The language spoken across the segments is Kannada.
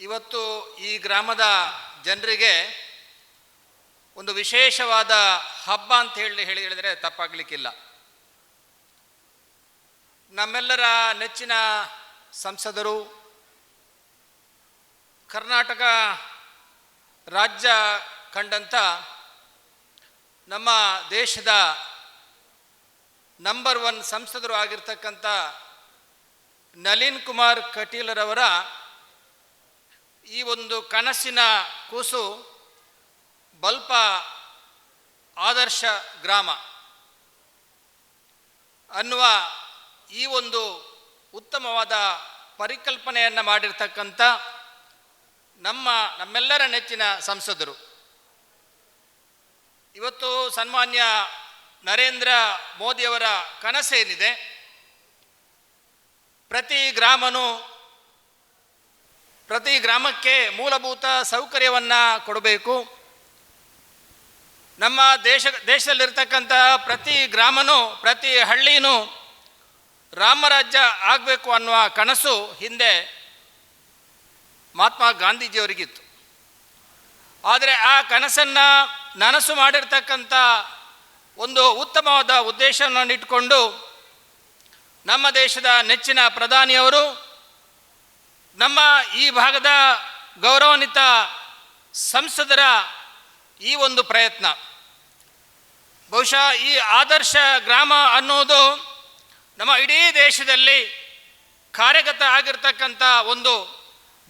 ಇವತ್ತು ಈ ಗ್ರಾಮದ ಜನರಿಗೆ ಒಂದು ವಿಶೇಷವಾದ ಹಬ್ಬ ಅಂತ ಹೇಳಿದರೆ ತಪ್ಪಾಗಲಿಕ್ಕಿಲ್ಲ. ನಮ್ಮೆಲ್ಲರ ನೆಚ್ಚಿನ ಸಂಸದರು, ಕರ್ನಾಟಕ ರಾಜ್ಯ ಕಂಡಂಥ ನಮ್ಮ ದೇಶದ ನಂಬರ್ 1 ಸಂಸದರು ಆಗಿರ್ತಕ್ಕಂಥ ನಳಿನ್ ಕುಮಾರ್ ಕಟೀಲ್ರವರ ಈ ಒಂದು ಕನಸಿನ ಕೂಸು ಬಲ್ಪ ಆದರ್ಶ ಗ್ರಾಮ ಅನ್ನುವ ಈ ಒಂದು ಉತ್ತಮವಾದ ಪರಿಕಲ್ಪನೆಯನ್ನು ಮಾಡಿರ್ತಕ್ಕಂಥ ನಮ್ಮೆಲ್ಲರ ನೆಚ್ಚಿನ ಸಂಸದರು ಇವತ್ತು ಸನ್ಮಾನ್ಯ ನರೇಂದ್ರ ಮೋದಿಯವರ ಕನಸೇನಿದೆ, ಪ್ರತಿ ಗ್ರಾಮಕ್ಕೆ ಮೂಲಭೂತ ಸೌಕರ್ಯವನ್ನು ಕೊಡಬೇಕು, ನಮ್ಮ ದೇಶದಲ್ಲಿರ್ತಕ್ಕಂಥ ಪ್ರತಿ ಗ್ರಾಮನೂ ಪ್ರತಿ ಹಳ್ಳಿನೂ ರಾಮರಾಜ್ಯ ಆಗಬೇಕು ಅನ್ನುವ ಕನಸು ಹಿಂದೆ ಮಹಾತ್ಮ ಗಾಂಧೀಜಿಯವರಿಗಿತ್ತು. ಆದರೆ ಆ ಕನಸನ್ನು ನನಸು ಮಾಡಿರ್ತಕ್ಕಂಥ ಒಂದು ಉತ್ತಮವಾದ ಉದ್ದೇಶವನ್ನು ಇಟ್ಟುಕೊಂಡು ನಮ್ಮ ದೇಶದ ನೆಚ್ಚಿನ ಪ್ರಧಾನಿಯವರು ನಮ್ಮ ಈ ಭಾಗದ ಗೌರವಾನ್ವಿತ ಸಂಸದರ ಈ ಒಂದು ಪ್ರಯತ್ನ, ಬಹುಶಃ ಈ ಆದರ್ಶ ಗ್ರಾಮ ಅನ್ನೋದು ನಮ್ಮ ಇಡೀ ದೇಶದಲ್ಲಿ ಕಾರ್ಯಗತ ಆಗಿರ್ತಕ್ಕಂಥ ಒಂದು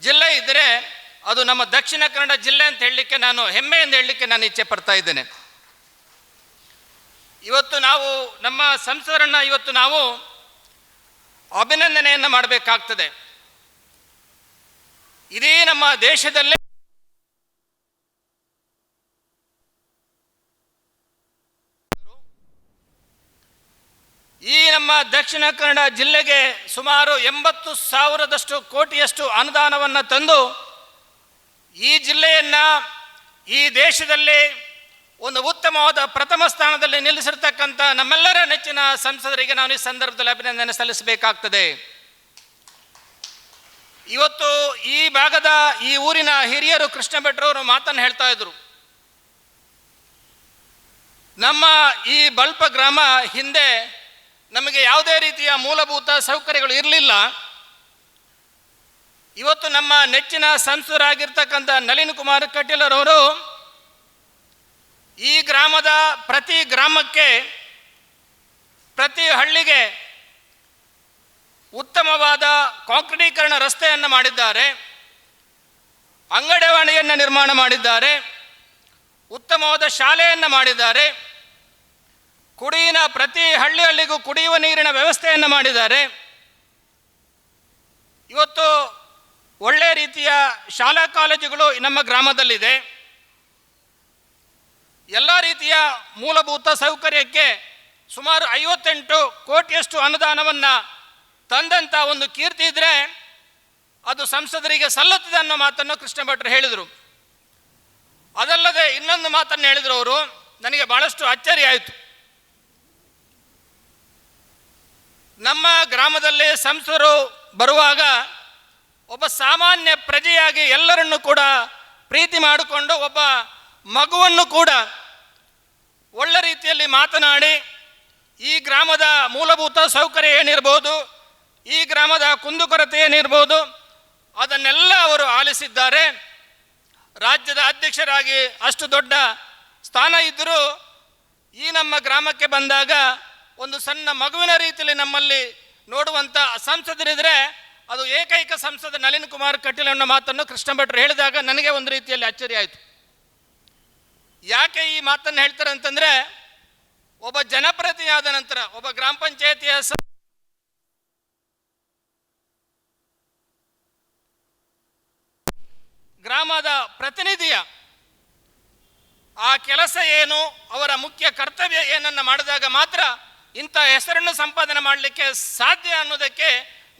ಜಿಲ್ಲೆ ಇದ್ದರೆ ಅದು ನಮ್ಮ ದಕ್ಷಿಣ ಕನ್ನಡ ಜಿಲ್ಲೆ ಅಂತ ಹೇಳಲಿಕ್ಕೆ ನಾನು ಹೆಮ್ಮೆಯಿಂದ ಹೇಳಲಿಕ್ಕೆ ನಾನು ಇಚ್ಛೆ ಪಡ್ತಾ ಇದ್ದೇನೆ. ಇವತ್ತು ನಾವು ನಮ್ಮ ಸಂಸದರನ್ನು ನಾವು ಅಭಿನಂದನೆಯನ್ನು ಮಾಡಬೇಕಾಗ್ತದೆ. ಇಡೀ ನಮ್ಮ ದೇಶದಲ್ಲೇ ಈ ನಮ್ಮ ದಕ್ಷಿಣ ಕನ್ನಡ ಜಿಲ್ಲೆಗೆ ಸುಮಾರು 80,000 ಕೋಟಿಯಷ್ಟು ಅನುದಾನವನ್ನು ತಂದು ಈ ಜಿಲ್ಲೆಯನ್ನು ಈ ದೇಶದಲ್ಲಿ ಒಂದು ಉತ್ತಮವಾದ ಪ್ರಥಮ ಸ್ಥಾನದಲ್ಲಿ ನಿಲ್ಲಿಸಿರ್ತಕ್ಕಂಥ ನಮ್ಮೆಲ್ಲರ ನೆಚ್ಚಿನ ಸಂಸದರಿಗೆ ನಾವು ಈ ಸಂದರ್ಭದಲ್ಲಿ ಅಭಿನಂದನೆ ಸಲ್ಲಿಸಬೇಕಾಗ್ತದೆ. ಇವತ್ತು ಈ ಭಾಗದ ಈ ಊರಿನ ಹಿರಿಯರು ಕೃಷ್ಣ ಭಟ್ರವರು ಮಾತನ್ನು ಹೇಳ್ತಾ ಇದ್ರು, ನಮ್ಮ ಈ ಬಲ್ಪ ಗ್ರಾಮ ಹಿಂದೆ ನಮಗೆ ಯಾವುದೇ ರೀತಿಯ ಮೂಲಭೂತ ಸೌಕರ್ಯಗಳು ಇರಲಿಲ್ಲ. ಇವತ್ತು ನಮ್ಮ ನೆಚ್ಚಿನ ಸಂಸದರಾಗಿರ್ತಕ್ಕಂಥ ನಳಿನ್ ಕುಮಾರ್ ಕಟೀಲ್ರವರು ಈ ಗ್ರಾಮದ ಪ್ರತಿ ಗ್ರಾಮಕ್ಕೆ ಪ್ರತಿ ಹಳ್ಳಿಗೆ ಉತ್ತಮವಾದ ಕಾಂಕ್ರೀಟೀಕರಣ ರಸ್ತೆಯನ್ನು ಮಾಡಿದ್ದಾರೆ, ಅಂಗನವಾಡಿಯನ್ನು ನಿರ್ಮಾಣ ಮಾಡಿದ್ದಾರೆ, ಉತ್ತಮವಾದ ಶಾಲೆಯನ್ನು ಮಾಡಿದ್ದಾರೆ, ಪ್ರತಿ ಹಳ್ಳಿಗೂ ಕುಡಿಯುವ ನೀರಿನ ವ್ಯವಸ್ಥೆಯನ್ನು ಮಾಡಿದ್ದಾರೆ. ಇವತ್ತು ಒಳ್ಳೆಯ ರೀತಿಯ ಶಾಲಾ ಕಾಲೇಜುಗಳು ನಮ್ಮ ಗ್ರಾಮದಲ್ಲಿದೆ. ಎಲ್ಲ ರೀತಿಯ ಮೂಲಭೂತ ಸೌಕರ್ಯಕ್ಕೆ ಸುಮಾರು 58 ಕೋಟಿಯಷ್ಟು ಅನುದಾನವನ್ನು ತಂದಂಥ ಒಂದು ಕೀರ್ತಿ ಇದ್ದರೆ ಅದು ಸಂಸದರಿಗೆ ಸಲ್ಲುತ್ತದೆ ಅನ್ನೋ ಮಾತನ್ನು ಕೃಷ್ಣ ಭಟ್ರು ಹೇಳಿದರು. ಅದಲ್ಲದೆ ಇನ್ನೊಂದು ಮಾತನ್ನು ಹೇಳಿದರು ಅವರು, ನನಗೆ ಭಾಳಷ್ಟು ಅಚ್ಚರಿ ಆಯಿತು. ನಮ್ಮ ಗ್ರಾಮದಲ್ಲಿ ಸಂಸದರು ಬರುವಾಗ ಒಬ್ಬ ಸಾಮಾನ್ಯ ಪ್ರಜೆಯಾಗಿ ಎಲ್ಲರನ್ನು ಕೂಡ ಪ್ರೀತಿ ಮಾಡಿಕೊಂಡು ಒಬ್ಬ ಮಗುವನ್ನು ಕೂಡ ಒಳ್ಳೆ ರೀತಿಯಲ್ಲಿ ಮಾತನಾಡಿ ಈ ಗ್ರಾಮದ ಮೂಲಭೂತ ಸೌಕರ್ಯ ಏನಿರ್ಬೋದು, ಈ ಗ್ರಾಮದ ಕುಂದುಕೊರತೆ ಏನಿರ್ಬೋದು ಅದನ್ನೆಲ್ಲ ಅವರು ಆಲಿಸಿದ್ದಾರೆ. ರಾಜ್ಯದ ಅಧ್ಯಕ್ಷರಾಗಿ ಅಷ್ಟು ದೊಡ್ಡ ಸ್ಥಾನ ಇದ್ದರೂ ಈ ನಮ್ಮ ಗ್ರಾಮಕ್ಕೆ ಬಂದಾಗ ಒಂದು ಸಣ್ಣ ಮಗುವಿನ ರೀತಿಯಲ್ಲಿ ನಮ್ಮಲ್ಲಿ ನೋಡುವಂಥ ಸಂಸದರಿದ್ದರೆ ಅದು ಏಕೈಕ ಸಂಸದ ನಳಿನ್ ಕುಮಾರ್ ಕಟೀಲ್ ಅನ್ನೋ ಮಾತನ್ನು ಕೃಷ್ಣ ಭಟ್ರು ಹೇಳಿದಾಗ ನನಗೆ ಒಂದು ರೀತಿಯಲ್ಲಿ ಅಚ್ಚರಿ ಆಯಿತು. ಯಾಕೆ ಈ ಮಾತನ್ನು ಹೇಳ್ತಾರೆ ಅಂತಂದರೆ, ಒಬ್ಬ ಜನಪ್ರತಿನಿಧಿ ಆದ ನಂತರ ಒಬ್ಬ ಗ್ರಾಮ ಪಂಚಾಯತಿಯ ಗ್ರಾಮದ ಪ್ರತಿನಿಧಿಯ ಆ ಕೆಲಸ ಏನು, ಅವರ ಮುಖ್ಯ ಕರ್ತವ್ಯ ಏನನ್ನು ಮಾಡಿದಾಗ ಮಾತ್ರ ಇಂಥ ಹೆಸರನ್ನು ಸಂಪಾದನೆ ಮಾಡಲಿಕ್ಕೆ ಸಾಧ್ಯ ಅನ್ನೋದಕ್ಕೆ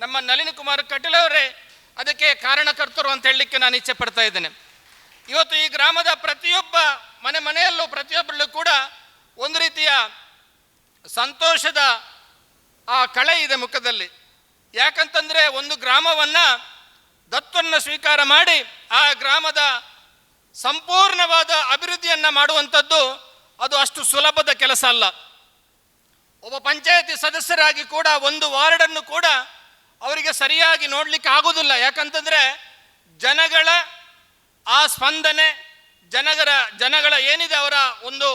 ನಮ್ಮ ನಳಿನ್ ಕುಮಾರ್ ಕಟೀಲ್ ಅವರೇ ಅದಕ್ಕೆ ಕಾರಣಕರ್ತರು ಅಂತ ಹೇಳಲಿಕ್ಕೆ ನಾನು ಇಚ್ಛೆ ಪಡ್ತಾ ಇದ್ದೇನೆ. ಇವತ್ತು ಈ ಗ್ರಾಮದ ಪ್ರತಿಯೊಬ್ಬ ಮನೆಯಲ್ಲೂ ಪ್ರತಿಯೊಬ್ಬರಲ್ಲೂ ಕೂಡ ಒಂದು ರೀತಿಯ ಸಂತೋಷದ ಆ ಕಳೆ ಇದೆ ಮುಖದಲ್ಲಿ. ಯಾಕಂತಂದರೆ ಒಂದು ಗ್ರಾಮವನ್ನು ದತ್ತನ್ನು ಸ್ವೀಕಾರ ಮಾಡಿ ಆ ಗ್ರಾಮದ ಸಂಪೂರ್ಣವಾದ ಅಭಿವೃದ್ಧಿಯನ್ನು ಮಾಡುವಂಥದ್ದು ಅದು ಅಷ್ಟು ಸುಲಭದ ಕೆಲಸ ಅಲ್ಲ. ಒಬ್ಬ ಪಂಚಾಯತಿ ಸದಸ್ಯರಾಗಿ ಕೂಡ ಒಂದು ವಾರ್ಡನ್ನು ಕೂಡ ಅವರಿಗೆ ಸರಿಯಾಗಿ ನೋಡಲಿಕ್ಕೆ ಆಗೋದಿಲ್ಲ. ಯಾಕಂತಂದರೆ ಜನಗಳ ಆ ಸ್ಪಂದನೆ, ಜನಗಳ ಏನಿದೆ ಅವರ ಒಂದು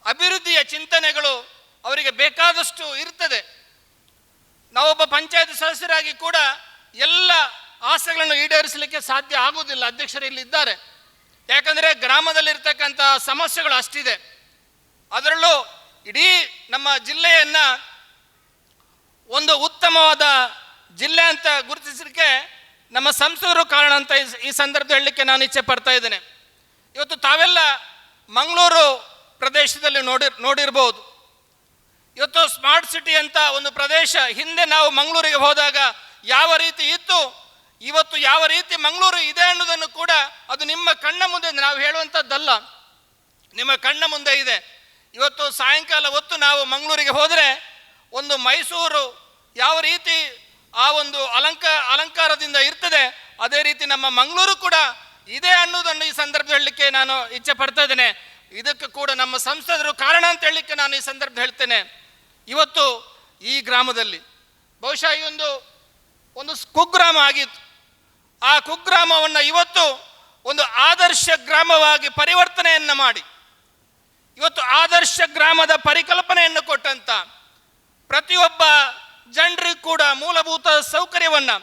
ಅಭಿವೃದ್ಧಿಯ ಚಿಂತನೆಗಳು ಅವರಿಗೆ ಬೇಕಾದಷ್ಟು ಇರ್ತದೆ. ನಾವೊಬ್ಬ ಪಂಚಾಯತ್ ಸದಸ್ಯರಾಗಿ ಕೂಡ ಎಲ್ಲ ಆಸೆಗಳನ್ನು ಈಡೇರಿಸಲಿಕ್ಕೆ ಸಾಧ್ಯ ಆಗುವುದಿಲ್ಲ. ಅಧ್ಯಕ್ಷರು ಇಲ್ಲಿದ್ದಾರೆ. ಯಾಕಂದರೆ ಗ್ರಾಮದಲ್ಲಿರ್ತಕ್ಕಂಥ ಸಮಸ್ಯೆಗಳು ಅಷ್ಟಿದೆ. ಅದರಲ್ಲೂ ಇಡೀ ನಮ್ಮ ಜಿಲ್ಲೆಯನ್ನು ಒಂದು ಉತ್ತಮವಾದ ಜಿಲ್ಲೆ ಅಂತ ಗುರುತಿಸಲಿಕ್ಕೆ ನಮ್ಮ ಸಂಸದರು ಕಾರಣ ಅಂತ ಈ ಸಂದರ್ಭದಲ್ಲಿ ಹೇಳಲಿಕ್ಕೆ ನಾನು ಇಚ್ಛೆ ಪಡ್ತಾ ಇದ್ದೇನೆ. ಇವತ್ತು ತಾವೆಲ್ಲ ಮಂಗಳೂರು ಪ್ರದೇಶದಲ್ಲಿ ನೋಡಿರ್ಬೋದು. ಇವತ್ತು ಸ್ಮಾರ್ಟ್ ಸಿಟಿ ಅಂತ ಒಂದು ಪ್ರದೇಶ ಹಿಂದೆ ನಾವು ಮಂಗಳೂರಿಗೆ ಹೋದಾಗ ಯಾವ ರೀತಿ ಇತ್ತು, ಇವತ್ತು ಯಾವ ರೀತಿ ಮಂಗಳೂರು ಇದೆ ಅನ್ನೋದನ್ನು ಕೂಡ ಅದು ನಿಮ್ಮ ಕಣ್ಣ ಮುಂದೆ, ನಾವು ಹೇಳುವಂಥದ್ದಲ್ಲ, ನಿಮ್ಮ ಕಣ್ಣ ಮುಂದೆ ಇದೆ. ಇವತ್ತು ಸಾಯಂಕಾಲ ಹೊತ್ತು ನಾವು ಮಂಗಳೂರಿಗೆ ಹೋದರೆ ಒಂದು ಮೈಸೂರು ಯಾವ ರೀತಿ ಆ ಒಂದು ಅಲಂಕಾರದಿಂದ ಇರ್ತದೆ, ಅದೇ ರೀತಿ ನಮ್ಮ ಮಂಗಳೂರು ಕೂಡ ಇದೆ ಅನ್ನೋದನ್ನು ಈ ಸಂದರ್ಭದಲ್ಲಿ ಹೇಳಲಿಕ್ಕೆ ನಾನು ಇಚ್ಛೆ ಪಡ್ತಾ ಇದ್ದೇನೆ. ಇದಕ್ಕೆ ಕೂಡ ನಮ್ಮ ಸಂಸದರು ಕಾರಣ ಅಂತ ಹೇಳಲಿಕ್ಕೆ ನಾನು ಈ ಸಂದರ್ಭ ಹೇಳ್ತೇನೆ. ಇವತ್ತು ಈ ಗ್ರಾಮದಲ್ಲಿ ಬಹುಶಃ ಈ ಒಂದು ಕುಗ್ರಾಮ ಆಗಿತ್ತು. ಆ ಕುಗ್ರಾಮವನ್ನು ಇವತ್ತು ಒಂದು ಆದರ್ಶ ಗ್ರಾಮವಾಗಿ ಪರಿವರ್ತನೆಯನ್ನು ಮಾಡಿ ಇವತ್ತು ಆದರ್ಶ ಗ್ರಾಮದ ಪರಿಕಲ್ಪನೆಯನ್ನು ಕೊಟ್ಟಂತ ಪ್ರತಿಯೊಬ್ಬ ಜನರಿಗೂ ಕೂಡ ಮೂಲಭೂತ ಸೌಕರ್ಯವನ್ನು,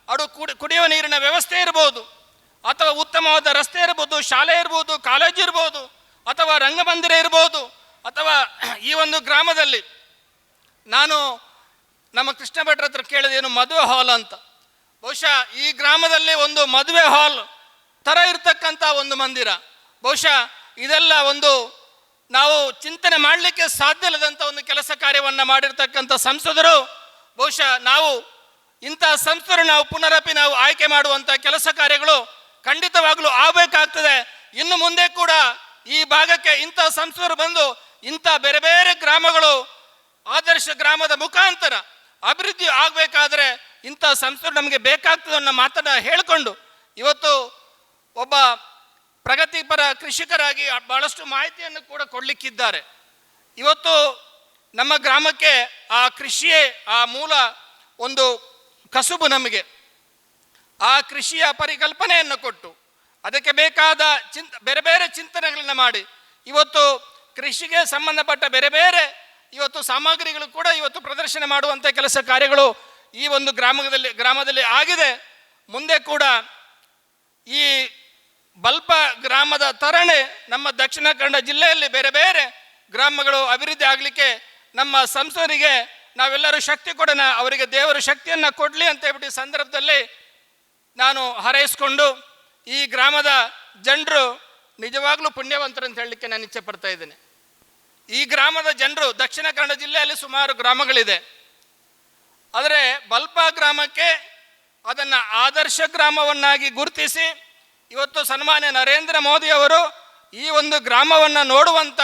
ಅದು ಕುಡಿಯುವ ನೀರಿನ ವ್ಯವಸ್ಥೆ ಇರ್ಬೋದು, ಅಥವಾ ಉತ್ತಮವಾದ ರಸ್ತೆ ಇರ್ಬೋದು, ಶಾಲೆ ಇರ್ಬೋದು, ಕಾಲೇಜು ಇರ್ಬೋದು, ಅಥವಾ ರಂಗಮಂದಿರ ಇರ್ಬೋದು, ಅಥವಾ ಈ ಒಂದು ಗ್ರಾಮದಲ್ಲಿ ನಾನು ನಮ್ಮ ಕೃಷ್ಣ ಭಟ್ರ ಹತ್ರ ಕೇಳಿದೇನು ಮದುವೆ ಹಾಲ್ ಅಂತ. ಬಹುಶಃ ಈ ಗ್ರಾಮದಲ್ಲಿ ಒಂದು ಮದುವೆ ಹಾಲ್ ಥರ ಇರ್ತಕ್ಕಂಥ ಒಂದು ಮಂದಿರ, ಬಹುಶಃ ಇದೆಲ್ಲ ಒಂದು ನಾವು ಚಿಂತನೆ ಮಾಡಲಿಕ್ಕೆ ಸಾಧ್ಯ ಇಲ್ಲದಂಥ ಒಂದು ಕೆಲಸ ಕಾರ್ಯವನ್ನು ಮಾಡಿರ್ತಕ್ಕಂಥ ಸಂಸದರು. ಬಹುಶಃ ನಾವು ಇಂಥ ಸಂಸದರು ನಾವು ಆಯ್ಕೆ ಮಾಡುವಂಥ ಕೆಲಸ ಕಾರ್ಯಗಳು ಖಂಡಿತವಾಗಲೂ ಆಗಬೇಕಾಗ್ತದೆ. ಇನ್ನು ಮುಂದೆ ಕೂಡ ಈ ಭಾಗಕ್ಕೆ ಇಂಥ ಸಂಸದರು ಬಂದು ಇಂಥ ಬೇರೆ ಬೇರೆ ಗ್ರಾಮಗಳು ಆದರ್ಶ ಗ್ರಾಮದ ಮುಖಾಂತರ ಅಭಿವೃದ್ಧಿ ಆಗಬೇಕಾದ್ರೆ ಇಂಥ ಸಂಸದರು ನಮಗೆ ಬೇಕಾಗ್ತದೆ ಅನ್ನೋ ಮಾತನ್ನು ಹೇಳಿಕೊಂಡು ಇವತ್ತು ಒಬ್ಬ ಪ್ರಗತಿಪರ ಕೃಷಿಕರಾಗಿ ಬಹಳಷ್ಟು ಮಾಹಿತಿಯನ್ನು ಕೂಡ ಕೊಡಲಿಕ್ಕಿದ್ದಾರೆ. ಇವತ್ತು ನಮ್ಮ ಗ್ರಾಮಕ್ಕೆ ಆ ಕೃಷಿಯೇ ಆ ಮೂಲ ಒಂದು ಕಸುಬು. ನಮಗೆ ಆ ಕೃಷಿಯ ಪರಿಕಲ್ಪನೆಯನ್ನು ಕೊಟ್ಟು ಅದಕ್ಕೆ ಬೇಕಾದ ಬೇರೆ ಬೇರೆ ಚಿಂತನೆಗಳನ್ನು ಮಾಡಿ ಇವತ್ತು ಕೃಷಿಗೆ ಸಂಬಂಧಪಟ್ಟ ಬೇರೆ ಬೇರೆ ಇವತ್ತು ಸಾಮಗ್ರಿಗಳು ಕೂಡ ಇವತ್ತು ಪ್ರದರ್ಶನ ಮಾಡುವಂಥ ಕೆಲಸ ಕಾರ್ಯಗಳು ಈ ಒಂದು ಗ್ರಾಮದಲ್ಲಿ ಆಗಿದೆ. ಮುಂದೆ ಕೂಡ ಈ ಬಲ್ಪ ಗ್ರಾಮದ ತರಣೆ ನಮ್ಮ ದಕ್ಷಿಣ ಕನ್ನಡ ಜಿಲ್ಲೆಯಲ್ಲಿ ಬೇರೆ ಬೇರೆ ಗ್ರಾಮಗಳು ಅಭಿವೃದ್ಧಿ ಆಗಲಿಕ್ಕೆ ನಮ್ಮ ಸಂಸದರಿಗೆ ನಾವೆಲ್ಲರೂ ಶಕ್ತಿ ಕೊಡೋಣ, ಅವರಿಗೆ ದೇವರು ಶಕ್ತಿಯನ್ನು ಕೊಡಲಿ ಅಂತ ಹೇಳ್ಬಿಟ್ಟು ಸಂದರ್ಭದಲ್ಲಿ ನಾನು ಹಾರೈಸಿಕೊಂಡು ಈ ಗ್ರಾಮದ ಜನರು ನಿಜವಾಗ್ಲೂ ಪುಣ್ಯವಂತರು ಅಂತ ಹೇಳಲಿಕ್ಕೆ ನಾನು ಇಚ್ಛೆ ಪಡ್ತಾ ಇದ್ದೇನೆ. ಈ ಗ್ರಾಮದ ಜನರು ದಕ್ಷಿಣ ಕನ್ನಡ ಜಿಲ್ಲೆಯಲ್ಲಿ ಸುಮಾರು ಗ್ರಾಮಗಳಿದೆ. ಆದರೆ ಬಲ್ಪ ಗ್ರಾಮಕ್ಕೆ ಅದನ್ನು ಆದರ್ಶ ಗ್ರಾಮವನ್ನಾಗಿ ಗುರುತಿಸಿ ಇವತ್ತು ಸನ್ಮಾನ್ಯ ನರೇಂದ್ರ ಮೋದಿ ಅವರು ಈ ಒಂದು ಗ್ರಾಮವನ್ನು ನೋಡುವಂಥ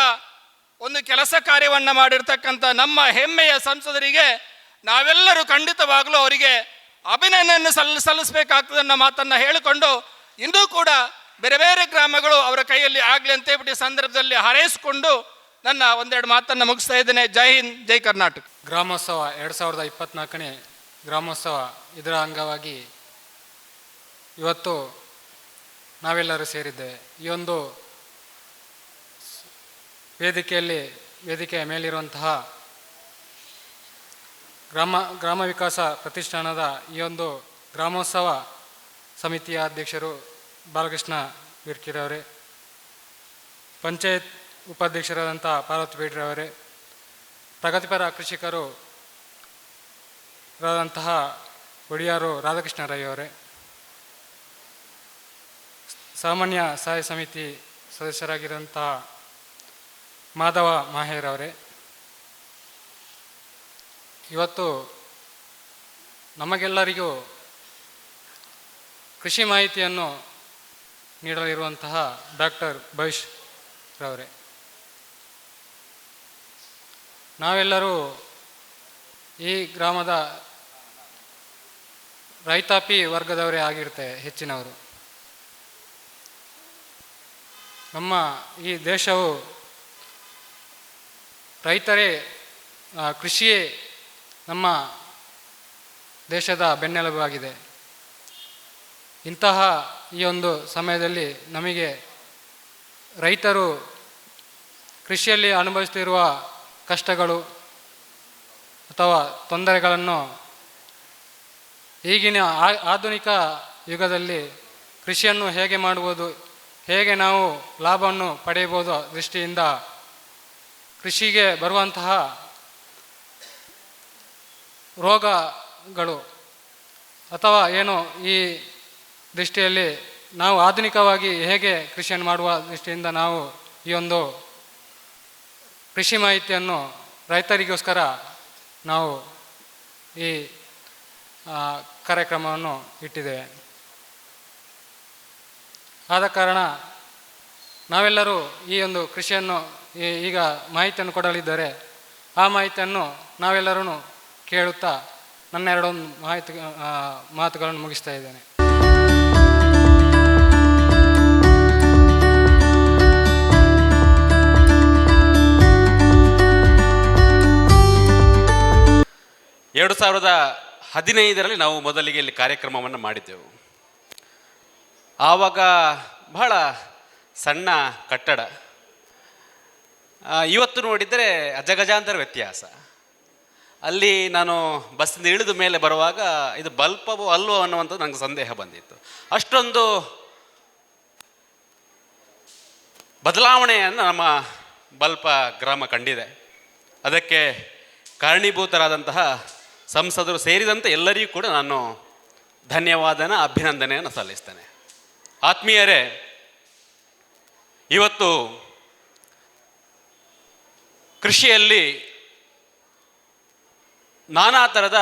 ಒಂದು ಕೆಲಸ ಕಾರ್ಯವನ್ನು ಮಾಡಿರ್ತಕ್ಕಂಥ ನಮ್ಮ ಹೆಮ್ಮೆಯ ಸಂಸದರಿಗೆ ನಾವೆಲ್ಲರೂ ಖಂಡಿತವಾಗಲೂ ಅವರಿಗೆ ಅಭಿನಂದನೆಯನ್ನು ಸಲ್ಲಿಸಬೇಕಾಗ್ತದೆ ಅನ್ನೋ ಮಾತನ್ನು ಹೇಳಿಕೊಂಡು ಇಂದೂ ಕೂಡ ಬೇರೆ ಬೇರೆ ಗ್ರಾಮಗಳು ಅವರ ಕೈಯಲ್ಲಿ ಆಗಲಿ ಅಂತ ಹೇಳ್ಬಿಟ್ಟು ಸಂದರ್ಭದಲ್ಲಿ ಹಾರೈಸಿಕೊಂಡು ನನ್ನ ಒಂದೆರಡು ಮಾತನ್ನು ಮುಗಿಸ್ತಾ ಇದ್ದೇನೆ. ಜೈ ಹಿಂದ್, ಜೈ ಕರ್ನಾಟಕ. ಗ್ರಾಮೋತ್ಸವ 2024ನೇ ಗ್ರಾಮೋತ್ಸವ, ಇದರ ಅಂಗವಾಗಿ ಇವತ್ತು ನಾವೆಲ್ಲರೂ ಸೇರಿದ್ದೇವೆ. ಈ ಒಂದು ವೇದಿಕೆಯ ಮೇಲಿರುವಂತಹ ಗ್ರಾಮ ವಿಕಾಸ ಪ್ರತಿಷ್ಠಾನದ ಈ ಒಂದು ಗ್ರಾಮೋತ್ಸವ ಸಮಿತಿಯ ಅಧ್ಯಕ್ಷರು ಬಾಲಕೃಷ್ಣ ಬಿರ್ಕಿರವರೇ, ಪಂಚಾಯತ್ ಉಪಾಧ್ಯಕ್ಷರಾದಂಥ ಪಾರ್ವತಿ ಬೇಡ್ರವರೇ, ಪ್ರಗತಿಪರ ಕೃಷಿಕರು ರಾದಂತಹ ಒಡಿಯಾರು ರಾಧಾಕೃಷ್ಣ ರೈ ಅವರೇ, ಸಾಮಾನ್ಯ ಸಹಾಯ ಸಮಿತಿ ಸದಸ್ಯರಾಗಿರುವಂತಹ ಮಾಧವ ಮಾಹೇರ್ ಅವರೇ, ಇವತ್ತು ನಮಗೆಲ್ಲರಿಗೂ ಕೃಷಿ ಮಾಹಿತಿಯನ್ನು ನೀಡಲಿರುವಂತಹ ಡಾಕ್ಟರ್ ಭವಿಷ್ ರವರೇ, ನಾವೆಲ್ಲರೂ ಈ ಗ್ರಾಮದ ರೈತಾಪಿ ವರ್ಗದವರೇ ಆಗಿರ್ತಾರೆ ಹೆಚ್ಚಿನವರು. ನಮ್ಮ ಈ ದೇಶವು ರೈತರೇ, ಕೃಷಿಯೇ ನಮ್ಮ ದೇಶದ ಬೆನ್ನೆಲುಬಾಗಿದೆ. ಇಂತಹ ಈ ಒಂದು ಸಮಯದಲ್ಲಿ ನಮಗೆ ರೈತರು ಕೃಷಿಯಲ್ಲಿ ಅನುಭವಿಸುತ್ತಿರುವ ಕಷ್ಟಗಳು ಅಥವಾ ತೊಂದರೆಗಳನ್ನು ಈಗಿನ ಆಧುನಿಕ ಯುಗದಲ್ಲಿ ಕೃಷಿಯನ್ನು ಹೇಗೆ ಮಾಡುವುದು, ಹೇಗೆ ನಾವು ಲಾಭವನ್ನು ಪಡೆಯಬಹುದು ದೃಷ್ಟಿಯಿಂದ ಕೃಷಿಗೆ ಬರುವಂತಹ ರೋಗಗಳು ಅಥವಾ ಏನು ಈ ದೃಷ್ಟಿಯಲ್ಲಿ ನಾವು ಆಧುನಿಕವಾಗಿ ಹೇಗೆ ಕೃಷಿಯನ್ನು ಮಾಡುವ ದೃಷ್ಟಿಯಿಂದ ನಾವು ಈ ಒಂದು ಕೃಷಿ ಮಾಹಿತಿಯನ್ನು ರೈತರಿಗೋಸ್ಕರ ನಾವು ಈ ಕಾರ್ಯಕ್ರಮವನ್ನು ಇಟ್ಟಿದ್ದೇವೆ. ಆದ ಕಾರಣ ನಾವೆಲ್ಲರೂ ಈ ಒಂದು ಕೃಷಿಯನ್ನು ಈಗ ಮಾಹಿತಿಯನ್ನು ಕೊಡಲಿದ್ದಾರೆ. ಆ ಮಾಹಿತಿಯನ್ನು ನಾವೆಲ್ಲರೂ ಕೇಳುತ್ತಾ ನನ್ನ ಎರಡೊಂದು ಮಾತುಗಳನ್ನು ಮುಗಿಸ್ತಾ ಇದ್ದೇನೆ. ಎರಡು 2015ರಲ್ಲಿ ನಾವು ಮೊದಲಿಗೆ ಇಲ್ಲಿ ಕಾರ್ಯಕ್ರಮವನ್ನು ಮಾಡಿದ್ದೆವು. ಆವಾಗ ಬಹಳ ಸಣ್ಣ ಕಟ್ಟಡ. ಇವತ್ತು ನೋಡಿದರೆ ಅಜಗಜಾಂತರ ವ್ಯತ್ಯಾಸ. ಅಲ್ಲಿ ನಾನು ಬಸ್ಸಿಂದ ಇಳಿದ ಮೇಲೆ ಬರುವಾಗ ಇದು ಬಲ್ಪವೋ ಅಲ್ವೋ ಅನ್ನುವಂಥದ್ದು ನನಗೆ ಸಂದೇಹ ಬಂದಿತ್ತು. ಅಷ್ಟೊಂದು ಬದಲಾವಣೆಯನ್ನು ನಮ್ಮ ಬಲ್ಪ ಗ್ರಾಮ ಕಂಡಿದೆ. ಅದಕ್ಕೆ ಕಾರಣೀಭೂತರಾದಂತಹ ಸಂಸದರು ಸೇರಿದಂತೆ ಎಲ್ಲರಿಗೂ ಕೂಡ ನಾನು ಅಭಿನಂದನೆಯನ್ನು ಸಲ್ಲಿಸ್ತೇನೆ. ಆತ್ಮೀಯರೇ, ಇವತ್ತು ಕೃಷಿಯಲ್ಲಿ ನಾನಾ ಥರದ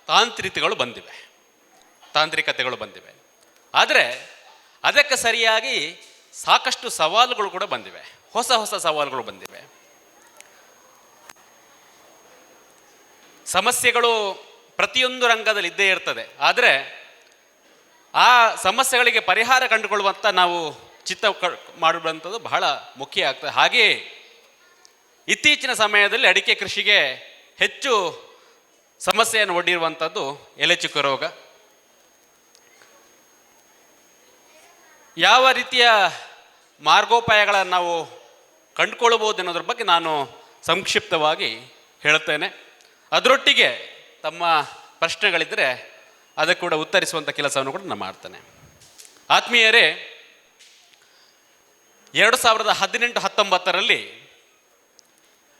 ತಾಂತ್ರಿಕತೆಗಳು ಬಂದಿವೆ. ಆದರೆ ಅದಕ್ಕೆ ಸರಿಯಾಗಿ ಸಾಕಷ್ಟು ಸವಾಲುಗಳು ಕೂಡ ಬಂದಿವೆ. ಹೊಸ ಸವಾಲುಗಳು ಬಂದಿವೆ. ಸಮಸ್ಯೆಗಳು ಪ್ರತಿಯೊಂದು ರಂಗದಲ್ಲಿ ಇದ್ದೇ ಇರ್ತದೆ. ಆದರೆ ಆ ಸಮಸ್ಯೆಗಳಿಗೆ ಪರಿಹಾರ ಕಂಡುಕೊಳ್ಳುವಂಥ ನಾವು ಚಿತ್ತ ಮಾಡುವಂಥದ್ದು ಬಹಳ ಮುಖ್ಯ ಆಗ್ತದೆ. ಹಾಗೆಯೇ ಇತ್ತೀಚಿನ ಸಮಯದಲ್ಲಿ ಅಡಿಕೆ ಕೃಷಿಗೆ ಹೆಚ್ಚು ಸಮಸ್ಯೆಯನ್ನು ಒಡ್ಡಿರುವಂಥದ್ದು ಎಲೆಚುಕ್ಕೆ ರೋಗ. ಯಾವ ರೀತಿಯ ಮಾರ್ಗೋಪಾಯಗಳನ್ನು ನಾವು ಕಂಡುಕೊಳ್ಳಬಹುದು ಅನ್ನೋದ್ರ ಬಗ್ಗೆ ನಾನು ಸಂಕ್ಷಿಪ್ತವಾಗಿ ಹೇಳುತ್ತೇನೆ. ಅದರೊಟ್ಟಿಗೆ ತಮ್ಮ ಪ್ರಶ್ನೆಗಳಿದ್ದರೆ ಅದಕ್ಕೆ ಕೂಡ ಉತ್ತರಿಸುವಂಥ ಕೆಲಸವನ್ನು ಕೂಡ ನಾನು ಮಾಡ್ತೇನೆ. ಆತ್ಮೀಯರೇ, 2018-19ರಲ್ಲಿ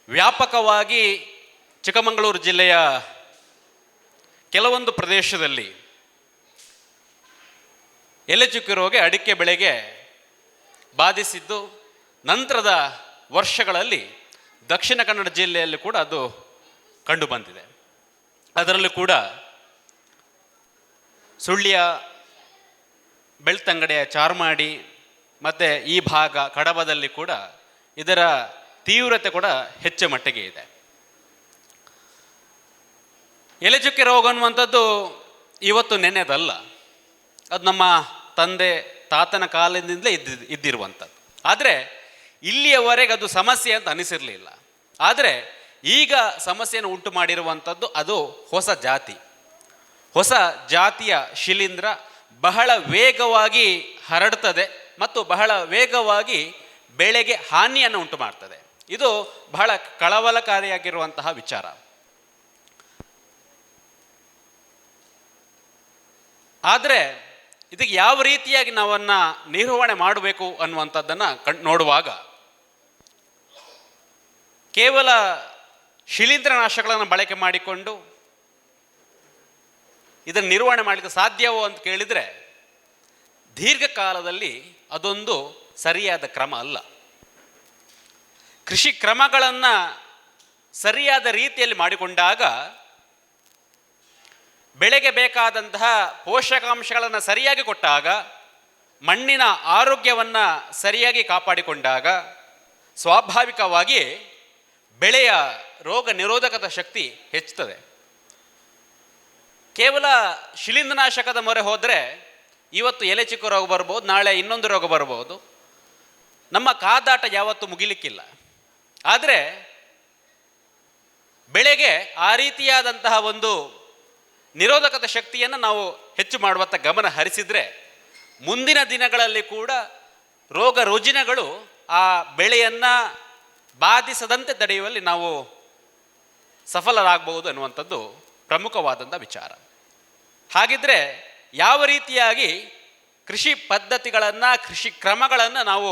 ವ್ಯಾಪಕವಾಗಿ ಚಿಕ್ಕಮಗಳೂರು ಜಿಲ್ಲೆಯ ಕೆಲವೊಂದು ಪ್ರದೇಶದಲ್ಲಿ ಎಲೆಚುಕ್ಕೆ ರೋಗ ಅಡಿಕೆ ಬೆಳೆಗೆ ಬಾಧಿಸಿದ್ದು, ನಂತರದ ವರ್ಷಗಳಲ್ಲಿ ದಕ್ಷಿಣ ಕನ್ನಡ ಜಿಲ್ಲೆಯಲ್ಲಿ ಕೂಡ ಅದು ಕಂಡು ಬಂದಿದೆ. ಅದರಲ್ಲೂ ಕೂಡ ಸುಳ್ಯ, ಬೆಳ್ತಂಗಡಿಯ ಚಾರ್ಮಾಡಿ ಮತ್ತು ಈ ಭಾಗ ಕಡಬದಲ್ಲಿ ಕೂಡ ಇದರ ತೀವ್ರತೆ ಕೂಡ ಹೆಚ್ಚು ಮಟ್ಟಿಗೆ ಇದೆ. ಎಲೆಚುಕ್ಕೆ ರೋಗ ಅನ್ನುವಂಥದ್ದು ಇವತ್ತು ನೆನೆದಲ್ಲ, ಅದು ನಮ್ಮ ತಂದೆ ತಾತನ ಕಾಲದಿಂದಲೇ ಇದ್ದಿರುವಂಥದ್ದು. ಆದರೆ ಇಲ್ಲಿಯವರೆಗೆ ಅದು ಸಮಸ್ಯೆ ಅಂತ ಅನಿಸಿರಲಿಲ್ಲ. ಆದರೆ ಈಗ ಸಮಸ್ಯೆಯನ್ನು ಉಂಟು ಮಾಡಿರುವಂಥದ್ದು ಅದು ಹೊಸ ಜಾತಿಯ ಶಿಲೀಂಧ್ರ ಬಹಳ ವೇಗವಾಗಿ ಹರಡ್ತದೆ ಮತ್ತು ಬಹಳ ವೇಗವಾಗಿ ಬೆಳೆಗೆ ಹಾನಿಯನ್ನು ಉಂಟು ಮಾಡ್ತದೆ. ಇದು ಬಹಳ ಕಳವಳಕಾರಿಯಾಗಿರುವಂತಹ ವಿಚಾರ. ಆದರೆ ಇದಕ್ಕೆ ಯಾವ ರೀತಿಯಾಗಿ ನಾವನ್ನು ನಿರ್ವಹಣೆ ಮಾಡಬೇಕು ಅನ್ನುವಂಥದ್ದನ್ನು ನೋಡುವಾಗ ಕೇವಲ ಶಿಲೀಂಧ್ರನಾಶಕಗಳನ್ನು ಬಳಕೆ ಮಾಡಿಕೊಂಡು ಇದನ್ನು ನಿರ್ವಹಣೆ ಮಾಡಲಿಕ್ಕೆ ಸಾಧ್ಯವೋ ಅಂತ ಕೇಳಿದರೆ ದೀರ್ಘಕಾಲದಲ್ಲಿ ಅದೊಂದು ಸರಿಯಾದ ಕ್ರಮ ಅಲ್ಲ. ಕೃಷಿ ಕ್ರಮಗಳನ್ನು ಸರಿಯಾದ ರೀತಿಯಲ್ಲಿ ಮಾಡಿಕೊಂಡಾಗ ಬೆಳೆಗೆ ಬೇಕಾದಂತಹ ಪೋಷಕಾಂಶಗಳನ್ನು ಸರಿಯಾಗಿ ಕೊಟ್ಟಾಗ, ಮಣ್ಣಿನ ಆರೋಗ್ಯವನ್ನು ಸರಿಯಾಗಿ ಕಾಪಾಡಿಕೊಂಡಾಗ ಸ್ವಾಭಾವಿಕವಾಗಿ ಬೆಳೆಯ ರೋಗ ನಿರೋಧಕದ ಶಕ್ತಿ ಹೆಚ್ಚುತ್ತದೆ. ಕೇವಲ ಶಿಲೀಂಧ್ರನಾಶಕದ ಮೊರೆ ಹೋದರೆ ಇವತ್ತು ಎಲೆ ಚಿಕ್ಕ ರೋಗ ಬರ್ಬೋದು, ನಾಳೆ ಇನ್ನೊಂದು ರೋಗ ಬರ್ಬೋದು. ನಮ್ಮ ಕಾದಾಟ ಯಾವತ್ತೂ ಮುಗಿಲಿಕ್ಕಿಲ್ಲ. ಆದರೆ ಬೆಳೆಗೆ ಆ ರೀತಿಯಾದಂತಹ ಒಂದು ನಿರೋಧಕತೆ ಶಕ್ತಿಯನ್ನು ನಾವು ಹೆಚ್ಚು ಮಾಡುವತ್ತ ಗಮನ ಹರಿಸಿದರೆ ಮುಂದಿನ ದಿನಗಳಲ್ಲಿ ಕೂಡ ರೋಗ ರುಜಿನಗಳು ಆ ಬೆಳೆಯನ್ನು ಬಾಧಿಸದಂತೆ ತಡೆಯುವಲ್ಲಿ ನಾವು ಸಫಲರಾಗಬಹುದು ಅನ್ನುವಂಥದ್ದು ಪ್ರಮುಖವಾದಂಥ ವಿಚಾರ. ಹಾಗಿದ್ರೆ ಯಾವ ರೀತಿಯಾಗಿ ಕೃಷಿ ಪದ್ಧತಿಗಳನ್ನು, ಕೃಷಿ ಕ್ರಮಗಳನ್ನು ನಾವು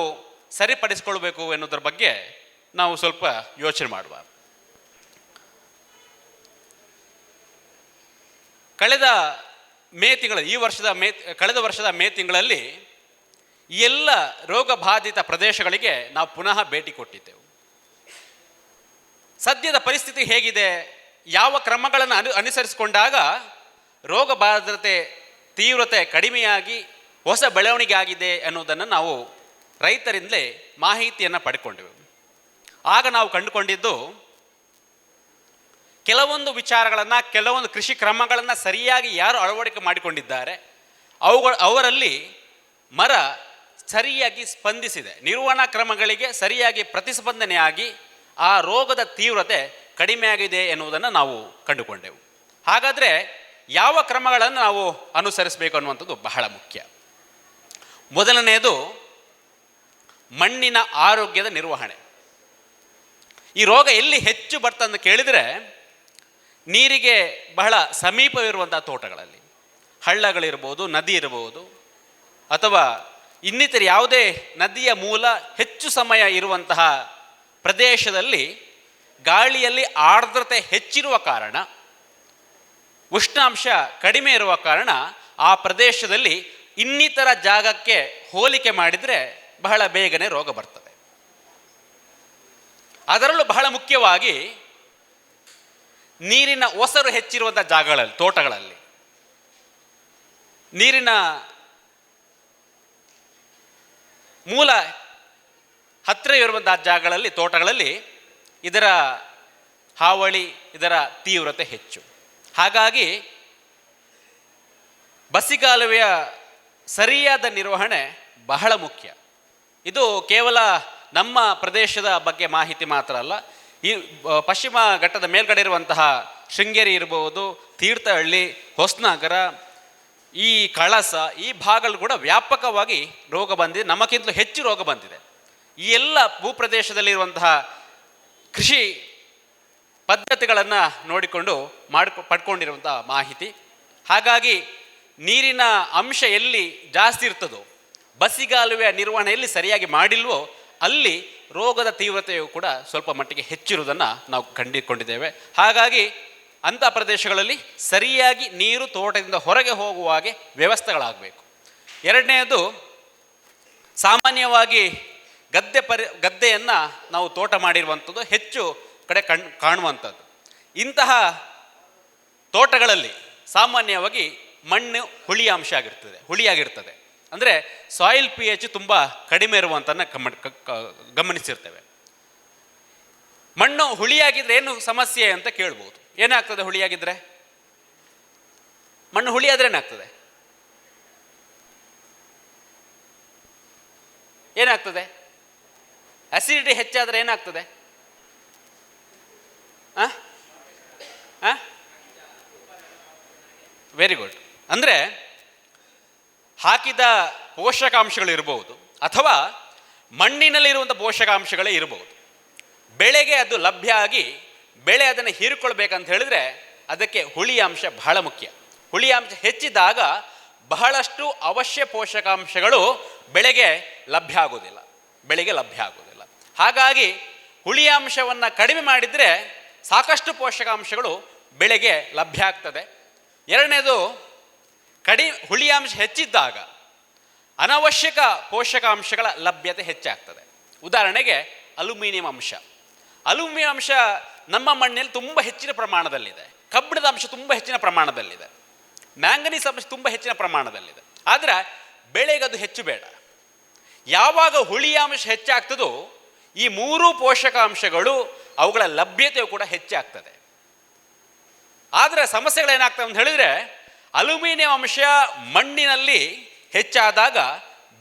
ಸರಿಪಡಿಸಿಕೊಳ್ಬೇಕು ಎನ್ನುವುದರ ಬಗ್ಗೆ ನಾವು ಸ್ವಲ್ಪ ಯೋಚನೆ ಮಾಡುವ. ಕಳೆದ ವರ್ಷದ ಮೇ ತಿಂಗಳಲ್ಲಿ ಈ ಎಲ್ಲ ರೋಗ ಬಾಧಿತ ಪ್ರದೇಶಗಳಿಗೆ ನಾವು ಪುನಃ ಭೇಟಿ ಕೊಟ್ಟಿದ್ದೆವು. ಸದ್ಯದ ಪರಿಸ್ಥಿತಿ ಹೇಗಿದೆ, ಯಾವ ಕ್ರಮಗಳನ್ನು ಅನುಸರಿಸಿಕೊಂಡಾಗ ರೋಗ ಬಾಧಿತತೆ ತೀವ್ರತೆ ಕಡಿಮೆಯಾಗಿ ಹೊಸ ಬೆಳವಣಿಗೆ ಆಗಿದೆ ಅನ್ನೋದನ್ನು ನಾವು ರೈತರಿಂದಲೇ ಮಾಹಿತಿಯನ್ನು ಪಡ್ಕೊಂಡೆವು. ಆಗ ನಾವು ಕಂಡುಕೊಂಡಿದ್ದು ಕೆಲವೊಂದು ವಿಚಾರಗಳನ್ನು, ಕೆಲವೊಂದು ಕೃಷಿ ಕ್ರಮಗಳನ್ನು ಸರಿಯಾಗಿ ಯಾರು ಅಳವಡಿಕೆ ಮಾಡಿಕೊಂಡಿದ್ದಾರೆ ಅವರಲ್ಲಿ ಮರ ಸರಿಯಾಗಿ ಸ್ಪಂದಿಸಿದೆ, ನಿರ್ವಹಣಾ ಕ್ರಮಗಳಿಗೆ ಸರಿಯಾಗಿ ಪ್ರತಿಸ್ಪಂದನೆಯಾಗಿ ಆ ರೋಗದ ತೀವ್ರತೆ ಕಡಿಮೆಯಾಗಿದೆ ಎನ್ನುವುದನ್ನು ನಾವು ಕಂಡುಕೊಂಡೆವು. ಹಾಗಾದರೆ ಯಾವ ಕ್ರಮಗಳನ್ನು ನಾವು ಅನುಸರಿಸಬೇಕು ಅನ್ನುವಂಥದ್ದು ಬಹಳ ಮುಖ್ಯ. ಮೊದಲನೆಯದು ಮಣ್ಣಿನ ಆರೋಗ್ಯದ ನಿರ್ವಹಣೆ. ಈ ರೋಗ ಎಲ್ಲಿ ಹೆಚ್ಚು ಬರ್ತಂತ ಕೇಳಿದರೆ ನೀರಿಗೆ ಬಹಳ ಸಮೀಪವಿರುವಂಥ ತೋಟಗಳಲ್ಲಿ, ಹಳ್ಳಗಳಿರ್ಬೋದು, ನದಿ ಇರಬಹುದು, ಅಥವಾ ಇನ್ನಿತರ ಯಾವುದೇ ನದಿಯ ಮೂಲ ಹೆಚ್ಚು ಸಮಯ ಇರುವಂತಹ ಪ್ರದೇಶದಲ್ಲಿ ಗಾಳಿಯಲ್ಲಿ ಆರ್ದ್ರತೆ ಹೆಚ್ಚಿರುವ ಕಾರಣ, ಉಷ್ಣಾಂಶ ಕಡಿಮೆ ಇರುವ ಕಾರಣ ಆ ಪ್ರದೇಶದಲ್ಲಿ ಇನ್ನಿತರ ಜಾಗಕ್ಕೆ ಹೋಲಿಕೆ ಮಾಡಿದರೆ ಬಹಳ ಬೇಗನೆ ರೋಗ ಬರ್ತದೆ. ಅದರಲ್ಲೂ ಬಹಳ ಮುಖ್ಯವಾಗಿ ನೀರಿನ ಒಸರು ಹೆಚ್ಚಿರುವಂಥ ಜಾಗಗಳಲ್ಲಿ, ತೋಟಗಳಲ್ಲಿ, ನೀರಿನ ಮೂಲ ಹತ್ತಿರ ಇರುವಂತಹ ಜಾಗಗಳಲ್ಲಿ, ತೋಟಗಳಲ್ಲಿ ಇದರ ಹಾವಳಿ, ಇದರ ತೀವ್ರತೆ ಹೆಚ್ಚು. ಹಾಗಾಗಿ ಬಸಿಗಾಲುವೆಯ ಸರಿಯಾದ ನಿರ್ವಹಣೆ ಬಹಳ ಮುಖ್ಯ. ಇದು ಕೇವಲ ನಮ್ಮ ಪ್ರದೇಶದ ಬಗ್ಗೆ ಮಾಹಿತಿ ಮಾತ್ರ ಅಲ್ಲ, ಈ ಪಶ್ಚಿಮ ಘಟ್ಟದ ಮೇಲ್ಗಡೆ ಇರುವಂತಹ ಶೃಂಗೇರಿ ಇರಬಹುದು, ತೀರ್ಥಹಳ್ಳಿ, ಹೊಸನಗರ, ಈ ಕಳಸ, ಈ ಭಾಗಗಳು ಕೂಡ ವ್ಯಾಪಕವಾಗಿ ರೋಗ ಬಂದಿದೆ, ನಮಗಿಂತಲೂ ಹೆಚ್ಚು ರೋಗ ಬಂದಿದೆ. ಈ ಎಲ್ಲ ಭೂಪ್ರದೇಶದಲ್ಲಿರುವಂತಹ ಕೃಷಿ ಪದ್ಧತಿಗಳನ್ನು ನೋಡಿಕೊಂಡು ಪಡ್ಕೊಂಡಿರುವಂತಹ ಮಾಹಿತಿ. ಹಾಗಾಗಿ ನೀರಿನ ಅಂಶ ಎಲ್ಲಿ ಜಾಸ್ತಿ ಇರ್ತದೋ, ಬಸಿಗಾಲುವೆಯ ನಿರ್ವಹಣೆಯಲ್ಲಿ ಸರಿಯಾಗಿ ಮಾಡಿಲ್ವೋ ಅಲ್ಲಿ ರೋಗದ ತೀವ್ರತೆಯು ಕೂಡ ಸ್ವಲ್ಪ ಮಟ್ಟಿಗೆ ಹೆಚ್ಚಿರುವುದನ್ನು ನಾವು ಕಂಡುಕೊಂಡಿದ್ದೇವೆ. ಹಾಗಾಗಿ ಅಂಥ ಪ್ರದೇಶಗಳಲ್ಲಿ ಸರಿಯಾಗಿ ನೀರು ತೋಟದಿಂದ ಹೊರಗೆ ಹೋಗುವ ಹಾಗೆ ವ್ಯವಸ್ಥೆಗಳಾಗಬೇಕು. ಎರಡನೆಯದು, ಸಾಮಾನ್ಯವಾಗಿ ಗದ್ದೆಯನ್ನು ನಾವು ತೋಟ ಮಾಡಿರುವಂಥದ್ದು ಹೆಚ್ಚು ಕಡೆ ಕಾಣುವಂಥದ್ದು. ಇಂತಹ ತೋಟಗಳಲ್ಲಿ ಸಾಮಾನ್ಯವಾಗಿ ಮಣ್ಣು ಹುಳಿಯಾಗಿರ್ತದೆ. ಅಂದರೆ ಸಾಯಿಲ್ pH ತುಂಬ ಕಡಿಮೆ ಇರುವಂಥನ್ನು ಗಮನಿಸಿರ್ತೇವೆ. ಮಣ್ಣು ಹುಳಿಯಾಗಿದ್ರೆ ಏನು ಸಮಸ್ಯೆ ಅಂತ ಕೇಳ್ಬೋದು. ಏನಾಗ್ತದೆ ಹುಳಿಯಾಗಿದ್ರೆ? ಮಣ್ಣು ಹುಳಿಯಾದ್ರೆ ಏನಾಗ್ತದೆ? ಏನಾಗ್ತದೆ? ಅಸಿಡಿಟಿ ಹೆಚ್ಚಾದರೆ ಏನಾಗ್ತದೆ? Very good. ಅಂದರೆ ಹಾಕಿದ ಪೋಷಕಾಂಶಗಳು ಇರಬಹುದು, ಅಥವಾ ಮಣ್ಣಿನಲ್ಲಿರುವಂಥ ಪೋಷಕಾಂಶಗಳೇ ಇರಬಹುದು. ಬೆಳೆಗೆ ಅದು ಲಭ್ಯ ಆಗಿ ಬೆಳೆ ಅದನ್ನು ಹೀರಿಕೊಳ್ಬೇಕಂತ ಹೇಳಿದ್ರೆ ಅದಕ್ಕೆ ಹುಳಿ ಅಂಶ ಬಹಳ ಮುಖ್ಯ. ಹುಳಿ ಅಂಶ ಹೆಚ್ಚಿದಾಗ ಬಹಳಷ್ಟು ಅವಶ್ಯ ಪೋಷಕಾಂಶಗಳು ಬೆಳೆಗೆ ಲಭ್ಯ ಆಗೋದಿಲ್ಲ. ಹಾಗಾಗಿ ಹುಳಿ ಅಂಶವನ್ನು ಕಡಿಮೆ ಮಾಡಿದರೆ ಸಾಕಷ್ಟು ಪೋಷಕಾಂಶಗಳು ಬೆಳೆಗೆ ಲಭ್ಯ ಆಗ್ತದೆ. ಎರಡನೇದು, ಹುಳಿ ಅಂಶ ಹೆಚ್ಚಿದ್ದಾಗ ಅನವಶ್ಯಕ ಪೋಷಕಾಂಶಗಳ ಲಭ್ಯತೆ ಹೆಚ್ಚಾಗ್ತದೆ. ಉದಾಹರಣೆಗೆ ಅಲ್ಯೂಮಿನಿಯಂ ಅಂಶ ನಮ್ಮ ಮಣ್ಣಿನಲ್ಲಿ ತುಂಬ ಹೆಚ್ಚಿನ ಪ್ರಮಾಣದಲ್ಲಿದೆ. ಕಬ್ಬಿಣದ ಅಂಶ ತುಂಬ ಹೆಚ್ಚಿನ ಪ್ರಮಾಣದಲ್ಲಿದೆ. ಮ್ಯಾಂಗನೀಸ್ ಅಂಶ ತುಂಬ ಹೆಚ್ಚಿನ ಪ್ರಮಾಣದಲ್ಲಿದೆ. ಆದರೆ ಬೆಳೆಗೆ ಅದು ಹೆಚ್ಚು ಬೇಡ. ಯಾವಾಗ ಹುಳಿ ಅಂಶ ಹೆಚ್ಚಾಗ್ತದೋ ಈ ಮೂರೂ ಪೋಷಕಾಂಶಗಳು ಅವುಗಳ ಲಭ್ಯತೆಯು ಕೂಡ ಹೆಚ್ಚಾಗ್ತದೆ. ಆದರೆ ಸಮಸ್ಯೆಗಳೇನಾಗ್ತವೆ ಅಂತ ಹೇಳಿದರೆ, ಅಲ್ಯೂಮಿನಿಯಂ ಅಂಶ ಮಣ್ಣಿನಲ್ಲಿ ಹೆಚ್ಚಾದಾಗ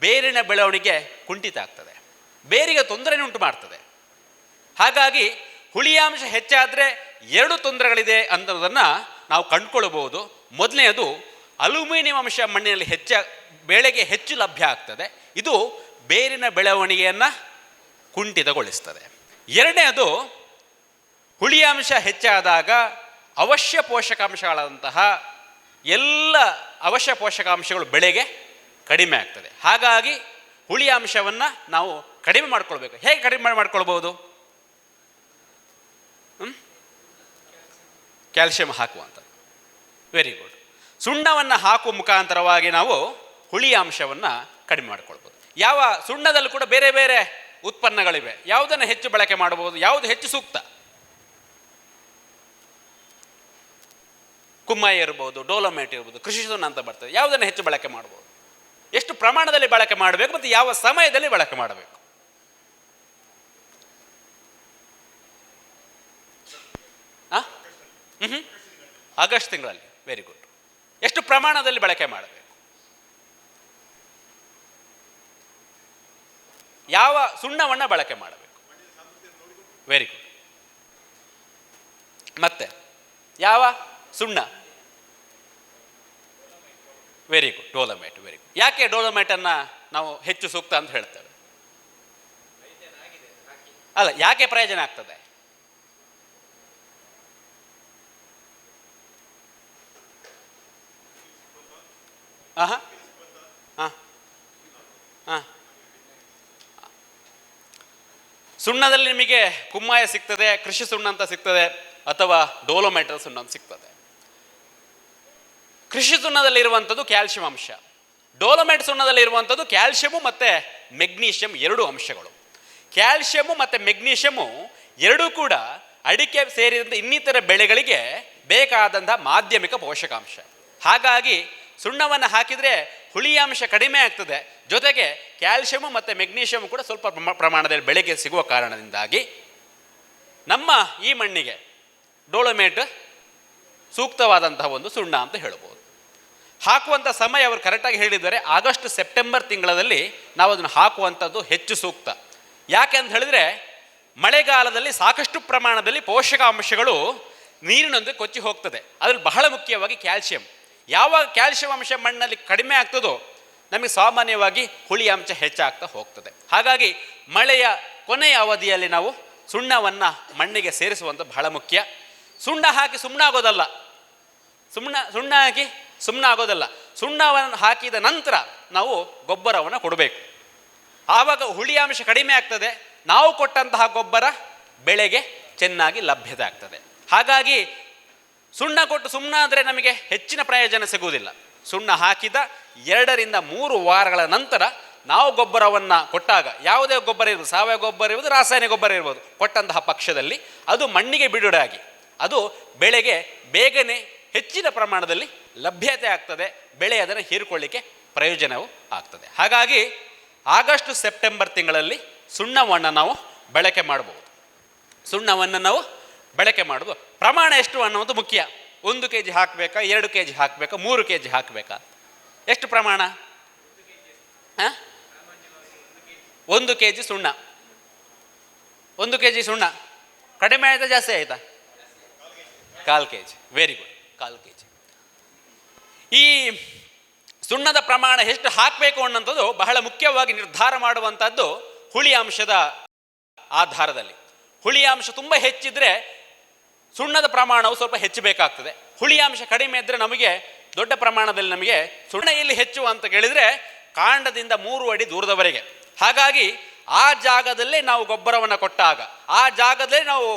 ಬೇರಿನ ಬೆಳವಣಿಗೆ ಕುಂಠಿತ ಆಗ್ತದೆ, ಬೇರಿಗೆ ತೊಂದರೆ ಉಂಟು ಮಾಡ್ತದೆ. ಹಾಗಾಗಿ ಹುಳಿಯಾಂಶ ಹೆಚ್ಚಾದರೆ 2 ತೊಂದರೆಗಳಿದೆ ಅನ್ನೋದನ್ನು ನಾವು ಕಂಡುಕೊಳ್ಬೋದು. ಮೊದಲನೆಯದು, ಅಲ್ಯೂಮಿನಿಯಂ ಅಂಶ ಮಣ್ಣಿನಲ್ಲಿ ಬೆಳೆಗೆ ಹೆಚ್ಚು ಲಭ್ಯ ಆಗ್ತದೆ, ಇದು ಬೇರಿನ ಬೆಳವಣಿಗೆಯನ್ನು ಕುಂಠಿತಗೊಳಿಸ್ತದೆ. ಎರಡನೆಯದು, ಹುಳಿಯಾಂಶ ಹೆಚ್ಚಾದಾಗ ಅವಶ್ಯ ಪೋಷಕಾಂಶಗಳಂತಹ ಎಲ್ಲ ಅವಶ್ಯ ಪೋಷಕಾಂಶಗಳು ಬೆಳೆಗೆ ಕಡಿಮೆ ಆಗ್ತದೆ. ಹಾಗಾಗಿ ಹುಳಿಯಾಂಶವನ್ನು ನಾವು ಕಡಿಮೆ ಮಾಡ್ಕೊಳ್ಬೇಕು. ಹೇಗೆ ಕಡಿಮೆ ಮಾಡ್ಕೊಳ್ಬೋದು? ಕ್ಯಾಲ್ಸಿಯಂ ಹಾಕುವಂಥದ್ದು. Very good. ಸುಣ್ಣವನ್ನು ಹಾಕುವ ಮುಖಾಂತರವಾಗಿ ನಾವು ಹುಳಿಯಾಂಶವನ್ನು ಕಡಿಮೆ ಮಾಡ್ಕೊಳ್ಬೋದು. ಯಾವ ಸುಣ್ಣದಲ್ಲೂ ಕೂಡ ಬೇರೆ ಬೇರೆ ಉತ್ಪನ್ನಗಳಿವೆ. ಯಾವುದನ್ನು ಹೆಚ್ಚು ಬಳಕೆ ಮಾಡಬಹುದು, ಯಾವುದು ಹೆಚ್ಚು ಸೂಕ್ತ? ಕುಮ್ಮಾಯಿ ಇರ್ಬೋದು, ಡೋಲೋಮೈಟ್ ಇರ್ಬೋದು, ಕೃಷಿ ಸುಣ್ಣ ಅಂತ ಬರ್ತದೆ. ಯಾವುದನ್ನು ಹೆಚ್ಚು ಬಳಕೆ ಮಾಡ್ಬೋದು, ಎಷ್ಟು ಪ್ರಮಾಣದಲ್ಲಿ ಬಳಕೆ ಮಾಡಬೇಕು ಮತ್ತು ಯಾವ ಸಮಯದಲ್ಲಿ ಬಳಕೆ ಮಾಡಬೇಕು? ಆಗಸ್ಟ್ ತಿಂಗಳಲ್ಲಿ. Very good. ಎಷ್ಟು ಪ್ರಮಾಣದಲ್ಲಿ ಬಳಕೆ ಮಾಡಬೇಕು? ಯಾವ ಸುಣ್ಣವನ್ನು ಬಳಕೆ ಮಾಡಬೇಕು? Very good. ಮತ್ತೆ ಯಾವ ಸುಣ್ಣ? Very good, dolomite. Very good. ಯಾಕೆ ಡೋಲೋಮೈಟನ್ನು ನಾವು ಹೆಚ್ಚು ಸೂಕ್ತ ಅಂತ ಹೇಳ್ತೇವೆ? ಅಲ್ಲ, ಯಾಕೆ ಪ್ರಯೋಜನ ಆಗ್ತದೆ? ಸುಣ್ಣದಲ್ಲಿ ನಿಮಗೆ ಕುಮ್ಮಾಯ ಸಿಗ್ತದೆ, ಕೃಷಿ ಸುಣ್ಣ ಅಂತ ಸಿಗ್ತದೆ, ಅಥವಾ ಡೋಲೋಮೈಟ್ ಸುಣ್ಣ ಅಂತ ಸಿಗ್ತದೆ. ಕೃಷಿ ಸುಣ್ಣದಲ್ಲಿ ಇರುವಂಥದ್ದು ಕ್ಯಾಲ್ಸಿಯಂ ಅಂಶ, ಡೋಲೋಮೈಟ್ ಸುಣ್ಣದಲ್ಲಿ ಇರುವಂಥದ್ದು ಕ್ಯಾಲ್ಸಿಯಮು ಮತ್ತು ಮೆಗ್ನೀಷಿಯಂ 2 ಅಂಶಗಳು. ಕ್ಯಾಲ್ಸಿಯಮು ಮತ್ತು ಮೆಗ್ನೀಷಿಯಮು ಎರಡೂ ಕೂಡ ಅಡಿಕೆ ಸೇರಿದಂತೆ ಇನ್ನಿತರ ಬೆಳೆಗಳಿಗೆ ಬೇಕಾದಂತಹ ಮಾಧ್ಯಮಿಕ ಪೋಷಕಾಂಶ. ಹಾಗಾಗಿ ಸುಣ್ಣವನ್ನು ಹಾಕಿದರೆ ಹುಳಿಯಾಂಶ ಕಡಿಮೆ ಆಗ್ತದೆ, ಜೊತೆಗೆ ಕ್ಯಾಲ್ಸಿಯಮು ಮತ್ತು ಮೆಗ್ನೀಷಿಯಮ್ ಕೂಡ ಸ್ವಲ್ಪ ಪ್ರಮಾಣದಲ್ಲಿ ಬೆಳೆಗೆ ಸಿಗುವ ಕಾರಣದಿಂದಾಗಿ ನಮ್ಮ ಈ ಮಣ್ಣಿಗೆ ಡೋಲೋಮೈಟ್ ಸೂಕ್ತವಾದಂತಹ ಒಂದು ಸುಣ್ಣ ಅಂತ ಹೇಳ್ಬೋದು. ಹಾಕುವಂಥ ಸಮಯ ಅವರು ಕರೆಕ್ಟಾಗಿ ಹೇಳಿದ್ದಾರೆ, ಆಗಸ್ಟ್ ಸೆಪ್ಟೆಂಬರ್ ತಿಂಗಳಲ್ಲಿ ನಾವು ಅದನ್ನು ಹಾಕುವಂಥದ್ದು ಹೆಚ್ಚು ಸೂಕ್ತ. ಯಾಕೆ ಅಂತ ಹೇಳಿದರೆ, ಮಳೆಗಾಲದಲ್ಲಿ ಸಾಕಷ್ಟು ಪ್ರಮಾಣದಲ್ಲಿ ಪೋಷಕಾಂಶಗಳು ನೀರಿನೊಂದಿಗೆ ಕೊಚ್ಚಿ ಹೋಗ್ತದೆ. ಅದರಲ್ಲಿ ಬಹಳ ಮುಖ್ಯವಾಗಿ ಕ್ಯಾಲ್ಸಿಯಂ. ಯಾವಾಗ ಕ್ಯಾಲ್ಸಿಯಂ ಅಂಶ ಮಣ್ಣಲ್ಲಿ ಕಡಿಮೆ ಆಗ್ತದೋ ನಮಗೆ ಸಾಮಾನ್ಯವಾಗಿ ಹುಳಿಯಾಂಶ ಹೆಚ್ಚಾಗ್ತಾ ಹೋಗ್ತದೆ. ಹಾಗಾಗಿ ಮಳೆಯ ಕೊನೆಯ ಅವಧಿಯಲ್ಲಿ ನಾವು ಸುಣ್ಣವನ್ನು ಮಣ್ಣಿಗೆ ಸೇರಿಸುವಂಥ ಬಹಳ ಮುಖ್ಯ. ಸುಣ್ಣ ಹಾಕಿ ಸುಮ್ಮನಾಗೋದಲ್ಲ, ಸುಣ್ಣವನ್ನು ಹಾಕಿದ ನಂತರ ನಾವು ಗೊಬ್ಬರವನ್ನು ಕೊಡಬೇಕು. ಆವಾಗ ಹುಳಿಯಾಂಶ ಕಡಿಮೆ ಆಗ್ತದೆ, ನಾವು ಕೊಟ್ಟಂತಹ ಗೊಬ್ಬರ ಬೆಳೆಗೆ ಚೆನ್ನಾಗಿ ಲಭ್ಯತೆ ಆಗ್ತದೆ. ಹಾಗಾಗಿ ಸುಣ್ಣ ಕೊಟ್ಟು ಸುಮ್ಮನಾದರೆ ನಮಗೆ ಹೆಚ್ಚಿನ ಪ್ರಯೋಜನ ಸಿಗುವುದಿಲ್ಲ. ಸುಣ್ಣ ಹಾಕಿದ 2 ರಿಂದ 3 ವಾರಗಳ ನಂತರ ನಾವು ಗೊಬ್ಬರವನ್ನು ಕೊಟ್ಟಾಗ, ಯಾವುದೇ ಗೊಬ್ಬರ ಇರ್ಬೋದು, ಸಾವಯವ ಗೊಬ್ಬರ ಇರ್ಬೋದು, ರಾಸಾಯನಿಕ ಗೊಬ್ಬರ ಇರ್ಬೋದು, ಕೊಟ್ಟಂತಹ ಪಕ್ಷದಲ್ಲಿ ಅದು ಮಣ್ಣಿಗೆ ಬಿಡುಗಡೆಯಾಗಿ ಅದು ಬೆಳೆಗೆ ಬೇಗನೆ ಹೆಚ್ಚಿನ ಪ್ರಮಾಣದಲ್ಲಿ ಲಭ್ಯತೆ ಆಗ್ತದೆ, ಬೆಳೆ ಅದನ್ನು ಹೀರಿಕೊಳ್ಳಿಕ್ಕೆ ಪ್ರಯೋಜನವೂ ಆಗ್ತದೆ. ಹಾಗಾಗಿ ಆಗಸ್ಟ್ ಸೆಪ್ಟೆಂಬರ್ ತಿಂಗಳಲ್ಲಿ ಸುಣ್ಣವನ್ನು ನಾವು ಬಳಕೆ ಮಾಡ್ಬೋದು. ಸುಣ್ಣವನ್ನು ನಾವು ಬಳಕೆ ಮಾಡೋದು ಪ್ರಮಾಣ ಎಷ್ಟು ಅನ್ನೋದು ಮುಖ್ಯ. 1 kg ಹಾಕಬೇಕಾ, 2 kg ಹಾಕಬೇಕಾ, 3 kg ಹಾಕಬೇಕಾ? ಎಷ್ಟು ಪ್ರಮಾಣ? 1 kg ಸುಣ್ಣ. 1 kg ಸುಣ್ಣ ಕಡಿಮೆ ಆಯಿತಾ ಜಾಸ್ತಿ ಆಯಿತಾ? 1/4 kg. Very good, 1/4 kg. ಈ ಸುಣ್ಣದ ಪ್ರಮಾಣ ಎಷ್ಟು ಹಾಕಬೇಕು ಅನ್ನೋಂಥದ್ದು ಬಹಳ ಮುಖ್ಯವಾಗಿ ನಿರ್ಧಾರ ಮಾಡುವಂಥದ್ದು ಹುಳಿ ಅಂಶದ ಆಧಾರದಲ್ಲಿ. ಹುಳಿ ಅಂಶ ತುಂಬ ಹೆಚ್ಚಿದ್ರೆ ಸುಣ್ಣದ ಪ್ರಮಾಣವು ಸ್ವಲ್ಪ ಹೆಚ್ಚಬೇಕಾಗ್ತದೆ. ಹುಳಿಯಾಂಶ ಕಡಿಮೆ ಇದ್ದರೆ ನಮಗೆ ದೊಡ್ಡ ಪ್ರಮಾಣದಲ್ಲಿ ನಮಗೆ ಸುಣ್ಣ ಎಲ್ಲಿ ಹೆಚ್ಚು ಅಂತ ಕೇಳಿದರೆ ಕಾಂಡದಿಂದ 3 ಅಡಿ ದೂರದವರೆಗೆ. ಹಾಗಾಗಿ ಆ ಜಾಗದಲ್ಲೇ ನಾವು ಗೊಬ್ಬರವನ್ನು ಕೊಟ್ಟಾಗ, ಆ ಜಾಗದಲ್ಲೇ ನಾವು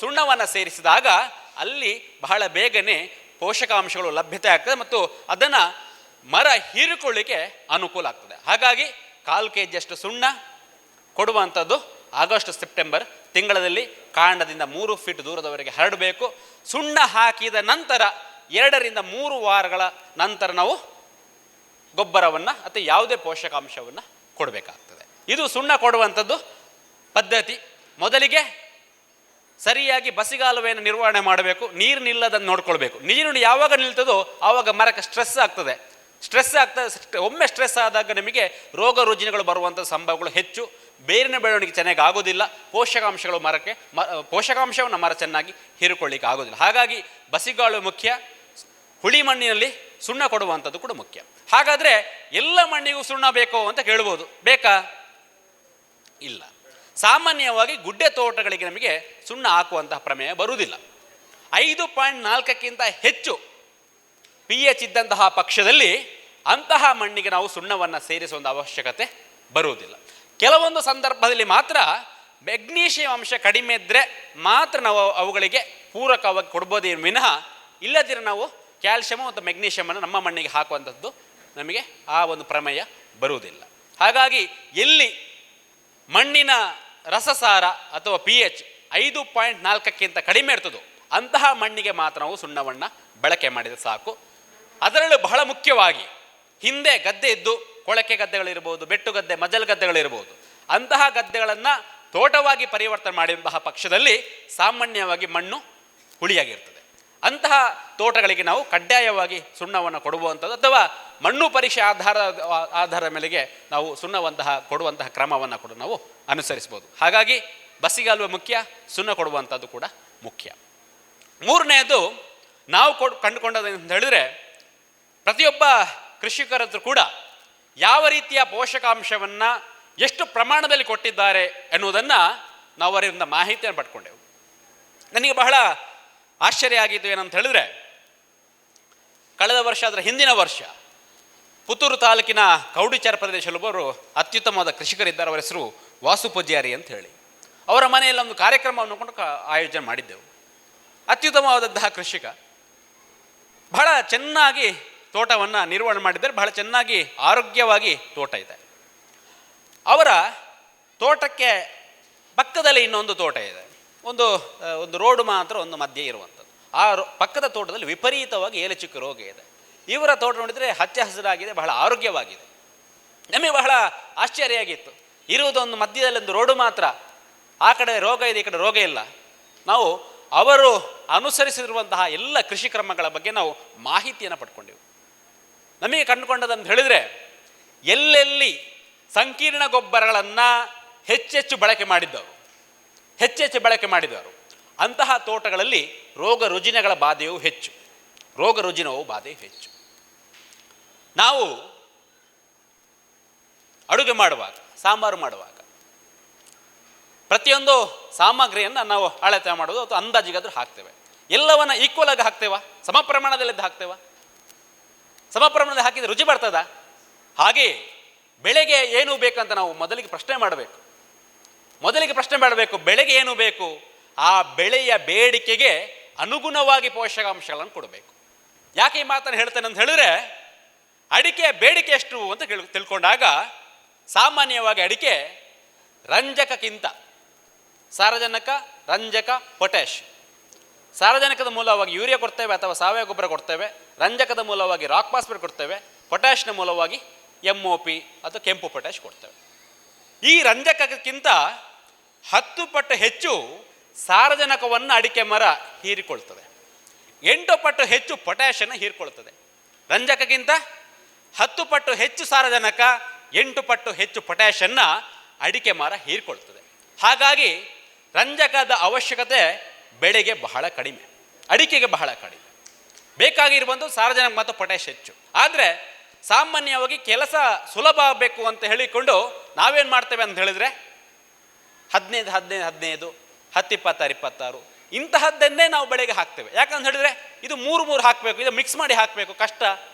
ಸುಣ್ಣವನ್ನು ಸೇರಿಸಿದಾಗ ಅಲ್ಲಿ ಬಹಳ ಬೇಗನೆ ಪೋಷಕಾಂಶಗಳು ಲಭ್ಯತೆ ಆಗ್ತದೆ ಮತ್ತು ಅದನ್ನು ಮರ ಹೀರಿಕೊಳ್ಳಿಕ್ಕೆ ಅನುಕೂಲ ಆಗ್ತದೆ. ಹಾಗಾಗಿ 1/4 kg ಅಷ್ಟು ಸುಣ್ಣ ಕೊಡುವಂಥದ್ದು ಆಗಸ್ಟ್ ಸೆಪ್ಟೆಂಬರ್ ತಿಂಗಳಲ್ಲಿ ಕಾಂಡದಿಂದ 3 ಫೀಟ್ ದೂರದವರೆಗೆ ಹರಡಬೇಕು. ಸುಣ್ಣ ಹಾಕಿದ ನಂತರ 2 ರಿಂದ 3 ವಾರಗಳ ನಂತರ ನಾವು ಗೊಬ್ಬರವನ್ನು ಅಥವಾ ಯಾವುದೇ ಪೋಷಕಾಂಶವನ್ನು ಕೊಡಬೇಕಾಗ್ತದೆ. ಇದು ಸುಣ್ಣ ಕೊಡುವಂಥದ್ದು ಪದ್ಧತಿ. ಮೊದಲಿಗೆ ಸರಿಯಾಗಿ ಬಸಿಗಾಲುವೆಯನ್ನು ನಿರ್ವಹಣೆ ಮಾಡಬೇಕು, ನೀರು ನಿಲ್ಲದನ್ನು ನೋಡ್ಕೊಳ್ಬೇಕು. ನೀರು ಯಾವಾಗ ನಿಲ್ತದೋ ಆವಾಗ ಮರಕ್ಕೆ ಸ್ಟ್ರೆಸ್ ಆಗ್ತದೆ. ಒಮ್ಮೆ ಸ್ಟ್ರೆಸ್ ಆದಾಗ ನಿಮಗೆ ರೋಗ ರುಜಿನಗಳು ಬರುವಂಥ ಸಂಭವಗಳು ಹೆಚ್ಚು. ಬೇರಿನ ಬೆಳವಣಿಗೆ ಚೆನ್ನಾಗಿ ಆಗೋದಿಲ್ಲ. ಪೋಷಕಾಂಶವನ್ನು ಮರ ಚೆನ್ನಾಗಿ ಹೀರಿಕೊಳ್ಳಿಕ್ಕೆ ಆಗೋದಿಲ್ಲ. ಹಾಗಾಗಿ ಬಸಿಗಾಲು ಮುಖ್ಯ. ಹುಳಿ ಮಣ್ಣಿನಲ್ಲಿ ಸುಣ್ಣ ಕೊಡುವಂಥದ್ದು ಕೂಡ ಮುಖ್ಯ. ಹಾಗಾದರೆ ಎಲ್ಲ ಮಣ್ಣಿಗೂ ಸುಣ್ಣ ಬೇಕೋ ಅಂತ ಕೇಳ್ಬೋದು. ಬೇಕಾ? ಇಲ್ಲ. ಸಾಮಾನ್ಯವಾಗಿ ಗುಡ್ಡೆ ತೋಟಗಳಿಗೆ ನಮಗೆ ಸುಣ್ಣ ಹಾಕುವಂತಹ ಪ್ರಮೇಯ ಬರುವುದಿಲ್ಲ. 5.4ಕ್ಕಿಂತ ಹೆಚ್ಚು pH ಇದ್ದಂತಹ ಪಕ್ಷದಲ್ಲಿ ಅಂತಹ ಮಣ್ಣಿಗೆ ನಾವು ಸುಣ್ಣವನ್ನು ಸೇರಿಸುವ ಅವಶ್ಯಕತೆ ಬರುವುದಿಲ್ಲ. ಕೆಲವೊಂದು ಸಂದರ್ಭದಲ್ಲಿ ಮಾತ್ರ ಮೆಗ್ನೀಷಿಯಂ ಅಂಶ ಕಡಿಮೆ ಇದ್ದರೆ ಮಾತ್ರ ನಾವು ಅವುಗಳಿಗೆ ಪೂರಕವಾಗಿ ಕೊಡ್ಬೋದೇ ವಿನಃ ಇಲ್ಲದಿರ ನಾವು ಕ್ಯಾಲ್ಶಿಯಮ್ ಮತ್ತು ಮೆಗ್ನೀಷಿಯಮನ್ನು ನಮ್ಮ ಮಣ್ಣಿಗೆ ಹಾಕುವಂಥದ್ದು ನಮಗೆ ಆ ಒಂದು ಪ್ರಮೇಯ ಬರುವುದಿಲ್ಲ. ಹಾಗಾಗಿ ಎಲ್ಲಿ ಮಣ್ಣಿನ ರಸಸಾರ ಅಥವಾ pH 5.4ಕ್ಕಿಂತ ಕಡಿಮೆ ಇರ್ತದೋ ಅಂತಹ ಮಣ್ಣಿಗೆ ಮಾತ್ರ ನಾವು ಸುಣ್ಣವನ್ನು ಬಳಕೆ ಮಾಡಿದರೆ ಸಾಕು. ಅದರಲ್ಲೂ ಬಹಳ ಮುಖ್ಯವಾಗಿ ಹಿಂದೆ ಗದ್ದೆ ಇದ್ದು ಕೊಳಕೆ ಗದ್ದೆಗಳಿರ್ಬೋದು, ಬೆಟ್ಟು ಗದ್ದೆ, ಮಜಲು ಗದ್ದೆಗಳಿರ್ಬೋದು, ಅಂತಹ ಗದ್ದೆಗಳನ್ನು ತೋಟವಾಗಿ ಪರಿವರ್ತನೆ ಮಾಡಿದಂತಹ ಪಕ್ಷದಲ್ಲಿ ಸಾಮಾನ್ಯವಾಗಿ ಮಣ್ಣು ಹುಳಿಯಾಗಿರ್ತದೆ. ಅಂತಹ ತೋಟಗಳಿಗೆ ನಾವು ಕಡ್ಡಾಯವಾಗಿ ಸುಣ್ಣವನ್ನು ಕೊಡುವಂಥದ್ದು ಅಥವಾ ಮಣ್ಣು ಪರೀಕ್ಷೆ ಆಧಾರದ ಮೇಲೆಗೆ ನಾವು ಕೊಡುವಂತಹ ಕ್ರಮವನ್ನು ಕೂಡ ನಾವು ಅನುಸರಿಸ್ಬೋದು. ಹಾಗಾಗಿ ಬಸಿಗಾಲುವೆ ಮುಖ್ಯ, ಸುಣ್ಣ ಕೊಡುವಂಥದ್ದು ಕೂಡ ಮುಖ್ಯ. ಮೂರನೆಯದು ನಾವು ಕಂಡುಕೊಂಡದ್ದು ಅಂತ ಹೇಳಿದರೆ, ಪ್ರತಿಯೊಬ್ಬ ಕೃಷಿಕರದ್ದು ಕೂಡ ಯಾವ ರೀತಿಯ ಪೋಷಕಾಂಶವನ್ನು ಎಷ್ಟು ಪ್ರಮಾಣದಲ್ಲಿ ಕೊಟ್ಟಿದ್ದಾರೆ ಎನ್ನುವುದನ್ನು ನಾವು ಅವರಿಂದ ಮಾಹಿತಿಯನ್ನು ಪಡ್ಕೊಂಡೆವು. ನನಗೆ ಬಹಳ ಆಶ್ಚರ್ಯ ಆಗಿದ್ದು ಏನಂತ ಹೇಳಿದ್ರೆ, ಕಳೆದ ವರ್ಷ ಅದರ ಹಿಂದಿನ ವರ್ಷ ಪುತ್ತೂರು ತಾಲೂಕಿನ ಕೌಡಿಚಾರ ಪ್ರದೇಶದಲ್ಲೊಬ್ಬರು ಅತ್ಯುತ್ತಮವಾದ ಕೃಷಿಕರಿದ್ದಾರೆ. ಅವರ ಹೆಸರು ವಾಸು ಪೂಜಾರಿ ಅಂತ ಹೇಳಿ. ಅವರ ಮನೆಯಲ್ಲಿ ಒಂದು ಕಾರ್ಯಕ್ರಮವನ್ನು ಕೊಂಡು ಆಯೋಜನೆ ಮಾಡಿದ್ದೆವು. ಅತ್ಯುತ್ತಮವಾದಂತಹ ಕೃಷಿಕ, ಬಹಳ ಚೆನ್ನಾಗಿ ತೋಟವನ್ನು ನಿರ್ವಹಣೆ ಮಾಡಿದ್ದಾರೆ. ಬಹಳ ಚೆನ್ನಾಗಿ ಆರೋಗ್ಯವಾಗಿ ತೋಟ ಇದೆ. ಅವರ ತೋಟಕ್ಕೆ ಪಕ್ಕದಲ್ಲಿ ಇನ್ನೊಂದು ತೋಟ ಇದೆ. ಒಂದು ರೋಡ್ ಮಾತ್ರ ಒಂದು ಮಧ್ಯೆ ಇರುವಂಥದ್ದು. ಆ ಪಕ್ಕದ ತೋಟದಲ್ಲಿ ವಿಪರೀತವಾಗಿ ಏಲಚುಕ್ಕೆ ರೋಗ ಇದೆ. ಇವರ ತೋಟ ನೋಡಿದರೆ ಹಚ್ಚ ಹಸಿರಾಗಿದೆ, ಬಹಳ ಆರೋಗ್ಯವಾಗಿದೆ. ನಮಗೆ ಬಹಳ ಆಶ್ಚರ್ಯ ಆಗಿತ್ತು. ಇರುವುದೊಂದು ಮಧ್ಯದಲ್ಲಿ ಒಂದು ರೋಡು ಮಾತ್ರ, ಆ ಕಡೆ ರೋಗ ಇದೆ, ಈ ಕಡೆ ರೋಗ ಇಲ್ಲ. ನಾವು ಅವರು ಅನುಸರಿಸಿರುವಂತಹ ಎಲ್ಲ ಕೃಷಿ ಕ್ರಮಗಳ ಬಗ್ಗೆ ನಾವು ಮಾಹಿತಿಯನ್ನು ಪಡ್ಕೊಂಡೆವು. ನಮಗೆ ಕಂಡುಕೊಂಡದಂತ ಹೇಳಿದರೆ, ಎಲ್ಲೆಲ್ಲಿ ಸಂಕೀರ್ಣ ಗೊಬ್ಬರಗಳನ್ನು ಹೆಚ್ಚೆಚ್ಚು ಬಳಕೆ ಮಾಡಿದವರು ಅಂತಹ ತೋಟಗಳಲ್ಲಿ ರೋಗ ರುಜಿನಗಳ ಬಾಧೆಯು ಹೆಚ್ಚು. ನಾವು ಅಡುಗೆ ಮಾಡುವಾಗ, ಸಾಂಬಾರು ಮಾಡುವಾಗ ಪ್ರತಿಯೊಂದು ಸಾಮಗ್ರಿಯನ್ನು ನಾವು ಅಳತೆ ಮಾಡೋದು ಅಥವಾ ಅಂದಾಜಿಗಾದ್ರೂ ಹಾಕ್ತೇವೆ. ಎಲ್ಲವನ್ನ ಈಕ್ವಲ್ ಆಗಿ ಹಾಕ್ತೇವಾ? ಸಮ ಪ್ರಮಾಣದಲ್ಲಿ ಹಾಕ್ತೇವಾ? ಸಮ ಪ್ರಮಾಣದಲ್ಲಿ ಹಾಕಿದರೆ ರುಚಿ ಬರ್ತದ? ಹಾಗೆ ಬೆಳೆಗೆ ಏನು ಬೇಕಂತ ನಾವು ಮೊದಲಿಗೆ ಪ್ರಶ್ನೆ ಮಾಡಬೇಕು. ಬೆಳೆಗೆ ಏನು ಬೇಕು? ಆ ಬೆಳೆಯ ಬೇಡಿಕೆಗೆ ಅನುಗುಣವಾಗಿ ಪೋಷಕಾಂಶಗಳನ್ನು ಕೊಡಬೇಕು. ಯಾಕೆ ಈ ಮಾತನ್ನು ಹೇಳ್ತೇನೆ ಅಂತ ಹೇಳಿದ್ರೆ, ಅಡಿಕೆ ಬೇಡಿಕೆ ಎಷ್ಟು ಅಂತ ತಿಳ್ಕೊಂಡಾಗ ಸಾಮಾನ್ಯವಾಗಿ ಅಡಿಕೆ ರಂಜಕಕ್ಕಿಂತ ಸಾರಜನಕ, ರಂಜಕ, ಪೊಟ್ಯಾಶ್, ಸಾರಜನಕದ ಮೂಲವಾಗಿ ಯೂರಿಯಾ ಕೊಡ್ತೇವೆ ಅಥವಾ ಸಾವಯವ ಗೊಬ್ಬರ ಕೊಡ್ತೇವೆ, ರಂಜಕದ ಮೂಲವಾಗಿ ರಾಕ್ ಫಾಸ್ಫೇಟ್ ಕೊಡ್ತೇವೆ, ಪೊಟ್ಯಾಶ್ನ ಮೂಲವಾಗಿ MOP ಅಥವಾ ಕೆಂಪು ಪೊಟ್ಯಾಶ್ ಕೊಡ್ತೇವೆ. ಈ ರಂಜಕಕ್ಕಿಂತ 10 ಪಟ್ಟು ಹೆಚ್ಚು ಸಾರಜನಕವನ್ನು ಅಡಿಕೆ ಮರ ಹೀರಿಕೊಳ್ತದೆ, 8 ಪಟ್ಟು ಹೆಚ್ಚು ಪೊಟ್ಯಾಶನ್ನು ಹೀರಿಕೊಳ್ತದೆ. ರಂಜಕಕ್ಕಿಂತ 10 ಪಟ್ಟು ಹೆಚ್ಚು ಸಾರಜನಕ, 8 ಪಟ್ಟು ಹೆಚ್ಚು ಪೊಟ್ಯಾಶನ್ನು ಅಡಿಕೆ ಮರ ಹೀರಿಕೊಳ್ತದೆ. ಹಾಗಾಗಿ ರಂಜಕದ ಅವಶ್ಯಕತೆ ಬೆಳೆಗೆ ಬಹಳ ಕಡಿಮೆ, ಅಡಿಕೆಗೆ ಬಹಳ ಕಡಿಮೆ. ಬೇಕಾಗಿರುವಂಥ ಸಾರಜನಕ ಮತ್ತು ಪೊಟ್ಯಾಶ್ ಹೆಚ್ಚು. ಆದರೆ ಸಾಮಾನ್ಯವಾಗಿ ಕೆಲಸ ಸುಲಭ ಆಗಬೇಕು ಅಂತ ಹೇಳಿಕೊಂಡು ನಾವೇನು ಮಾಡ್ತೇವೆ ಅಂತ ಹೇಳಿದರೆ 15, 10, 26 ಇಂತಹದ್ದನ್ನೇ ನಾವು ಬೆಳೆಗೆ ಹಾಕ್ತೇವೆ. ಯಾಕಂತ ಹೇಳಿದ್ರೆ ಇದು 3 ಹಾಕಬೇಕು, ಇದು ಮಿಕ್ಸ್ ಮಾಡಿ ಹಾಕಬೇಕು, ಕಷ್ಟ.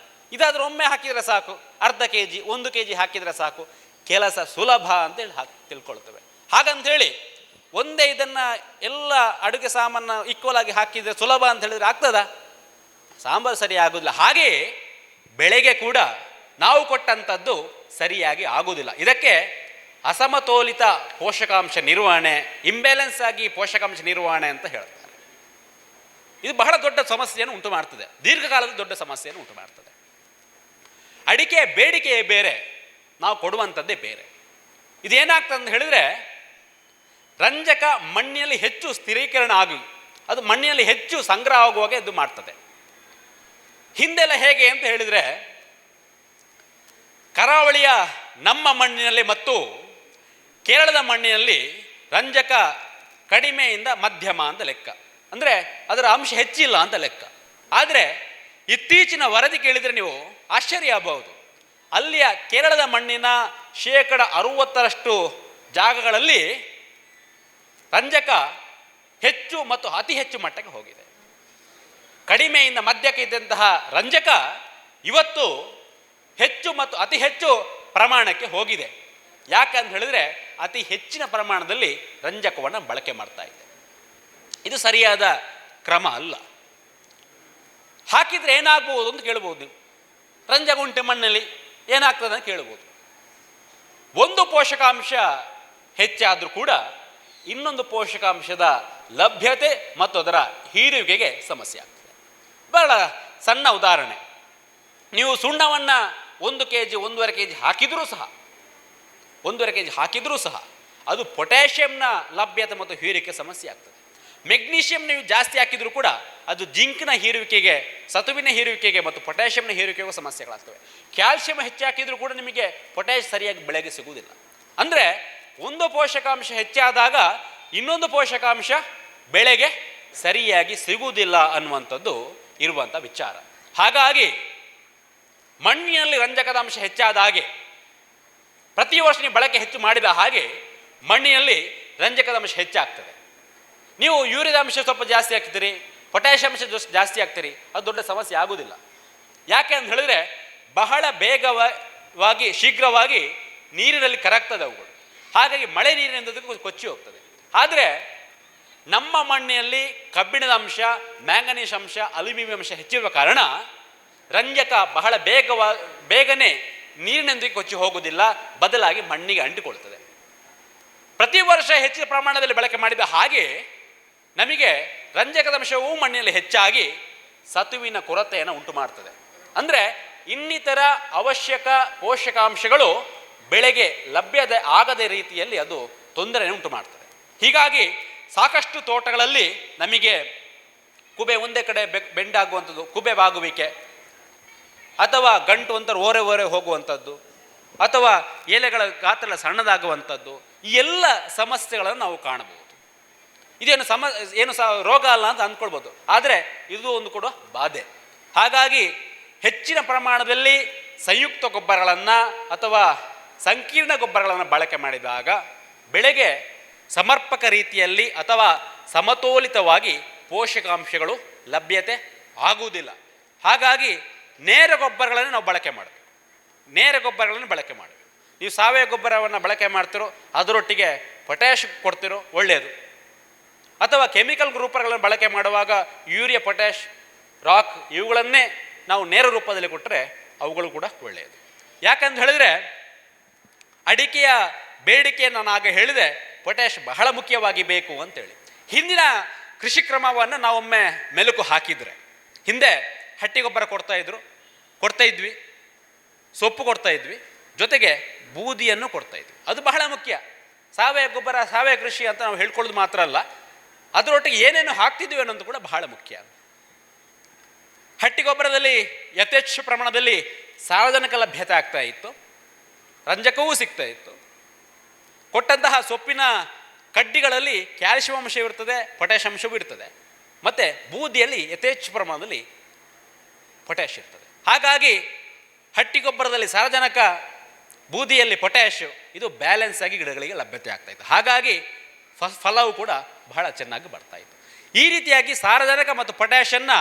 ಇದಾದರೂ ಒಮ್ಮೆ ಹಾಕಿದರೆ ಸಾಕು, ಅರ್ಧ kg 1 kg ಹಾಕಿದರೆ ಸಾಕು, ಕೆಲಸ ಸುಲಭ ಅಂತೇಳಿ ತಿಳ್ಕೊಳ್ತೇವೆ. ಹಾಗಂಥೇಳಿ ಒಂದೇ ಇದನ್ನು ಎಲ್ಲ ಅಡುಗೆ ಸಾಮಾನು ಈಕ್ವಲ್ ಆಗಿ ಹಾಕಿದರೆ ಸುಲಭ ಅಂತ ಹೇಳಿದ್ರೆ ಆಗ್ತದ? ಸಾಂಬಾರು ಸರಿ ಆಗೋದಿಲ್ಲ. ಹಾಗೆಯೇ ಬೆಳೆಗೆ ಕೂಡ ನಾವು ಕೊಟ್ಟಂಥದ್ದು ಸರಿಯಾಗಿ ಆಗುವುದಿಲ್ಲ. ಇದಕ್ಕೆ ಅಸಮತೋಲಿತ ಪೋಷಕಾಂಶ ನಿರ್ವಹಣೆ, ಇಂಬ್ಯಾಲೆನ್ಸ್ ಆಗಿ ಪೋಷಕಾಂಶ ನಿರ್ವಹಣೆ ಅಂತ ಹೇಳ್ತಾರೆ. ಇದು ಬಹಳ ದೊಡ್ಡ ಸಮಸ್ಯೆಯನ್ನು ಉಂಟು ಮಾಡ್ತದೆ, ದೀರ್ಘಕಾಲದ ದೊಡ್ಡ ಸಮಸ್ಯೆಯನ್ನು ಉಂಟು ಮಾಡ್ತದೆ. ಅಡಿಕೆ ಬೇಡಿಕೆಯೇ ಬೇರೆ, ನಾವು ಕೊಡುವಂಥದ್ದೇ ಬೇರೆ. ಇದೇನಾಗ್ತದೆ ಅಂತ ಹೇಳಿದ್ರೆ, ರಂಜಕ ಮಣ್ಣಿನಲ್ಲಿ ಹೆಚ್ಚು ಸ್ಥಿರೀಕರಣ ಆಗಿ ಅದು ಮಣ್ಣಿನಲ್ಲಿ ಹೆಚ್ಚು ಸಂಗ್ರಹ ಆಗುವಾಗ ಇದು ಮಾಡ್ತದೆ. ಹಿಂದೆಲ್ಲ ಹೇಗೆ ಅಂತ ಹೇಳಿದರೆ, ಕರಾವಳಿಯ ನಮ್ಮ ಮಣ್ಣಿನಲ್ಲಿ ಮತ್ತು ಕೇರಳದ ಮಣ್ಣಿನಲ್ಲಿ ರಂಜಕ ಕಡಿಮೆಯಿಂದ ಮಧ್ಯಮ ಅಂತ ಲೆಕ್ಕ, ಅಂದರೆ ಅದರ ಅಂಶ ಹೆಚ್ಚಿಲ್ಲ ಅಂತ ಲೆಕ್ಕ. ಆದರೆ ಇತ್ತೀಚಿನ ವರದಿ ಕೇಳಿದರೆ ನೀವು ಆಶ್ಚರ್ಯ ಆಗಬಹುದು. ಅಲ್ಲಿಯ ಕೇರಳದ ಮಣ್ಣಿನ 60% ಜಾಗಗಳಲ್ಲಿ ರಂಜಕ ಹೆಚ್ಚು ಮತ್ತು ಅತಿ ಹೆಚ್ಚು ಮಟ್ಟಕ್ಕೆ ಹೋಗಿದೆ. ಕಡಿಮೆಯಿಂದ ಮಧ್ಯಕ್ಕೆ ಇದ್ದಂತಹ ರಂಜಕ ಇವತ್ತು ಹೆಚ್ಚು ಮತ್ತು ಅತಿ ಹೆಚ್ಚು ಪ್ರಮಾಣಕ್ಕೆ ಹೋಗಿದೆ. ಯಾಕಂತ ಹೇಳಿದ್ರೆ ಅತಿ ಹೆಚ್ಚಿನ ಪ್ರಮಾಣದಲ್ಲಿ ರಂಜಕವನ್ನು ಬಳಕೆ ಮಾಡ್ತಾ ಇದೆ. ಇದು ಸರಿಯಾದ ಕ್ರಮ ಅಲ್ಲ. ಹಾಕಿದರೆ ಏನಾಗ್ಬೋದು ಅಂತ ಕೇಳ್ಬೋದು ನೀವು. ರಂಜಕ ಉಂಟೆ ಮಣ್ಣಲ್ಲಿ ಏನಾಗ್ತದೆ ಅಂತ ಕೇಳ್ಬೋದು. ಒಂದು ಪೋಷಕಾಂಶ ಹೆಚ್ಚಾದರೂ ಕೂಡ ಇನ್ನೊಂದು ಪೋಷಕಾಂಶದ ಲಭ್ಯತೆ ಮತ್ತು ಅದರ ಹೀರುವಿಕೆಗೆ ಸಮಸ್ಯೆ ಆಗ್ತದೆ. ಬಹಳ ಸಣ್ಣ ಉದಾಹರಣೆ, ನೀವು ಸುಣ್ಣವನ್ನು 1 kg 1.5 kg ಹಾಕಿದರೂ ಸಹ 1.5 kg ಹಾಕಿದರೂ ಸಹ ಅದು ಪೊಟ್ಯಾಷಿಯಂನ ಲಭ್ಯತೆ ಮತ್ತು ಹೀರುವಿಕೆ ಸಮಸ್ಯೆ ಆಗ್ತದೆ. ಮೆಗ್ನೀಷಿಯಂ ನೀವು ಜಾಸ್ತಿ ಹಾಕಿದರೂ ಕೂಡ ಅದು ಜಿಂಕ್ನ ಹೀರುವಿಕೆಗೆ, ಸತುವಿನ ಹೀರುವಿಕೆಗೆ ಮತ್ತು ಪೊಟ್ಯಾಷಿಯಂನ ಹೀರುವಿಕೆಗೂ ಸಮಸ್ಯೆಗಳಾಗ್ತವೆ. ಕ್ಯಾಲ್ಸಿಯಂ ಹೆಚ್ಚು ಹಾಕಿದರೂ ಕೂಡ ನಿಮಗೆ ಪೊಟ್ಯಾಷ್ ಸರಿಯಾಗಿ ಬೆಳೆಗೆ ಸಿಗುವುದಿಲ್ಲ. ಅಂದರೆ ಒಂದು ಪೋಷಕಾಂಶ ಹೆಚ್ಚಾದಾಗ ಇನ್ನೊಂದು ಪೋಷಕಾಂಶ ಬೆಳೆಗೆ ಸರಿಯಾಗಿ ಸಿಗುವುದಿಲ್ಲ ಅನ್ನುವಂಥದ್ದು ಇರುವಂಥ ವಿಚಾರ. ಹಾಗಾಗಿ ಮಣ್ಣಿನಲ್ಲಿ ರಂಜಕದ ಅಂಶ ಹೆಚ್ಚಾದ ಹಾಗೆ, ಪ್ರತಿ ವರ್ಷ ನೀವು ಬಳಕೆ ಹೆಚ್ಚು ಮಾಡಿದ ಹಾಗೆ ಮಣ್ಣಿನಲ್ಲಿ ರಂಜಕದ ಅಂಶ ಹೆಚ್ಚಾಗ್ತದೆ. ನೀವು ಯೂರಿಯಾದ ಅಂಶ ಸ್ವಲ್ಪ ಜಾಸ್ತಿ ಹಾಕ್ತೀರಿ, ಪೊಟ್ಯಾಷಿಯಂ ಅಂಶ ಜಾಸ್ತಿ ಹಾಕ್ತೀರಿ, ಅದು ದೊಡ್ಡ ಸಮಸ್ಯೆ ಆಗುವುದಿಲ್ಲ. ಯಾಕೆ ಅಂತ ಹೇಳಿದ್ರೆ ಬಹಳ ಬೇಗವಾಗಿ ಶೀಘ್ರವಾಗಿ ನೀರಿನಲ್ಲಿ ಕರಗ್ತದೆ ಅವುಗಳು. ಹಾಗಾಗಿ ಮಳೆ ನೀರಿನಿಂದ ಕೊಚ್ಚಿ ಹೋಗ್ತದೆ. ಆದರೆ ನಮ್ಮ ಮಣ್ಣಿನಲ್ಲಿ ಕಬ್ಬಿಣದ ಅಂಶ, ಮ್ಯಾಂಗನೀಸ್ ಅಂಶ, ಅಲ್ಯೂಮಿನಿಯಂ ಅಂಶ ಹೆಚ್ಚಿರುವ ಕಾರಣ ರಂಜಕ ಬಹಳ ಬೇಗನೆ ನೀರಿನೊಂದಿಗೆ ಕೊಚ್ಚಿ ಹೋಗುವುದಿಲ್ಲ, ಬದಲಾಗಿ ಮಣ್ಣಿಗೆ ಅಂಟಿಕೊಳ್ತದೆ. ಪ್ರತಿ ವರ್ಷ ಹೆಚ್ಚಿನ ಪ್ರಮಾಣದಲ್ಲಿ ಬಳಕೆ ಮಾಡಿದ ಹಾಗೆ ನಮಗೆ ರಂಜಕದ ಅಂಶವೂ ಮಣ್ಣಿನಲ್ಲಿ ಹೆಚ್ಚಾಗಿ ಸತುವಿನ ಕೊರತೆಯನ್ನು ಉಂಟು ಮಾಡ್ತದೆ. ಅಂದರೆ ಇನ್ನಿತರ ಅವಶ್ಯಕ ಪೋಷಕಾಂಶಗಳು ಬೆಳೆಗೆ ಲಭ್ಯತೆ ಆಗದ ರೀತಿಯಲ್ಲಿ ಅದು ತೊಂದರೆಯನ್ನು ಉಂಟು ಮಾಡ್ತದೆ. ಹೀಗಾಗಿ ಸಾಕಷ್ಟು ತೋಟಗಳಲ್ಲಿ ನಮಗೆ ಕುಬೆ ಒಂದೇ ಕಡೆ ಬೆಂಡಾಗುವಂಥದ್ದು, ಕುಬೆ ಬಾಗುವಿಕೆ, ಅಥವಾ ಗಂಟು ಒಂಥರ ಓರೆ ಹೋಗುವಂಥದ್ದು, ಅಥವಾ ಎಲೆಗಳ ಗಾತ್ರ ಸಣ್ಣದಾಗುವಂಥದ್ದು, ಈ ಎಲ್ಲ ಸಮಸ್ಯೆಗಳನ್ನು ನಾವು ಕಾಣಬಹುದು. ಇದೇನು ರೋಗ ಅಲ್ಲ ಅಂತ ಅಂದ್ಕೊಳ್ಬೋದು, ಆದರೆ ಇದು ಒಂದು ಕೂಡ ಬಾಧೆ. ಹಾಗಾಗಿ ಹೆಚ್ಚಿನ ಪ್ರಮಾಣದಲ್ಲಿ ಸಂಯುಕ್ತ ಗೊಬ್ಬರಗಳನ್ನು ಅಥವಾ ಸಂಕೀರ್ಣ ಗೊಬ್ಬರಗಳನ್ನು ಬಳಕೆ ಮಾಡಿದಾಗ ಬೆಳೆಗೆ ಸಮರ್ಪಕ ರೀತಿಯಲ್ಲಿ ಅಥವಾ ಸಮತೋಲಿತವಾಗಿ ಪೋಷಕಾಂಶಗಳು ಲಭ್ಯತೆ ಆಗುವುದಿಲ್ಲ. ಹಾಗಾಗಿ ನೇರ ಗೊಬ್ಬರಗಳನ್ನು ನಾವು ಬಳಕೆ ಮಾಡಬೇಕು. ನೀವು ಸಾವಯವ ಗೊಬ್ಬರವನ್ನು ಬಳಕೆ ಮಾಡ್ತಿರೋ ಅದರೊಟ್ಟಿಗೆ ಪೊಟ್ಯಾಷ್ ಕೊಡ್ತಿರೋ ಒಳ್ಳೆಯದು. ಅಥವಾ ಕೆಮಿಕಲ್ ಗೊಬ್ಬರಗಳನ್ನು ಬಳಕೆ ಮಾಡುವಾಗ ಯೂರಿಯಾ, ಪೊಟ್ಯಾಷ್, ರಾಕ್ ಇವುಗಳನ್ನೇ ನಾವು ನೇರ ರೂಪದಲ್ಲಿ ಕೊಟ್ಟರೆ ಅವುಗಳು ಕೂಡ ಒಳ್ಳೆಯದು. ಯಾಕಂತ ಹೇಳಿದ್ರೆ ಅಡಿಕೆಯ ಬೇಡಿಕೆಯನ್ನು ನಾನು ಆಗ ಹೇಳಿದೆ, ಪೊಟ್ಯಾಷ್ ಬಹಳ ಮುಖ್ಯವಾಗಿ ಬೇಕು ಅಂತೇಳಿ. ಹಿಂದಿನ ಕೃಷಿ ಕ್ರಮವನ್ನು ನಾವೊಮ್ಮೆ ಮೆಲುಕು ಹಾಕಿದರೆ, ಹಿಂದೆ ಹಟ್ಟಿ ಗೊಬ್ಬರ ಕೊಡ್ತಾ ಇದ್ವಿ, ಸೊಪ್ಪು ಕೊಡ್ತಾ ಇದ್ವಿ, ಜೊತೆಗೆ ಬೂದಿಯನ್ನು ಕೊಡ್ತಾ ಇದ್ವಿ. ಅದು ಬಹಳ ಮುಖ್ಯ. ಸಾವಯವ ಗೊಬ್ಬರ, ಸಾವಯವ ಕೃಷಿ ಅಂತ ನಾವು ಹೇಳ್ಕೊಳ್ಳೋದು ಮಾತ್ರ ಅಲ್ಲ, ಅದರೊಟ್ಟಿಗೆ ಏನೇನು ಹಾಕ್ತಿದ್ವಿ ಅನ್ನೋದು ಕೂಡ ಬಹಳ ಮುಖ್ಯ. ಹಟ್ಟಿ ಗೊಬ್ಬರದಲ್ಲಿ ಯಥೇಚ್ಛ ಪ್ರಮಾಣದಲ್ಲಿ ಸಾರಜನಕ ಲಭ್ಯತೆ ಆಗ್ತಾ ಇತ್ತು, ರಂಜಕವೂ ಸಿಗ್ತಾ ಇತ್ತು. ಕೊಟ್ಟಂತಹ ಸೊಪ್ಪಿನ ಕಡ್ಡಿಗಳಲ್ಲಿ ಕ್ಯಾಲ್ಸಿಯಂ ಅಂಶ ಇರ್ತದೆ, ಪೊಟ್ಯಾಷ್ ಅಂಶವೂ ಇರ್ತದೆ, ಮತ್ತು ಬೂದಿಯಲ್ಲಿ ಯಥೇಚ್ಛ ಪ್ರಮಾಣದಲ್ಲಿ ಪೊಟ್ಯಾಷ್ ಇರ್ತದೆ. ಹಾಗಾಗಿ ಹಟ್ಟಿ ಗೊಬ್ಬರದಲ್ಲಿ ಸಾರಜನಕ, ಬೂದಿಯಲ್ಲಿ ಪೊಟ್ಯಾಷ್, ಇದು ಬ್ಯಾಲೆನ್ಸ್ ಆಗಿ ಗಿಡಗಳಿಗೆ ಲಭ್ಯತೆ ಆಗ್ತಾ ಇತ್ತು. ಹಾಗಾಗಿ ಫಲವು ಕೂಡ ಬಹಳ ಚೆನ್ನಾಗಿ ಬರ್ತಾ ಇತ್ತು. ಈ ರೀತಿಯಾಗಿ ಸಾರಜನಕ ಮತ್ತು ಪೊಟ್ಯಾಷನ್ನು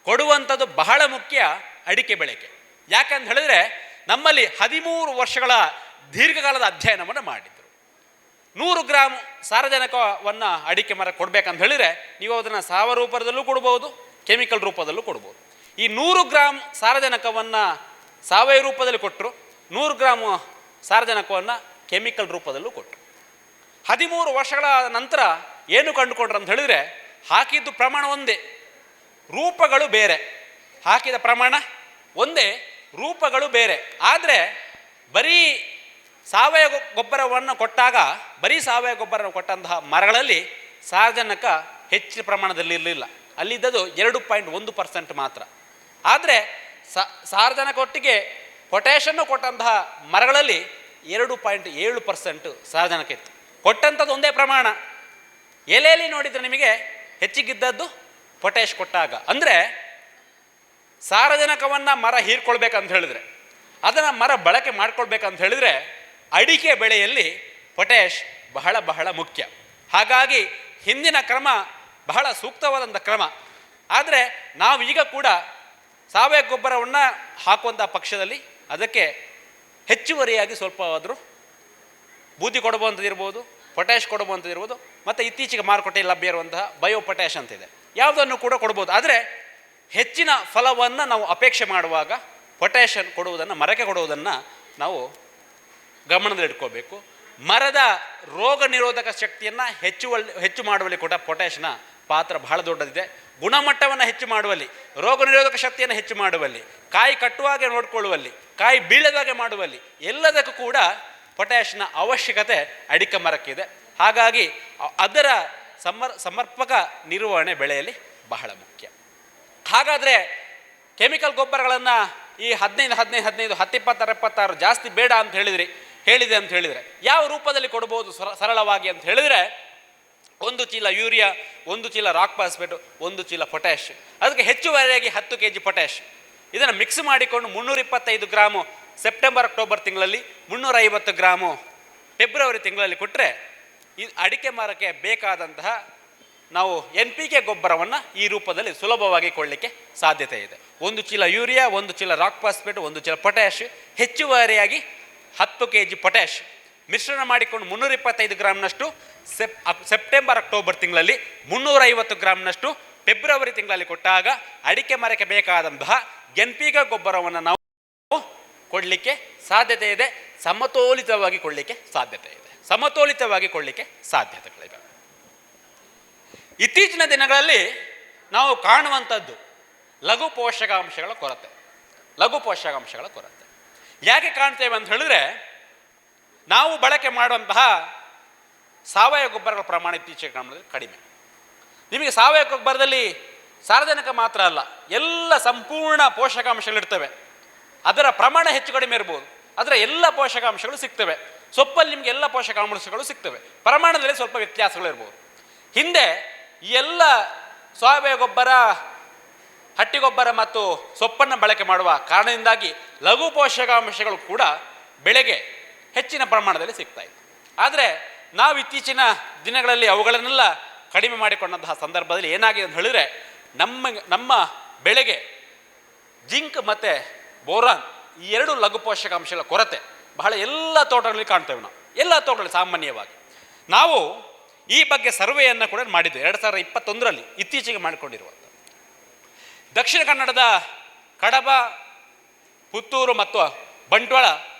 ಕೊಡುವಂಥದ್ದು ಬಹಳ ಮುಖ್ಯ ಅಡಿಕೆ ಬೆಳೆಗೆ. ಯಾಕಂತ ಹೇಳಿದ್ರೆ ನಮ್ಮಲ್ಲಿ 13 ವರ್ಷಗಳ ದೀರ್ಘಕಾಲದ ಅಧ್ಯಯನವನ್ನು ಮಾಡಿದ್ರು. 100 ಗ್ರಾಮ್ ಸಾರಜನಕವನ್ನು ಅಡಿಕೆ ಮರ ಕೊಡಬೇಕಂತ ಹೇಳಿದರೆ ನೀವು ಅದನ್ನು ಸಾವಯವ ರೂಪದಲ್ಲೂ ಕೊಡ್ಬೋದು, ಕೆಮಿಕಲ್ ರೂಪದಲ್ಲೂ ಕೊಡ್ಬೋದು. ಈ 100 ಗ್ರಾಮ್ ಸಾರಜನಕವನ್ನು ಸಾವಯವ ರೂಪದಲ್ಲಿ ಕೊಟ್ಟರು, 100 ಗ್ರಾಮ್ ಸಾರಜನಕವನ್ನು ಕೆಮಿಕಲ್ ರೂಪದಲ್ಲೂ ಕೊಟ್ಟರು. 13 ವರ್ಷಗಳ ನಂತರ ಏನು ಕಂಡುಕೊಂಡ್ರು ಅಂತ ಹೇಳಿದರೆ, ಹಾಕಿದ್ದು ಪ್ರಮಾಣ ಒಂದೇ, ರೂಪಗಳು ಬೇರೆ. ಹಾಕಿದ ಪ್ರಮಾಣ ಒಂದೇ, ರೂಪಗಳು ಬೇರೆ. ಆದರೆ ಬರೀ ಸಾವಯವ ಗೊಬ್ಬರವನ್ನು ಕೊಟ್ಟಾಗ ಬರೀ ಸಾವಯವ ಗೊಬ್ಬರ ಕೊಟ್ಟಂತಹ ಮರಗಳಲ್ಲಿ ಸಾರಜನಕ ಹೆಚ್ಚಿನ ಪ್ರಮಾಣದಲ್ಲಿ ಇರಲಿಲ್ಲ. ಅಲ್ಲಿದ್ದದು 2.1% ಮಾತ್ರ. ಆದರೆ ಸಾರಜನಕ ಒಟ್ಟಿಗೆ ಪೊಟ್ಯಾಷನ್ನು ಕೊಟ್ಟಂತಹ ಮರಗಳಲ್ಲಿ 2.7% ಸಾರಜನಕ ಇತ್ತು. ಕೊಟ್ಟಂಥದ್ದು ಒಂದೇ ಪ್ರಮಾಣ. ಎಲೆಯಲ್ಲಿ ನೋಡಿದರೆ ನಿಮಗೆ ಹೆಚ್ಚಿಗಿದ್ದದ್ದು ಪೊಟ್ಯಾಷ್ ಕೊಟ್ಟಾಗ. ಅಂದರೆ ಸಾರಜನಕವನ್ನು ಮರ ಹೀರ್ಕೊಳ್ಬೇಕಂತ ಹೇಳಿದರೆ, ಅದನ್ನು ಮರ ಬಳಕೆ ಮಾಡ್ಕೊಳ್ಬೇಕಂತ ಹೇಳಿದರೆ ಅಡಿಕೆ ಬೆಳೆಯಲ್ಲಿ ಪೊಟ್ಯಾಷ್ ಬಹಳ ಬಹಳ ಮುಖ್ಯ. ಹಾಗಾಗಿ ಹಿಂದಿನ ಕ್ರಮ ಬಹಳ ಸೂಕ್ತವಾದಂಥ ಕ್ರಮ. ಆದರೆ ನಾವು ಈಗ ಕೂಡ ಸಾವಯವ ಗೊಬ್ಬರವನ್ನು ಹಾಕುವಂಥ ಪಕ್ಷದಲ್ಲಿ ಅದಕ್ಕೆ ಹೆಚ್ಚುವರಿಯಾಗಿ ಸ್ವಲ್ಪವಾದರೂ ಬೂದಿ ಕೊಡುವಂಥದ್ದು ಇರ್ಬೋದು, ಪೊಟ್ಯಾಷ್ ಕೊಡುವಂಥದ್ದು ಇರ್ಬೋದು, ಮತ್ತು ಇತ್ತೀಚೆಗೆ ಮಾರುಕಟ್ಟೆಯಲ್ಲಿ ಲಭ್ಯ ಇರುವಂತಹ ಬಯೋ ಪೊಟ್ಯಾಷ್ ಅಂತಿದೆ, ಯಾವುದನ್ನು ಕೂಡ ಕೊಡ್ಬೋದು. ಆದರೆ ಹೆಚ್ಚಿನ ಫಲವನ್ನು ನಾವು ಅಪೇಕ್ಷೆ ಮಾಡುವಾಗ ಪೊಟ್ಯಾಷನ್ ಕೊಡುವುದನ್ನು, ಮರಕ್ಕೆ ಕೊಡುವುದನ್ನು ನಾವು ಗಮನದಲ್ಲಿಟ್ಕೋಬೇಕು. ಮರದ ರೋಗ ನಿರೋಧಕ ಶಕ್ತಿಯನ್ನು ಹೆಚ್ಚು ಮಾಡುವಲ್ಲಿ ಕೂಡ ಪೊಟ್ಯಾಷ್ನ ಪಾತ್ರ ಬಹಳ ದೊಡ್ಡದಿದೆ. ಗುಣಮಟ್ಟವನ್ನು ಹೆಚ್ಚು ಮಾಡುವಲ್ಲಿ, ರೋಗ ನಿರೋಧಕ ಶಕ್ತಿಯನ್ನು ಹೆಚ್ಚು ಮಾಡುವಲ್ಲಿ, ಕಾಯಿ ಕಟ್ಟುವಾಗೆ ನೋಡಿಕೊಳ್ಳುವಲ್ಲಿ, ಕಾಯಿ ಬೀಳದಾಗೆ ಮಾಡುವಲ್ಲಿ ಎಲ್ಲದಕ್ಕೂ ಕೂಡ ಪೊಟ್ಯಾಷ್ನ ಅವಶ್ಯಕತೆ ಅಡಿಕೆ ಮರಕ್ಕಿದೆ. ಹಾಗಾಗಿ ಅದರ ಸಮರ್ಪಕ ನಿರ್ವಹಣೆ ಬೆಳೆಯಲ್ಲಿ ಬಹಳ ಮುಖ್ಯ. ಹಾಗಾದರೆ ಕೆಮಿಕಲ್ ಗೊಬ್ಬರಗಳನ್ನು ಈ 15 10 ಜಾಸ್ತಿ ಬೇಡ ಅಂತ ಹೇಳಿದೆ ಅಂತ ಹೇಳಿದರೆ ಯಾವ ರೂಪದಲ್ಲಿ ಕೊಡ್ಬೋದು ಸರಳವಾಗಿ ಅಂತ ಹೇಳಿದರೆ, 1 ಚೀಲ ಯೂರಿಯಾ, 1 ಚೀಲ ರಾಕ್ ಫಾಸ್ಫೇಟು, 1 ಚೀಲ ಪೊಟ್ಯಾಷ್, ಅದಕ್ಕೆ ಹೆಚ್ಚುವರಿಯಾಗಿ 10 kg ಪೊಟ್ಯಾಷ್. ಇದನ್ನು ಮಿಕ್ಸ್ ಮಾಡಿಕೊಂಡು 325 ಗ್ರಾಮು ಸೆಪ್ಟೆಂಬರ್ ಅಕ್ಟೋಬರ್ ತಿಂಗಳಲ್ಲಿ, 350 ಗ್ರಾಮು ಫೆಬ್ರವರಿ ತಿಂಗಳಲ್ಲಿ ಕೊಟ್ಟರೆ ಈ ಅಡಿಕೆ ಮರಕ್ಕೆ ಬೇಕಾದಂತಹ ನಾವು NPK ಗೊಬ್ಬರವನ್ನು ಈ ರೂಪದಲ್ಲಿ ಸುಲಭವಾಗಿ ಕೊಡಲಿಕ್ಕೆ ಸಾಧ್ಯತೆ ಇದೆ. 1 ಚೀಲ ಯೂರಿಯಾ, 1 ಚೀಲ ರಾಕ್ ಫಾಸ್ಫೇಟ್, 1 ಚೀಲ ಪೊಟ್ಯಾಷ್, ಹೆಚ್ಚುವರಿಯಾಗಿ 10 kg ಪೊಟ್ಯಾಷ್ ಮಿಶ್ರಣ ಮಾಡಿಕೊಂಡು 325 ಗ್ರಾಮ್ನಷ್ಟು ಸೆಪ್ಟೆಂಬರ್ ಅಕ್ಟೋಬರ್ ತಿಂಗಳಲ್ಲಿ, 350 ಗ್ರಾಮ್ನಷ್ಟು ಫೆಬ್ರವರಿ ತಿಂಗಳಲ್ಲಿ ಕೊಟ್ಟಾಗ ಅಡಿಕೆ ಮರಕ್ಕೆ ಬೇಕಾದಂತಹ NPK ಗೊಬ್ಬರವನ್ನು ನಾವು ಕೊಡಲಿಕ್ಕೆ ಸಾಧ್ಯತೆ ಇದೆ. ಸಮತೋಲಿತವಾಗಿ ಕೊಡಲಿಕ್ಕೆ ಸಾಧ್ಯತೆಗಳಿವೆ. ಇತ್ತೀಚಿನ ದಿನಗಳಲ್ಲಿ ನಾವು ಕಾಣುವಂಥದ್ದು ಲಘು ಪೋಷಕಾಂಶಗಳ ಕೊರತೆ. ಯಾಕೆ ಕಾಣ್ತೇವೆ ಅಂತ ಹೇಳಿದ್ರೆ, ನಾವು ಬಳಕೆ ಮಾಡುವಂತಹ ಸಾವಯವ ಗೊಬ್ಬರಗಳ ಪ್ರಮಾಣ ಇತ್ತೀಚಿನ ಕಾಲದಲ್ಲಿ ಕಡಿಮೆ. ನಿಮಗೆ ಸಾವಯವ ಗೊಬ್ಬರದಲ್ಲಿ ಸಾರಜನಕ ಮಾತ್ರ ಅಲ್ಲ, ಎಲ್ಲ ಸಂಪೂರ್ಣ ಪೋಷಕಾಂಶಗಳಿರ್ತವೆ. ಅದರ ಪ್ರಮಾಣ ಹೆಚ್ಚು ಕಡಿಮೆ ಇರ್ಬೋದು, ಆದರೆ ಎಲ್ಲ ಪೋಷಕಾಂಶಗಳು ಸಿಗ್ತವೆ. ಸೊಪ್ಪಲ್ಲಿ ನಿಮಗೆ ಎಲ್ಲ ಪೋಷಕಾಂಶಗಳು ಸಿಗ್ತವೆ, ಪ್ರಮಾಣದಲ್ಲಿ ಸ್ವಲ್ಪ ವ್ಯತ್ಯಾಸಗಳಿರ್ಬೋದು. ಹಿಂದೆ ಈ ಎಲ್ಲ ಸಾವಯವ ಗೊಬ್ಬರ, ಹಟ್ಟಿಗೊಬ್ಬರ ಮತ್ತು ಸೊಪ್ಪನ್ನು ಬಳಕೆ ಮಾಡುವ ಕಾರಣದಿಂದಾಗಿ ಲಘು ಪೋಷಕಾಂಶಗಳು ಕೂಡ ಬೆಳೆಗೆ ಹೆಚ್ಚಿನ ಪ್ರಮಾಣದಲ್ಲಿ ಸಿಗ್ತಾ ಇತ್ತು. ಆದರೆ ನಾವು ಇತ್ತೀಚಿನ ದಿನಗಳಲ್ಲಿ ಅವುಗಳನ್ನೆಲ್ಲ ಕಡಿಮೆ ಮಾಡಿಕೊಂಡಂತಹ ಸಂದರ್ಭದಲ್ಲಿ ಏನಾಗಿದೆ ಅಂತ ಹೇಳಿದರೆ, ನಮ್ಮ ಬೆಳೆಗೆ ಜಿಂಕ್ ಮತ್ತು ಬೋರಾನ್ ಈ 2 ಲಘು ಪೋಷಕಾಂಶಗಳ ಕೊರತೆ ಬಹಳ ಎಲ್ಲ ತೋಟಗಳಲ್ಲಿ ಕಾಣ್ತೇವೆ. ನಾವು ಎಲ್ಲ ತೋಟಗಳಲ್ಲಿ ಸಾಮಾನ್ಯವಾಗಿ ನಾವು ಈ ಬಗ್ಗೆ ಸರ್ವೆಯನ್ನು ಕೂಡ ಮಾಡಿದ್ದೇವೆ 2021ರಲ್ಲಿ ಇತ್ತೀಚೆಗೆ ಮಾಡಿಕೊಂಡಿರುವಂಥ. ದಕ್ಷಿಣ ಕನ್ನಡದ ಕಡಬ, ಪುತ್ತೂರು ಮತ್ತು ಬಂಟ್ವಾಳ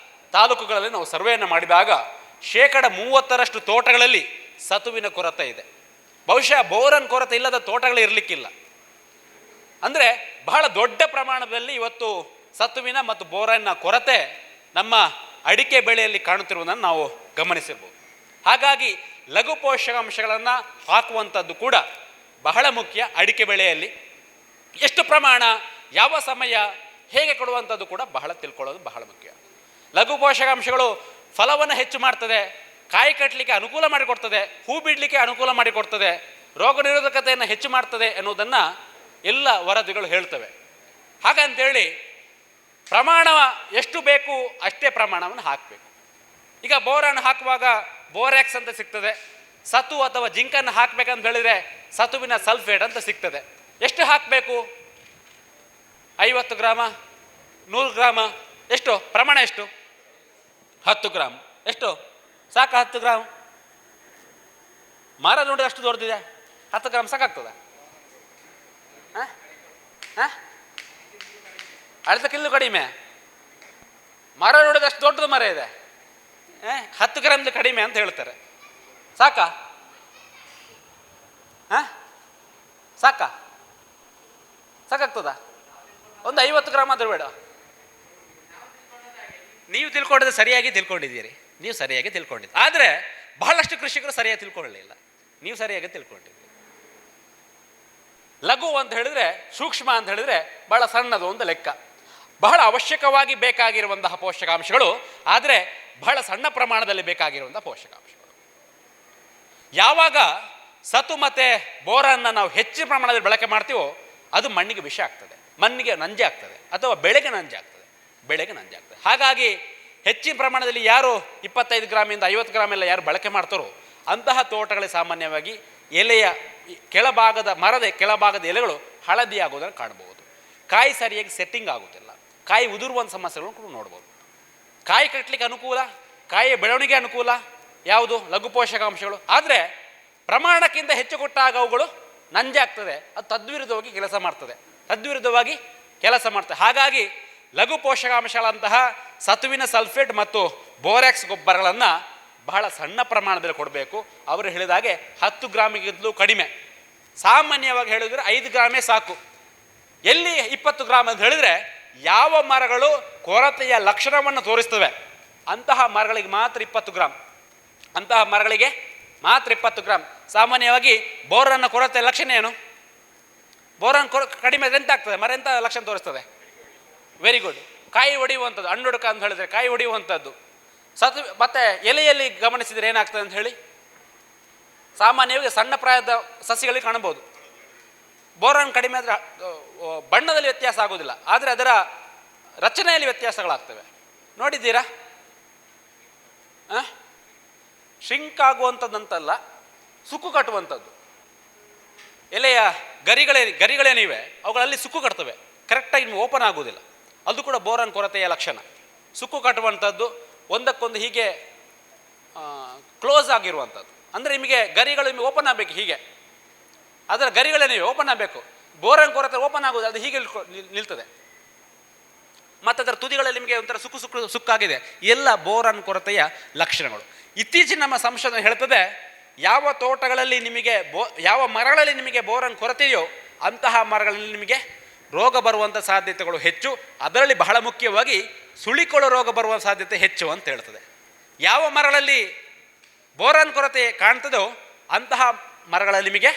ತಾಲೂಕುಗಳಲ್ಲಿ ನಾವು ಸರ್ವೆಯನ್ನು ಮಾಡಿದಾಗ 30% ತೋಟಗಳಲ್ಲಿ ಸತುವಿನ ಕೊರತೆ ಇದೆ. ಬಹುಶಃ ಬೋರನ್ ಕೊರತೆ ಇಲ್ಲದ ತೋಟಗಳೇ ಇರಲಿಕ್ಕಿಲ್ಲ. ಅಂದರೆ ಬಹಳ ದೊಡ್ಡ ಪ್ರಮಾಣದಲ್ಲಿ ಇವತ್ತು ಸತುವಿನ ಮತ್ತು ಬೋರನ್ನ ಕೊರತೆ ನಮ್ಮ ಅಡಿಕೆ ಬೆಳೆಯಲ್ಲಿ ಕಾಣುತ್ತಿರುವುದನ್ನು ನಾವು ಗಮನಿಸಿರ್ಬೋದು. ಹಾಗಾಗಿ ಲಘು ಪೋಷಕಾಂಶಗಳನ್ನು ಹಾಕುವಂಥದ್ದು ಕೂಡ ಬಹಳ ಮುಖ್ಯ. ಅಡಿಕೆ ಬೆಳೆಯಲ್ಲಿ ಎಷ್ಟು ಪ್ರಮಾಣ, ಯಾವ ಸಮಯ, ಹೇಗೆ ಕೊಡುವಂಥದ್ದು ಕೂಡ ತಿಳ್ಕೊಳ್ಳೋದು ಬಹಳ ಮುಖ್ಯ. ಲಘು ಪೋಷಕಾಂಶಗಳು ಫಲವನ್ನು ಹೆಚ್ಚು ಮಾಡ್ತದೆ, ಕಾಯಿ ಕಟ್ಟಲಿಕ್ಕೆ ಅನುಕೂಲ ಮಾಡಿಕೊಡ್ತದೆ, ಹೂ ಬಿಡಲಿಕ್ಕೆ ಅನುಕೂಲ ಮಾಡಿಕೊಡ್ತದೆ, ರೋಗ ನಿರೋಧಕತೆಯನ್ನು ಹೆಚ್ಚು ಮಾಡ್ತದೆ ಎನ್ನುವುದನ್ನು ಎಲ್ಲ ವರದಿಗಳು ಹೇಳ್ತವೆ. ಹಾಗಂತೇಳಿ ಪ್ರಮಾಣ ಎಷ್ಟು ಬೇಕು ಅಷ್ಟೇ ಪ್ರಮಾಣವನ್ನು ಹಾಕಬೇಕು. ಈಗ ಬೋರನ್ನು ಹಾಕುವಾಗ ಬೋರ್ಯಾಕ್ಸ್ ಅಂತ ಸಿಗ್ತದೆ, ಸತು ಅಥವಾ ಜಿಂಕನ್ನು ಹಾಕಬೇಕಂತ ಹೇಳಿದರೆ ಸತುವಿನ ಸಲ್ಫೇಟ್ ಅಂತ ಸಿಗ್ತದೆ. ಎಷ್ಟು ಹಾಕಬೇಕು? 50 ಗ್ರಾಮ, 100 ಗ್ರಾಮ, ಎಷ್ಟು ಪ್ರಮಾಣ? ಎಷ್ಟು? 10 ಗ್ರಾಮ್. ಎಷ್ಟು ಸಾಕ? 10 ಗ್ರಾಮ್. ಮರ ನೋಡಿ ಅಷ್ಟು ದೊಡ್ಡದಿದೆ, 10 ಗ್ರಾಮ್ ಸಾಕಾಗ್ತದ? ಅಳತಕ್ಕಿಲ್ಲೂ ಕಡಿಮೆ. ಮರ ನೋಡಿದ್ರೆ ಅಷ್ಟು ದೊಡ್ಡದು ಮರ ಇದೆ, 10 ಗ್ರಾಮ್ದು ಕಡಿಮೆ ಅಂತ ಹೇಳ್ತಾರೆ. ಸಾಕಾ? ಸಾಕಾಗ್ತದ? ಒಂದು 50 ಗ್ರಾಮ್ ಆದ್ರೂ ಬೇಡ. ನೀವು ತಿಳ್ಕೊಂಡಿದ್ರೆ ಸರಿಯಾಗಿ ತಿಳ್ಕೊಂಡಿದ್ದೀರಿ. ನೀವು ಸರಿಯಾಗಿ ತಿಳ್ಕೊಂಡಿದ್ದು. ಆದರೆ ಬಹಳಷ್ಟು ಕೃಷಿಕರು ಸರಿಯಾಗಿ ತಿಳ್ಕೊಳ್ಳಲಿಲ್ಲ, ನೀವು ಸರಿಯಾಗಿ ತಿಳ್ಕೊಂಡಿದ್ದೀರಿ. ಲಘು ಅಂತ ಹೇಳಿದ್ರೆ, ಸೂಕ್ಷ್ಮ ಅಂತ ಹೇಳಿದ್ರೆ ಬಹಳ ಸಣ್ಣದು ಒಂದು ಲೆಕ್ಕ. ಬಹಳ ಅವಶ್ಯಕವಾಗಿ ಬೇಕಾಗಿರುವಂತಹ ಪೋಷಕಾಂಶಗಳು, ಆದರೆ ಬಹಳ ಸಣ್ಣ ಪ್ರಮಾಣದಲ್ಲಿ ಬೇಕಾಗಿರುವಂತಹ ಪೋಷಕಾಂಶಗಳು. ಯಾವಾಗ ಸತು ಮತ್ತು ಬೋರನ್ನು ನಾವು ಹೆಚ್ಚಿನ ಪ್ರಮಾಣದಲ್ಲಿ ಬಳಕೆ ಮಾಡ್ತೀವೋ ಅದು ಮಣ್ಣಿಗೆ ವಿಷ ಆಗ್ತದೆ, ಮಣ್ಣಿಗೆ ನಂಜೆ ಆಗ್ತದೆ, ಅಥವಾ ಬೆಳೆಗೆ ನಂಜೆ ಆಗ್ತದೆ. ಹಾಗಾಗಿ ಹೆಚ್ಚಿನ ಪ್ರಮಾಣದಲ್ಲಿ ಯಾರು 25 ಗ್ರಾಮಿಂದ 50 ಗ್ರಾಮ್ ಎಲ್ಲ ಯಾರು ಬಳಕೆ ಮಾಡ್ತಾರೋ ಅಂತಹ ತೋಟಗಳಲ್ಲಿ ಸಾಮಾನ್ಯವಾಗಿ ಎಲೆಯ ಕೆಳಭಾಗದ ಮರದ ಕೆಳಭಾಗದ ಎಲೆಗಳು ಹಳದಿ ಆಗೋದನ್ನು ಕಾಣಬಹುದು. ಕಾಯಿ ಸರಿಯಾಗಿ ಸೆಟ್ಟಿಂಗ್ ಆಗುತ್ತಿಲ್ಲ, ಕಾಯಿ ಉದುರುವಂಥ ಸಮಸ್ಯೆಗಳನ್ನು ಕೂಡ ನೋಡ್ಬೋದು. ಕಾಯಿ ಕಟ್ಟಲಿಕ್ಕೆ ಅನುಕೂಲ, ಕಾಯಿಯ ಬೆಳವಣಿಗೆ ಅನುಕೂಲ ಯಾವುದು? ಲಘು ಪೋಷಕಾಂಶಗಳು. ಆದರೆ ಪ್ರಮಾಣಕ್ಕಿಂತ ಹೆಚ್ಚು ಕೊಟ್ಟಾಗ ಅವುಗಳು ನಂಜಾಗ್ತದೆ, ಅದು ತದ್ವಿರುದ್ಧವಾಗಿ ಕೆಲಸ ಮಾಡ್ತದೆ. ಹಾಗಾಗಿ ಲಘು ಪೋಷಕಾಂಶಗಳಂತಹ ಸತುವಿನ ಸಲ್ಫೇಟ್ ಮತ್ತು ಬೋರಾಕ್ಸ್ ಗೊಬ್ಬರಗಳನ್ನು ಬಹಳ ಸಣ್ಣ ಪ್ರಮಾಣದಲ್ಲಿ ಕೊಡಬೇಕು. ಅವರು ಹೇಳಿದಾಗೆ 10 ಗ್ರಾಮಿಗಿಂತಲೂ ಕಡಿಮೆ. ಸಾಮಾನ್ಯವಾಗಿ ಹೇಳಿದರೆ 5 ಗ್ರಾಮೇ ಸಾಕು. ಎಲ್ಲಿ 20 ಗ್ರಾಮ್ ಅಂತ ಹೇಳಿದರೆ ಯಾವ ಮರಗಳು ಕೊರತೆಯ ಲಕ್ಷಣವನ್ನು ತೋರಿಸ್ತವೆ ಅಂತಹ ಮರಗಳಿಗೆ ಮಾತ್ರ 20 ಗ್ರಾಮ್. ಸಾಮಾನ್ಯವಾಗಿ ಬೋರನ್ನ ಕೊರತೆಯ ಲಕ್ಷಣ ಏನು? ಬೋರನ್ ಕಡಿಮೆ ಎಂತ ಆಗ್ತದೆ? ಮರ ಎಂಥ ಲಕ್ಷಣ ತೋರಿಸ್ತದೆ? ವೆರಿ ಗುಡ್, ಕಾಯಿ ಹೊಡೆಯುವಂಥದ್ದು, ಹಣ್ಣುಡುಕ ಅಂತ ಹೇಳಿದ್ರೆ ಕಾಯಿ ಹೊಡೆಯುವಂಥದ್ದು. ಮತ್ತೆ ಎಲೆಯಲ್ಲಿ ಗಮನಿಸಿದರೆ ಏನಾಗ್ತದೆ ಅಂತ ಹೇಳಿ, ಸಾಮಾನ್ಯವಾಗಿ ಸಣ್ಣ ಪ್ರಾಯದ ಸಸಿಗಳಿಗೆ ಕಾಣಬಹುದು. ಬೋರಾನ್ ಕಡಿಮೆ ಆದರೆ ಬಣ್ಣದಲ್ಲಿ ವ್ಯತ್ಯಾಸ ಆಗೋದಿಲ್ಲ, ಆದರೆ ಅದರ ರಚನೆಯಲ್ಲಿ ವ್ಯತ್ಯಾಸಗಳಾಗ್ತವೆ. ನೋಡಿದ್ದೀರಾ? ಶಿಂಕ್ ಆಗುವಂಥದ್ದಂತಲ್ಲ, ಸುಕ್ಕು ಕಟ್ಟುವಂಥದ್ದು. ಎಲೆಯ ಗರಿಗಳೇನಿವೆ ಅವುಗಳಲ್ಲಿ ಸುಕ್ಕು ಕಟ್ತವೆ, ಕರೆಕ್ಟಾಗಿ ನಿಮ್ಗೆ ಓಪನ್ ಆಗೋದಿಲ್ಲ. ಅದು ಕೂಡ ಬೋರಾನ್ ಕೊರತೆಯ ಲಕ್ಷಣ. ಸುಕ್ಕು ಕಟ್ಟುವಂಥದ್ದು, ಒಂದಕ್ಕೊಂದು ಹೀಗೆ ಕ್ಲೋಸ್ ಆಗಿರುವಂಥದ್ದು. ಅಂದರೆ ನಿಮಗೆ ಗರಿಗಳು ನಿಮಗೆ ಓಪನ್ ಆಗಬೇಕು, ಹೀಗೆ ಅದರ ಗರಿಗಳೇನಿವೆ ಓಪನ್ ಆಗಬೇಕು. ಬೋರಾನ್ ಕೊರತೆ ಓಪನ್ ಆಗೋದು, ಅದು ಹೀಗೆ ನಿಲ್ತದೆ. ಮತ್ತು ಅದರ ತುದಿಗಳಲ್ಲಿ ನಿಮಗೆ ಒಂಥರ ಸುಕ್ಕಾಗಿದೆ. ಎಲ್ಲ ಬೋರಾನ್ ಕೊರತೆಯ ಲಕ್ಷಣಗಳು. ಇತ್ತೀಚಿನ ನಮ್ಮ ಸಂಶೋಧನೆ ಹೇಳ್ತದೆ, ಯಾವ ತೋಟಗಳಲ್ಲಿ ನಿಮಗೆ ಯಾವ ಮರಗಳಲ್ಲಿ ನಿಮಗೆ ಬೋರಾನ್ ಕೊರತೆಯೋ ಅಂತಹ ಮರಗಳಲ್ಲಿ ನಿಮಗೆ ರೋಗ ಬರುವಂಥ ಸಾಧ್ಯತೆಗಳು ಹೆಚ್ಚು. ಅದರಲ್ಲಿ ಬಹಳ ಮುಖ್ಯವಾಗಿ ಸುಳಿಕೊಳ್ಳೋ ರೋಗ ಬರುವ ಸಾಧ್ಯತೆ ಹೆಚ್ಚು ಅಂತ ಹೇಳ್ತದೆ. ಯಾವ ಮರಗಳಲ್ಲಿ ಬೋರಾನ್ ಕೊರತೆ ಕಾಣ್ತದೋ ಅಂತಹ ಮರಗಳಲ್ಲಿ ನಿಮಗೆ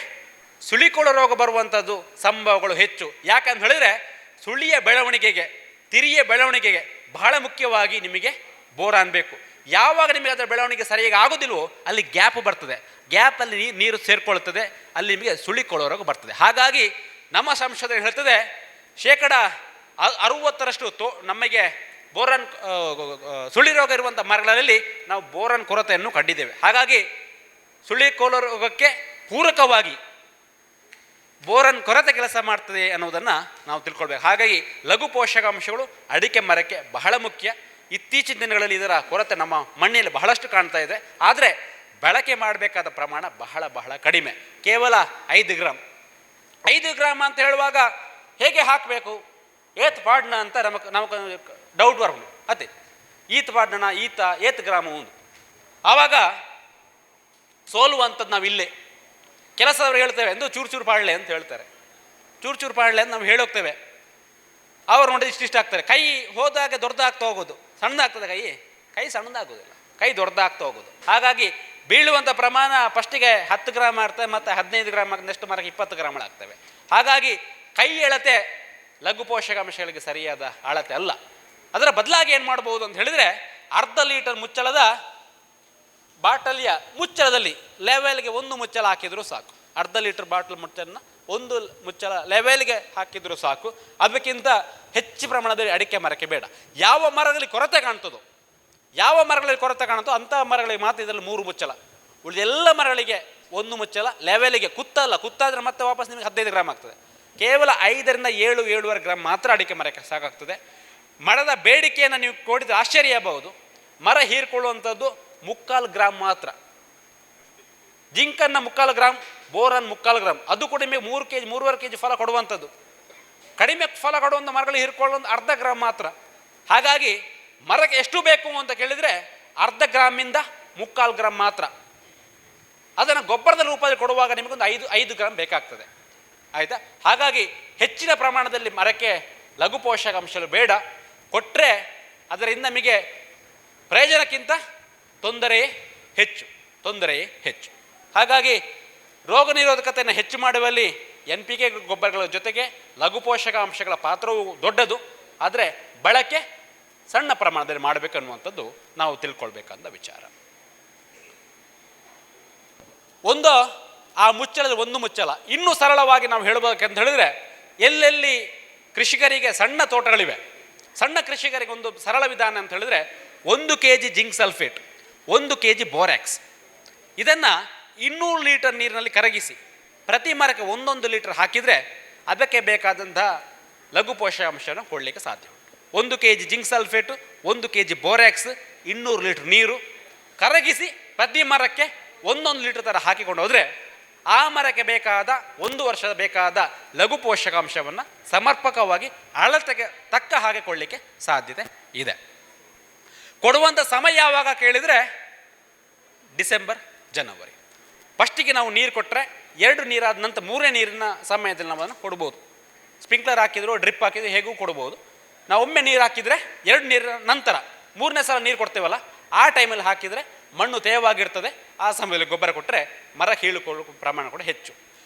ಸುಳಿಕೊಳ್ಳೋ ರೋಗ ಬರುವಂಥದ್ದು ಸಂಭವಗಳು ಹೆಚ್ಚು. ಯಾಕಂತ ಹೇಳಿದರೆ ಸುಳಿಯ ಬೆಳವಣಿಗೆಗೆ, ತಿರಿಯ ಬೆಳವಣಿಗೆಗೆ ಬಹಳ ಮುಖ್ಯವಾಗಿ ನಿಮಗೆ ಬೋರಾನ್ ಬೇಕು. ಯಾವಾಗ ನಿಮಗೆ ಅದರ ಬೆಳವಣಿಗೆ ಸರಿಯಾಗಿ ಆಗೋದಿಲ್ವೋ ಅಲ್ಲಿ ಗ್ಯಾಪ್ ಬರ್ತದೆ, ಗ್ಯಾಪಲ್ಲಿ ನೀರು ಸೇರಿಕೊಳ್ಳುತ್ತದೆ, ಅಲ್ಲಿ ನಿಮಗೆ ಸುಳಿಕೊಳ್ಳೋ ರೋಗ ಬರ್ತದೆ. ಹಾಗಾಗಿ ನಮ್ಮ ಸಂಶೋಧನೆ ಹೇಳ್ತದೆ 60% ನಮಗೆ ಬೋರಾನ್ ಸುಳಿ ರೋಗ ಇರುವಂಥ ಮರಗಳಲ್ಲಿ ನಾವು ಬೋರಾನ್ ಕೊರತೆಯನ್ನು ಕಂಡಿದ್ದೇವೆ. ಹಾಗಾಗಿ ಸುಳಿಕೊಳ್ಳೋ ರೋಗಕ್ಕೆ ಪೂರಕವಾಗಿ ಬೋರಾನ್ ಕೊರತೆ ಕೆಲಸ ಮಾಡ್ತದೆ ಅನ್ನೋದನ್ನು ನಾವು ತಿಳ್ಕೊಳ್ಬೇಕು. ಹಾಗಾಗಿ ಲಘು ಪೋಷಕಾಂಶಗಳು ಅಡಿಕೆ ಮರಕ್ಕೆ ಬಹಳ ಮುಖ್ಯ. ಇತ್ತೀಚಿನ ದಿನಗಳಲ್ಲಿ ಇದರ ಕೊರತೆ ನಮ್ಮ ಮಣ್ಣಿನಲ್ಲಿ ಬಹಳಷ್ಟು ಕಾಣ್ತಾ ಇದೆ. ಆದರೆ ಬಳಕೆ ಮಾಡಬೇಕಾದ ಪ್ರಮಾಣ ಬಹಳ ಬಹಳ ಕಡಿಮೆ, ಕೇವಲ 5 ಗ್ರಾಮ್. 5 ಗ್ರಾಮ್ ಅಂತ ಹೇಳುವಾಗ ಹೇಗೆ ಹಾಕಬೇಕು? ಏತ್ ಪಾಡ್ನ ಅಂತ ನಮಗೆ ಡೌಟ್ ಬರೋದು. ಅದೇ ಈತ ಪಾಡ್ನ ಏತ್ ಗ್ರಾಮ ಒಂದು ಆವಾಗ ಸೋಲುವಂಥದ್ದು ನಾವು ಇಲ್ಲೇ ಕೆಲಸದವ್ರು ಹೇಳ್ತೇವೆ ಎಂದು ಚೂರು ಪಾಡ್ಲೆ ಅಂತ ಹೇಳ್ತಾರೆ. ಚೂರು ಪಾಡ್ಲೆ ಅಂತ ನಾವು ಹೇಳೋಗ್ತೇವೆ. ಅವ್ರು ನೋಡಿ ಇಷ್ಟಿಷ್ಟ ಆಗ್ತಾರೆ. ಕೈ ಹೋದಾಗ ದೊಡ್ಡದಾಗ್ತಾ ಹೋಗೋದು, ಸಣ್ಣದಾಗ್ತದೆ ಕೈ ಸಣ್ಣದಾಗೋದಿಲ್ಲ, ಕೈ ದೊಡ್ಡದಾಗ್ತಾ ಹೋಗೋದು. ಹಾಗಾಗಿ ಬೀಳುವಂಥ ಪ್ರಮಾಣ ಫಸ್ಟಿಗೆ 10 ಗ್ರಾಮ್ ಆಗ್ತದೆ, ಮತ್ತು 15 ಗ್ರಾಮ್ ನೆಕ್ಸ್ಟ್ ಮರಕ್ಕೆ 20 ಗ್ರಾಮ್ಗಳಾಗ್ತವೆ. ಹಾಗಾಗಿ ಕೈ ಎಳತೆ ಲಘು ಪೋಷಕಾಂಶಗಳಿಗೆ ಸರಿಯಾದ ಅಳತೆ ಅಲ್ಲ. ಅದರ ಬದಲಾಗಿ ಏನು ಮಾಡ್ಬೋದು ಅಂತ ಹೇಳಿದರೆ, ಅರ್ಧ ಲೀಟರ್ ಮುಚ್ಚಳದ ಬಾಟಲಿಯ ಮುಚ್ಚಳದಲ್ಲಿ ಲೆವೆಲ್ಗೆ 1 ಮುಚ್ಚಳ ಹಾಕಿದರೂ ಸಾಕು. ಅರ್ಧ ಲೀಟರ್ ಬಾಟಲ್ ಮುಚ್ಚಳನ್ನ 1 ಮುಚ್ಚಳ ಲೆವೆಲ್ಗೆ ಹಾಕಿದರೂ ಸಾಕು. ಅದಕ್ಕಿಂತ ಹೆಚ್ಚು ಪ್ರಮಾಣದಲ್ಲಿ ಅಡಿಕೆ ಮರಕ್ಕೆ ಬೇಡ. ಯಾವ ಮರಗಳಲ್ಲಿ ಕೊರತೆ ಕಾಣ್ತದೋ ಅಂತಹ ಮರಗಳಿಗೆ ಮಾತ್ರ ಇದರಲ್ಲಿ 3 ಮುಚ್ಚಳ, ಉಳಿದ ಎಲ್ಲ ಮರಗಳಿಗೆ 1 ಮುಚ್ಚಳ ಲೆವೆಲಿಗೆ. ಕುತ್ತಾದರೆ ಮತ್ತೆ ವಾಪಸ್ ನಿಮಗೆ 15 ಗ್ರಾಮ್ ಆಗ್ತದೆ. ಕೇವಲ 5ರಿಂದ 7-7.5 ಗ್ರಾಮ್ ಮಾತ್ರ ಅಡಿಕೆ ಮರಕ್ಕೆ ಸಾಕಾಗ್ತದೆ. ಮರದ ಬೇಡಿಕೆಯನ್ನು ನೀವು ಕೊಡಿದ್ರೆ ಆಶ್ಚರ್ಯ ಆಗಬಹುದು. ಮರ ಹೀರ್ಕೊಳ್ಳುವಂಥದ್ದು 3/4 ಗ್ರಾಮ್ ಮಾತ್ರ. ಜಿಂಕನ್ನು 3/4 ಗ್ರಾಮ್, ಬೋರನ್ 3/4 ಗ್ರಾಮ್, ಅದು ಕೂಡ ನಿಮಗೆ 3 kg 3.5 kg ಫಲ ಕೊಡುವಂಥದ್ದು. ಕಡಿಮೆ ಫಲ ಕೊಡುವಂಥ ಮರಗಳು ಹೀರ್ಕೊಳ್ಳುವಂಥ 1/2 ಗ್ರಾಮ್ ಮಾತ್ರ. ಹಾಗಾಗಿ ಮರಕ್ಕೆ ಎಷ್ಟು ಬೇಕು ಅಂತ ಕೇಳಿದರೆ 1/2 ಗ್ರಾಮಿಂದ 3/4 ಗ್ರಾಮ್ ಮಾತ್ರ. ಅದನ್ನು ಗೊಬ್ಬರದ ರೂಪದಲ್ಲಿ ಕೊಡುವಾಗ ನಿಮಗೊಂದು 5 ಗ್ರಾಮ್ ಬೇಕಾಗ್ತದೆ, ಆಯಿತಾ? ಹಾಗಾಗಿ ಹೆಚ್ಚಿನ ಪ್ರಮಾಣದಲ್ಲಿ ಮರಕ್ಕೆ ಲಘು ಪೋಷಕಾಂಶಗಳು ಬೇಡ. ಕೊಟ್ಟರೆ ಅದರಿಂದ ನಿಮಗೆ ಪ್ರಯೋಜನಕ್ಕಿಂತ ತೊಂದರೆಯೇ ಹೆಚ್ಚು. ಹಾಗಾಗಿ ರೋಗ ನಿರೋಧಕತೆಯನ್ನು ಹೆಚ್ಚು ಮಾಡುವಲ್ಲಿ NPK ಗೊಬ್ಬರಗಳ ಜೊತೆಗೆ ಲಘು ಪೋಷಕಾಂಶಗಳ ಪಾತ್ರವೂ ದೊಡ್ಡದು. ಆದರೆ ಬಳಕೆ ಸಣ್ಣ ಪ್ರಮಾಣದಲ್ಲಿ ಮಾಡಬೇಕನ್ನುವಂಥದ್ದು ನಾವು ತಿಳ್ಕೊಳ್ಬೇಕಂತ ವಿಚಾರ. ಆ ಮುಚ್ಚಳದ ಒಂದು ಮುಚ್ಚಳ ಇನ್ನೂ ಸರಳವಾಗಿ ನಾವು ಹೇಳಬೇಕಂತ ಹೇಳಿದ್ರೆ, ಎಲ್ಲೆಲ್ಲಿ ಕೃಷಿಕರಿಗೆ ಸಣ್ಣ ತೋಟಗಳಿವೆ, ಸಣ್ಣ ಕೃಷಿಕರಿಗೆ ಒಂದು ಸರಳ ವಿಧಾನ ಅಂತ ಹೇಳಿದ್ರೆ 1 kg zinc sulphate, 1 kg borax, ಇದನ್ನು 200 ಲೀಟರ್ ನೀರಿನಲ್ಲಿ ಕರಗಿಸಿ ಪ್ರತಿ ಮರಕ್ಕೆ 1 ಲೀಟರ್ ಹಾಕಿದರೆ ಅದಕ್ಕೆ ಬೇಕಾದಂತಹ ಲಘು ಪೋಷಕಾಂಶವನ್ನು ಕೊಡಲಿಕ್ಕೆ ಸಾಧ್ಯ ಉಂಟು. 1 kg zinc sulphate, 1 kg borax, 200 litre ನೀರು ಕರಗಿಸಿ ಪ್ರತಿ ಮರಕ್ಕೆ 1 ಲೀಟರ್ ಥರ ಹಾಕಿಕೊಂಡು ಹೋದರೆ ಆ ಮರಕ್ಕೆ ಬೇಕಾದ 1 ವರ್ಷದ ಬೇಕಾದ ಲಘು ಪೋಷಕಾಂಶವನ್ನು ಸಮರ್ಪಕವಾಗಿ ಅಳತೆಗೆ ತಕ್ಕ ಹಾಗೆ ಕೊಡಲಿಕ್ಕೆ ಸಾಧ್ಯತೆ ಇದೆ. ಕೊಡುವಂಥ ಸಮಯ ಯಾವಾಗ ಕೇಳಿದರೆ ಡಿಸೆಂಬರ್, ಜನವರಿ. ಫಸ್ಟಿಗೆ ನಾವು ನೀರು ಕೊಟ್ಟರೆ 2 ನೀರಾದ ನಂತರ 3ನೇ ನೀರಿನ ಸಮಯದಲ್ಲಿ ನಾವು ಅದನ್ನು ಕೊಡ್ಬೋದು. ಸ್ಪ್ರಿಂಕ್ಲರ್ ಹಾಕಿದ್ರು, ಡ್ರಿಪ್ ಹಾಕಿದ್ರು, ಹೇಗೂ ಕೊಡ್ಬೋದು. ನಾವು ಒಮ್ಮೆ ನೀರು ಹಾಕಿದರೆ 2 ನೀರಿನ ನಂತರ 3ನೇ ಸಲ ನೀರು ಕೊಡ್ತೇವಲ್ಲ, ಆ ಟೈಮಲ್ಲಿ ಹಾಕಿದರೆ ಮಣ್ಣು ತೇವಾಗಿರ್ತದೆ. ಆ ಸಮಯದಲ್ಲಿ ಗೊಬ್ಬರ ಕೊಟ್ಟರೆ ಮರ ಹೀಳಿಕೊಳ್ಳೋ ಪ್ರಮಾಣ ಕೂಡ ಹೆಚ್ಚು.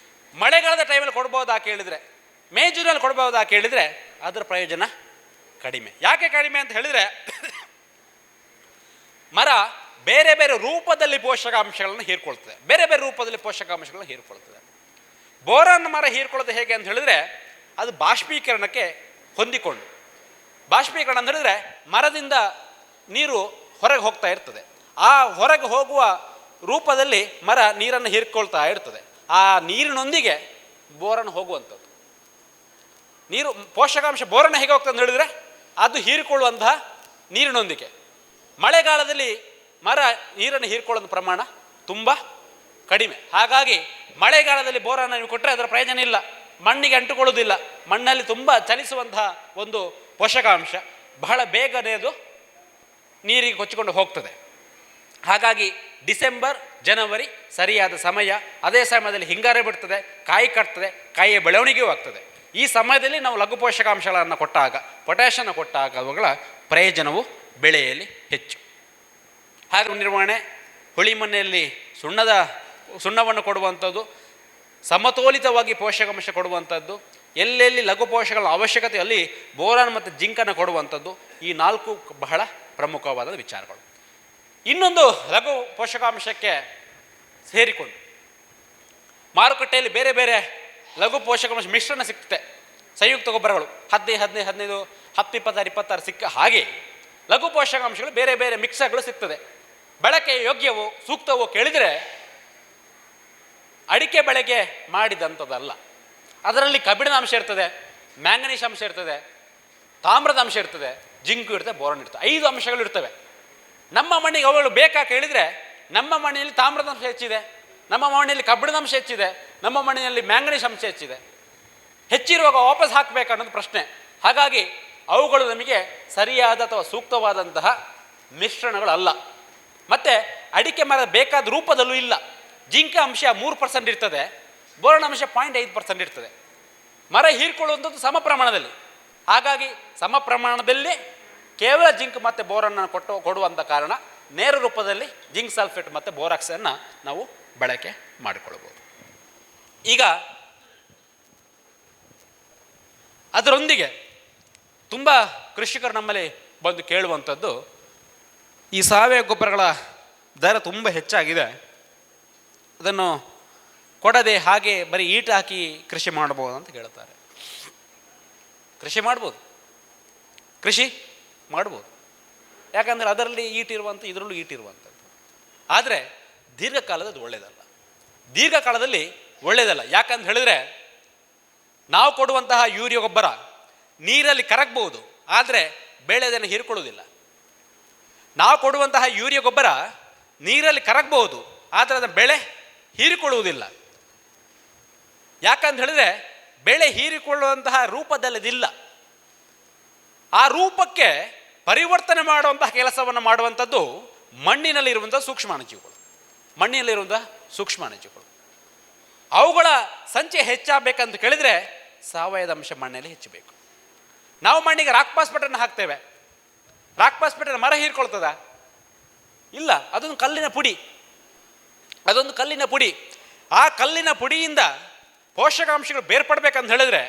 ಮಳೆಗಾಲದ ಟೈಮಲ್ಲಿ ಕೊಡ್ಬೋದಾ ಕೇಳಿದರೆ, ಮೇ ಜೂನಲ್ಲಿ ಕೊಡ್ಬೋದಾ ಕೇಳಿದರೆ ಅದರ ಪ್ರಯೋಜನ ಕಡಿಮೆ. ಯಾಕೆ ಕಡಿಮೆ ಅಂತ ಹೇಳಿದರೆ, ಮರ ಬೇರೆ ಬೇರೆ ರೂಪದಲ್ಲಿ ಪೋಷಕಾಂಶಗಳನ್ನು ಹೀರ್ಕೊಳ್ತದೆ, ಹೀರ್ಕೊಳ್ತದೆ. ಬೋರಾನ್ ಮರ ಹೀರ್ಕೊಳ್ಳೋದು ಹೇಗೆ ಅಂತ ಹೇಳಿದ್ರೆ, ಅದು ಬಾಷ್ಪೀಕರಣಕ್ಕೆ ಹೊಂದಿಕೊಂಡು, ಬಾಷ್ಪೀಕರಣ ಅಂತ ಹೇಳಿದ್ರೆ ಮರದಿಂದ ನೀರು ಹೊರಗೆ ಹೋಗ್ತಾ ಇರ್ತದೆ. ಆ ಹೊರಗೆ ಹೋಗುವ ರೂಪದಲ್ಲಿ ಮರ ನೀರನ್ನು ಹೀರ್ಕೊಳ್ತಾ ಇರ್ತದೆ. ಆ ನೀರಿನೊಂದಿಗೆ ಬೋರನ್ ಹೋಗುವಂಥದ್ದು. ನೀರು ಪೋಷಕಾಂಶ ಬೋರನ್ ಹೇಗೆ ಹೋಗ್ತದೆ ಅಂತ ಹೇಳಿದ್ರೆ, ಅದು ಹೀರಿಕೊಳ್ಳುವಂತಹ ನೀರಿನೊಂದಿಗೆ. ಮಳೆಗಾಲದಲ್ಲಿ ಮರ ನೀರನ್ನು ಹೀರ್ಕೊಳ್ಳೋ ಪ್ರಮಾಣ ತುಂಬ ಕಡಿಮೆ. ಹಾಗಾಗಿ ಮಳೆಗಾಲದಲ್ಲಿ ಬೋರನ್ನು ನೀವು ಕೊಟ್ಟರೆ ಅದರ ಪ್ರಯೋಜನ ಇಲ್ಲ, ಮಣ್ಣಿಗೆ ಅಂಟುಕೊಳ್ಳೋದಿಲ್ಲ. ಮಣ್ಣಲ್ಲಿ ತುಂಬ ಚಲಿಸುವಂತಹ ಒಂದು ಪೋಷಕಾಂಶ ಬಹಳ ಬೇಗನೆ ಅದು ನೀರಿಗೆ ಕೊಚ್ಚಿಕೊಂಡು ಹೋಗ್ತದೆ. ಹಾಗಾಗಿ ಡಿಸೆಂಬರ್, ಜನವರಿ ಸರಿಯಾದ ಸಮಯ. ಅದೇ ಸಮಯದಲ್ಲಿ ಹಿಂಗಾರ ಬಿಡ್ತದೆ, ಕಾಯಿ ಕಟ್ತದೆ, ಕಾಯಿಯ ಬೆಳವಣಿಗೆಯೂ ಆಗ್ತದೆ. ಈ ಸಮಯದಲ್ಲಿ ನಾವು ಲಘು ಪೋಷಕಾಂಶಗಳನ್ನು ಕೊಟ್ಟಾಗ, ಪೊಟ್ಯಾಷನ್ನು ಕೊಟ್ಟಾಗ ಅವುಗಳ ಪ್ರಯೋಜನವು ಬೆಳೆಯಲ್ಲಿ ಹೆಚ್ಚು. ಹಾಗೆ ನಿರ್ವಹಣೆ, ಹುಳಿ ಮಣ್ಣಲ್ಲಿ ಸುಣ್ಣವನ್ನು ಕೊಡುವಂಥದ್ದು, ಸಮತೋಲಿತವಾಗಿ ಪೋಷಕಾಂಶ ಕೊಡುವಂಥದ್ದು, ಎಲ್ಲೆಲ್ಲಿ ಲಘು ಪೋಷಕಗಳ ಅವಶ್ಯಕತೆ ಅಲ್ಲಿ ಬೋರಾನ್ ಮತ್ತು ಜಿಂಕನ್ನು ಕೊಡುವಂಥದ್ದು, ಈ 4 ಬಹಳ ಪ್ರಮುಖವಾದ ವಿಚಾರಗಳು. ಇನ್ನೊಂದು ಲಘು ಪೋಷಕಾಂಶಕ್ಕೆ ಸೇರಿಕೊಂಡು ಮಾರುಕಟ್ಟೆಯಲ್ಲಿ ಬೇರೆ ಬೇರೆ ಲಘು ಪೋಷಕಾಂಶ ಮಿಶ್ರಣ ಸಿಗ್ತದೆ. ಸಂಯುಕ್ತ ಗೊಬ್ಬರಗಳು 15, 15, 15, 10, 26, 26 ಸಿಕ್ಕ ಹಾಗೆ ಲಘು ಪೋಷಕಾಂಶಗಳು ಬೇರೆ ಬೇರೆ ಮಿಕ್ಸರ್ಗಳು ಸಿಗ್ತದೆ. ಬಳಕೆ ಯೋಗ್ಯವೋ ಸೂಕ್ತವೋ ಕೇಳಿದರೆ ಅಡಿಕೆ ಬೆಳೆಗೆ ಮಾಡಿದಂಥದ್ದಲ್ಲ. ಅದರಲ್ಲಿ ಕಬ್ಬಿಣದ ಅಂಶ ಇರ್ತದೆ, ಮ್ಯಾಂಗನೀಸ್ ಅಂಶ ಇರ್ತದೆ, ತಾಮ್ರದ ಅಂಶ ಇರ್ತದೆ, ಜಿಂಕು ಇರ್ತದೆ, ಬೋರಾನ್ ಇರ್ತದೆ. 5 ಅಂಶಗಳು ಇರ್ತವೆ. ನಮ್ಮ ಮಣ್ಣಿಗೆ ಅವುಗಳು ಬೇಕಾ ಕೇಳಿದರೆ, ನಮ್ಮ ಮಣ್ಣಿನಲ್ಲಿ ತಾಮ್ರದ ಅಂಶ ಹೆಚ್ಚಿದೆ, ನಮ್ಮ ಮಣ್ಣಿನಲ್ಲಿ ಕಬ್ಬಿಣದ ಅಂಶ ಹೆಚ್ಚಿದೆ, ನಮ್ಮ ಮಣ್ಣಿನಲ್ಲಿ ಮ್ಯಾಂಗನೀಸ್ ಅಂಶ ಹೆಚ್ಚಿದೆ. ಹೆಚ್ಚಿರುವಾಗ ವಾಪಸ್ ಹಾಕಬೇಕನ್ನೋದು ಪ್ರಶ್ನೆ. ಹಾಗಾಗಿ ಅವುಗಳು ನಮಗೆ ಸರಿಯಾದ ಅಥವಾ ಸೂಕ್ತವಾದಂತಹ ಮಿಶ್ರಣಗಳಲ್ಲ. ಮತ್ತು ಅಡಿಕೆ ಮರ ಬೇಕಾದ ರೂಪದಲ್ಲೂ ಇಲ್ಲ. ಜಿಂಕ ಅಂಶ 3% ಇರ್ತದೆ, ಬೋರಾನ್ ಅಂಶ 0.5% ಇರ್ತದೆ. ಮರ ಹೀರ್ಕೊಳ್ಳುವಂಥದ್ದು ಸಮ ಪ್ರಮಾಣದಲ್ಲಿ. ಹಾಗಾಗಿ ಸಮ ಪ್ರಮಾಣದಲ್ಲಿ ಕೇವಲ ಜಿಂಕ್ ಮತ್ತು ಬೋರನ್ನು ಕೊಡುವಂಥ ಕಾರಣ ನೇರ ರೂಪದಲ್ಲಿ ಜಿಂಕ್ ಸಲ್ಫೇಟ್ ಮತ್ತು ಬೋರಾಕ್ಸನ್ನು ನಾವು ಬಳಕೆ ಮಾಡಿಕೊಳ್ಬೋದು. ಈಗ ಅದರೊಂದಿಗೆ ತುಂಬ ಕೃಷಿಕರು ನಮ್ಮಲ್ಲಿ ಬಂದು ಕೇಳುವಂಥದ್ದು, ಈ ಸಾವಯವ ಗೊಬ್ಬರಗಳ ದರ ತುಂಬ ಹೆಚ್ಚಾಗಿದೆ, ಅದನ್ನು ಕೊಡದೆ ಹಾಗೆ ಬರೀ ಈಟ್ ಹಾಕಿ ಕೃಷಿ ಮಾಡ್ಬೋದು ಅಂತ ಕೇಳ್ತಾರೆ. ಕೃಷಿ ಮಾಡ್ಬೋದು, ಯಾಕಂದರೆ ಅದರಲ್ಲಿ ಈಟಿರುವಂಥ, ಇದರಲ್ಲೂ ಈಟಿರುವಂಥದ್ದು. ಆದರೆ ದೀರ್ಘಕಾಲದಲ್ಲಿ ಒಳ್ಳೆಯದಲ್ಲ. ಯಾಕಂತ ಹೇಳಿದರೆ, ನಾವು ಕೊಡುವಂತಹ ಯೂರಿಯಾ ಗೊಬ್ಬರ ನೀರಲ್ಲಿ ಕರಗಬಹುದು, ಆದರೆ ಬೆಳೆ ಅದನ್ನು ಹೀರ್ಕೊಳ್ಳೋದಿಲ್ಲ. ನಾವು ಕೊಡುವಂತಹ ಯೂರಿಯಾ ಗೊಬ್ಬರ ನೀರಲ್ಲಿ ಕರಗಬಹುದು, ಆದರೆ ಅದನ್ನು ಬೆಳೆ ಹೀರಿಕೊಳ್ಳುವುದಿಲ್ಲ. ಯಾಕಂತ ಹೇಳಿದ್ರೆ ಬೆಳೆ ಹೀರಿಕೊಳ್ಳುವಂತಹ ರೂಪದಲ್ಲಿದಿಲ್ಲ. ಆ ರೂಪಕ್ಕೆ ಪರಿವರ್ತನೆ ಮಾಡುವಂತಹ ಕೆಲಸವನ್ನು ಮಾಡುವಂಥದ್ದು ಮಣ್ಣಿನಲ್ಲಿರುವಂಥ ಸೂಕ್ಷ್ಮಾಣುಜೀವಿಗಳು. ಅವುಗಳ ಸಂಖ್ಯೆ ಹೆಚ್ಚಾಗಬೇಕಂತ ಕೇಳಿದರೆ ಸಾವಯವ ಅಂಶ ಮಣ್ಣಲ್ಲಿ ಹೆಚ್ಚಬೇಕು. ನಾವು ಮಣ್ಣಿಗೆ ರಾಕ್ ಫಾಸ್ಫೇಟನ್ನು ಹಾಕ್ತೇವೆ, ರಾಕ್ ಫಾಸ್ಫೇಟನ್ನು ಮರ ಹೀರ್ಕೊಳ್ತದ? ಇಲ್ಲ, ಅದೊಂದು ಕಲ್ಲಿನ ಪುಡಿ. ಅದೊಂದು ಕಲ್ಲಿನ ಪುಡಿ. ಆ ಕಲ್ಲಿನ ಪುಡಿಯಿಂದ ಪೋಷಕಾಂಶಗಳು ಬೇರ್ಪಡಬೇಕಂತ ಹೇಳಿದ್ರೆ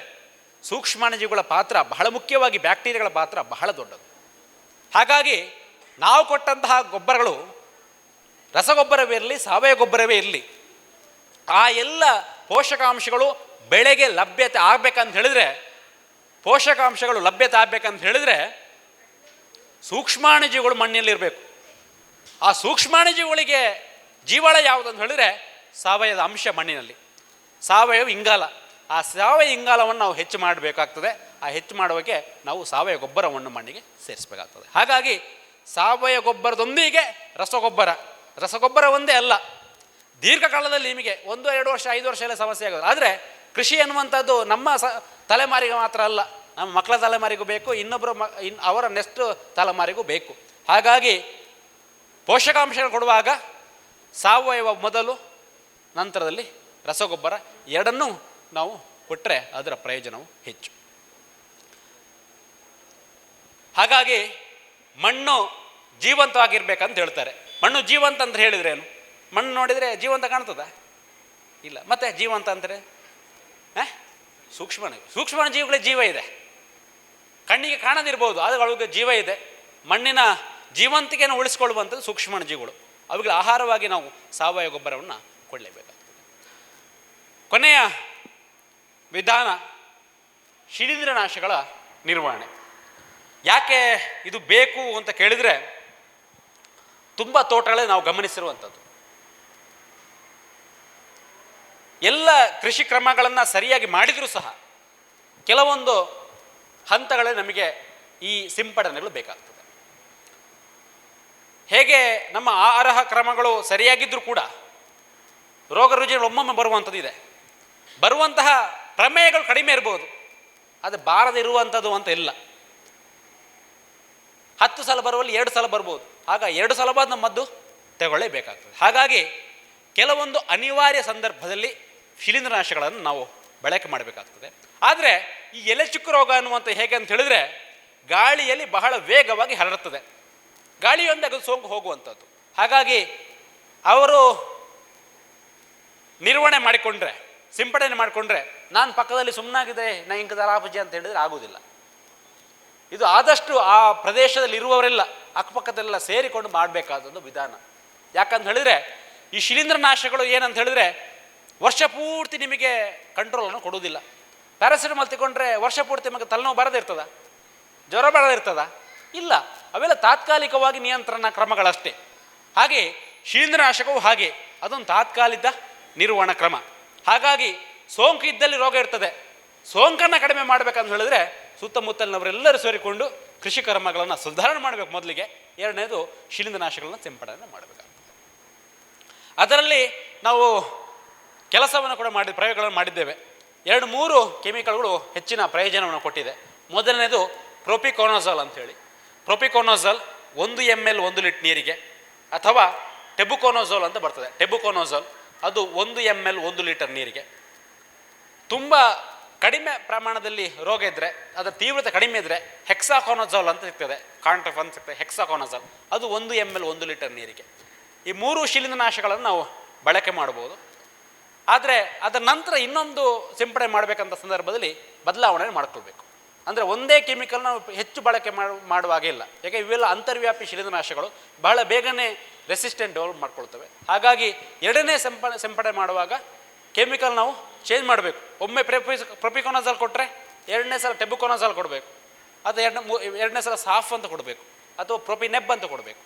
ಸೂಕ್ಷ್ಮಾಣುಜೀವಿಗಳ ಪಾತ್ರ ಬಹಳ ಮುಖ್ಯವಾಗಿ, ಬ್ಯಾಕ್ಟೀರಿಯಾಗಳ ಪಾತ್ರ ಬಹಳ ದೊಡ್ಡದು. ಹಾಗಾಗಿ ನಾವು ಕೊಟ್ಟಂತಹ ಗೊಬ್ಬರಗಳು ರಸಗೊಬ್ಬರವೇ ಇರಲಿ, ಸಾವಯವ ಗೊಬ್ಬರವೇ ಇರಲಿ, ಆ ಎಲ್ಲ ಪೋಷಕಾಂಶಗಳು ಬೆಳೆಗೆ ಲಭ್ಯತೆ ಆಗಬೇಕಂತ ಹೇಳಿದ್ರೆ, ಪೋಷಕಾಂಶಗಳು ಲಭ್ಯತೆ ಆಗಬೇಕಂತ ಹೇಳಿದ್ರೆ ಸೂಕ್ಷ್ಮಾಣುಜೀವಿಗಳು ಮಣ್ಣಿನಲ್ಲಿರಬೇಕು. ಆ ಸೂಕ್ಷ್ಮಾಣುಜೀವಿಗಳಿಗೆ ಜೀವಾಳ ಯಾವುದಂತ ಹೇಳಿದ್ರೆ ಸಾವಯವ ಅಂಶ ಮಣ್ಣಿನಲ್ಲಿ, ಸಾವಯವ ಇಂಗಾಲ. ಆ ಸಾವಯವ ಇಂಗಾಲವನ್ನು ನಾವು ಹೆಚ್ಚು ಮಾಡಬೇಕಾಗ್ತದೆ. ಆ ಹೆಚ್ಚು ಮಾಡುವಕ್ಕೆ ನಾವು ಸಾವಯವ ಗೊಬ್ಬರವನ್ನು ಮಣ್ಣಿಗೆ ಸೇರಿಸಬೇಕಾಗ್ತದೆ. ಹಾಗಾಗಿ ಸಾವಯವ ಗೊಬ್ಬರದೊಂದಿಗೆ ರಸಗೊಬ್ಬರ ಒಂದೇ ಅಲ್ಲ, ದೀರ್ಘಕಾಲದಲ್ಲಿ ನಿಮಗೆ 1-2 ವರ್ಷ 5 ವರ್ಷ ಎಲ್ಲ ಸಮಸ್ಯೆ ಆಗೋದು. ಆದರೆ ಕೃಷಿ ಅನ್ನುವಂಥದ್ದು ನಮ್ಮ ತಲೆಮಾರಿಗೆ ಮಾತ್ರ ಅಲ್ಲ, ನಮ್ಮ ಮಕ್ಕಳ ತಲೆಮಾರಿಗೂ ಬೇಕು, ಇನ್ನೊಬ್ಬರು ಅವರ ನೆಕ್ಸ್ಟ್ ತಲೆಮಾರಿಗೂ ಬೇಕು. ಹಾಗಾಗಿ ಪೋಷಕಾಂಶಗಳು ಕೊಡುವಾಗ ಸಾವಯವ ಮೊದಲು, ನಂತರದಲ್ಲಿ ರಸಗೊಬ್ಬರ, ಎರಡನ್ನೂ ನಾವು ಕೊಟ್ಟರೆ ಅದರ ಪ್ರಯೋಜನವು ಹೆಚ್ಚು. ಹಾಗಾಗಿ ಮಣ್ಣು ಜೀವಂತವಾಗಿರ್ಬೇಕಂತ ಹೇಳ್ತಾರೆ. ಮಣ್ಣು ಜೀವಂತ ಅಂತ ಹೇಳಿದ್ರೆ ಏನು? ಮಣ್ಣು ನೋಡಿದರೆ ಜೀವಂತ ಕಾಣ್ತದ? ಇಲ್ಲ. ಮತ್ತೆ ಜೀವಂತ ಅಂದರೆ ಸೂಕ್ಷ್ಮ ಜೀವಿಗಳ ಜೀವ ಇದೆ. ಕಣ್ಣಿಗೆ ಕಾಣದಿರ್ಬೋದು, ಅವುಗಳಿಗೆ ಜೀವ ಇದೆ. ಮಣ್ಣಿನ ಜೀವಂತಿಕೆಯನ್ನು ಉಳಿಸ್ಕೊಳ್ಳುವಂಥದ್ದು ಸೂಕ್ಷ್ಮ ಜೀವಿಗಳು. ಅವುಗಳ ಆಹಾರವಾಗಿ ನಾವು ಸಾವಯವ ಗೊಬ್ಬರವನ್ನು ಕೊಡಲೇಬೇಕಾಗ್ತದೆ. ಕೊನೆಯ ವಿಧಾನ ಶಿಲೀಂಧ್ರನಾಶಗಳ ನಿರ್ವಹಣೆ. ಯಾಕೆ ಇದು ಬೇಕು ಅಂತ ಕೇಳಿದರೆ, ತುಂಬ ತೋಟಗಳೇ ನಾವು ಗಮನಿಸಿರುವಂಥದ್ದು, ಎಲ್ಲ ಕೃಷಿ ಕ್ರಮಗಳನ್ನು ಸರಿಯಾಗಿ ಮಾಡಿದರೂ ಸಹ ಕೆಲವೊಂದು ಹಂತಗಳೇ ನಮಗೆ ಈ ಸಿಂಪಡಣೆಗಳು ಬೇಕಾಗ್ತದೆ. ಹೇಗೆ ನಮ್ಮ ಆಹಾರ ಕ್ರಮಗಳು ಸರಿಯಾಗಿದ್ದರೂ ಕೂಡ ರೋಗ ರುಜಿನಗಳು ಒಮ್ಮೊಮ್ಮೆ ಬರುವಂಥದ್ದು ಇದೆ. ಬರುವಂತಹ ಪ್ರಮೇಯಗಳು ಕಡಿಮೆ ಇರ್ಬೋದು, ಅದು ಬಾರದಿರುವಂಥದ್ದು ಅಂತ ಇಲ್ಲ. 10 ಸಲ ಬರುವಲ್ಲಿ 2 ಸಲ ಬರ್ಬೋದು. ಆಗ 2 ಸಲ ಬಾದ ನಮ್ಮ ಮದ್ದು ತಗೊಳ್ಳೇಬೇಕಾಗ್ತದೆ. ಹಾಗಾಗಿ ಕೆಲವೊಂದು ಅನಿವಾರ್ಯ ಸಂದರ್ಭದಲ್ಲಿ ಶಿಲೀಂಧ್ರನಾಶಗಳನ್ನು ನಾವು ಬಳಕೆ ಮಾಡಬೇಕಾಗ್ತದೆ. ಆದರೆ ಈ ಎಲೆ ಚುಕ್ಕು ರೋಗ ಅನ್ನುವಂಥ ಹೇಗೆ ಅಂತ ಹೇಳಿದ್ರೆ, ಗಾಳಿಯಲ್ಲಿ ಬಹಳ ವೇಗವಾಗಿ ಹರಡುತ್ತದೆ. ಗಾಳಿಯೊಂದೇ ಅದು ಸೋಂಕು ಹೋಗುವಂಥದ್ದು. ಹಾಗಾಗಿ ಅವರು ನಿರ್ವಹಣೆ ಮಾಡಿಕೊಂಡ್ರೆ, ಸಿಂಪಡಣೆ ಮಾಡಿಕೊಂಡ್ರೆ, ನಾನು ಪಕ್ಕದಲ್ಲಿ ಸುಮ್ಮನಾಗಿದೆ ನಾ ಇಂಕ ಲಾಪಜಿ ಅಂತ ಹೇಳಿದ್ರೆ ಆಗುವುದಿಲ್ಲ. ಇದು ಆದಷ್ಟು ಆ ಪ್ರದೇಶದಲ್ಲಿ ಇರುವವರೆಲ್ಲ ಅಕ್ಕಪಕ್ಕದಲ್ಲೆಲ್ಲ ಸೇರಿಕೊಂಡು ಮಾಡಬೇಕಾದೊಂದು ವಿಧಾನ. ಯಾಕಂತ ಹೇಳಿದ್ರೆ ಈ ಶಿಲೀಂಧ್ರನಾಶಗಳು ಏನಂತ ಹೇಳಿದ್ರೆ ವರ್ಷ ಪೂರ್ತಿ ನಿಮಗೆ ಕಂಟ್ರೋಲನ್ನು ಕೊಡುವುದಿಲ್ಲ. ಪ್ಯಾರಾಸಿಟಮಾಲ್ ತಗೊಂಡ್ರೆ ವರ್ಷ ಪೂರ್ತಿ ನಿಮಗೆ ತಲೆನೋವು ಬರದಿರ್ತದ, ಜ್ವರ ಬರದಿರ್ತದ? ಇಲ್ಲ. ಅವೆಲ್ಲ ತಾತ್ಕಾಲಿಕವಾಗಿ ನಿಯಂತ್ರಣ ಕ್ರಮಗಳಷ್ಟೇ. ಹಾಗೆ ಶಿಲೀಂಧ್ರನಾಶಕವು ಹಾಗೆ, ಅದೊಂದು ತಾತ್ಕಾಲಿಕ ನಿರ್ವಹಣಾ ಕ್ರಮ. ಹಾಗಾಗಿ ಸೋಂಕು ಇದ್ದಲ್ಲಿ ರೋಗ ಇರ್ತದೆ. ಸೋಂಕನ್ನು ಕಡಿಮೆ ಮಾಡಬೇಕಂತ ಹೇಳಿದ್ರೆ ಸುತ್ತಮುತ್ತಲಿನವರೆಲ್ಲರೂ ಸೇರಿಕೊಂಡು ಕೃಷಿ ಕ್ರಮಗಳನ್ನು ಸುಧಾರಣೆ ಮಾಡಬೇಕು ಮೊದಲಿಗೆ. ಎರಡನೇದು ಶಿಲೀಂಧ್ರನಾಶಕಗಳನ್ನು ಸಿಂಪಡಣೆ ಮಾಡಬೇಕಾಗ್ತದೆ. ಅದರಲ್ಲಿ ನಾವು ಕೆಲಸವನ್ನು ಕೂಡ ಪ್ರಯೋಗಗಳನ್ನು ಮಾಡಿದ್ದೇವೆ. 2-3 ಕೆಮಿಕಲ್ಗಳು ಹೆಚ್ಚಿನ ಪ್ರಯೋಜನವನ್ನು ಕೊಟ್ಟಿದೆ. ಮೊದಲನೇದು ಪ್ರೊಪಿಕೋನಜಾಲ್ ಅಂಥೇಳಿ. ಪ್ರೊಪಿಕೋನಜಾಲ್ 1 ml 1 ಲೀಟರ್ ನೀರಿಗೆ, ಅಥವಾ ಟೆಬುಕೋನಜಾಲ್ ಅಂತ ಬರ್ತದೆ. ಟೆಬುಕೋನಜಾಲ್ ಅದು 1 ml 1 ಲೀಟರ್ ನೀರಿಗೆ. ತುಂಬ ಕಡಿಮೆ ಪ್ರಮಾಣದಲ್ಲಿ ರೋಗ ಇದ್ದರೆ, ಅದರ ತೀವ್ರತೆ ಕಡಿಮೆ ಇದ್ದರೆ ಹೆಕ್ಸಾಕೋನಜಾಲ್ ಅಂತ ಸಿಗ್ತದೆ, ಕಾಂಟ್ರಫ್ ಅಂತ ಸಿಗ್ತದೆ, ಹೆಕ್ಸಾಕೋನಜಾಲ್ ಅದು 1 ml 1 ಲೀಟರ್ ನೀರಿಗೆ. ಈ 3 ಶಿಲೀಂಧ್ರನಾಶಗಳನ್ನು ನಾವು ಬಳಕೆ ಮಾಡ್ಬೋದು. ಆದರೆ ಅದರ ನಂತರ ಇನ್ನೊಂದು ಸಿಂಪಡಣೆ ಮಾಡಬೇಕಂತ ಸಂದರ್ಭದಲ್ಲಿ ಬದಲಾವಣೆ ಮಾಡ್ಕೊಳ್ಬೇಕು. ಅಂದರೆ ಒಂದೇ ಕೆಮಿಕಲ್ನ ಹೆಚ್ಚು ಬಳಕೆ ಮಾಡುವಾಗೇ ಇಲ್ಲ. ಯಾಕೆ ಇವೆಲ್ಲ ಅಂತರ್ವ್ಯಾಪಿ ಶಿಲೀಂಧ್ರನಾಶಗಳು ಬಹಳ ಬೇಗನೆ ರೆಸಿಸ್ಟೆಂಟ್ ಡೆವಲಪ್ ಮಾಡ್ಕೊಳ್ತವೆ. ಹಾಗಾಗಿ ಎರಡನೇ ಸಿಂಪಡಣೆ ಮಾಡುವಾಗ ಕೆಮಿಕಲ್ ನಾವು ಚೇಂಜ್ ಮಾಡಬೇಕು. ಒಮ್ಮೆ ಪ್ರೊಪಿಕೋನಜಾಲ್ ಕೊಟ್ಟರೆ 2ನೇ ಸಲ ಟೆಬುಕೋನಜಾಲ್ ಕೊಡಬೇಕು, ಅದು 2ನೇ ಸಲ ಸಾಫ್ ಅಂತ ಕೊಡಬೇಕು, ಅಥವಾ ಪ್ರೊಪಿನೆಬ್ ಅಂತ ಕೊಡಬೇಕು.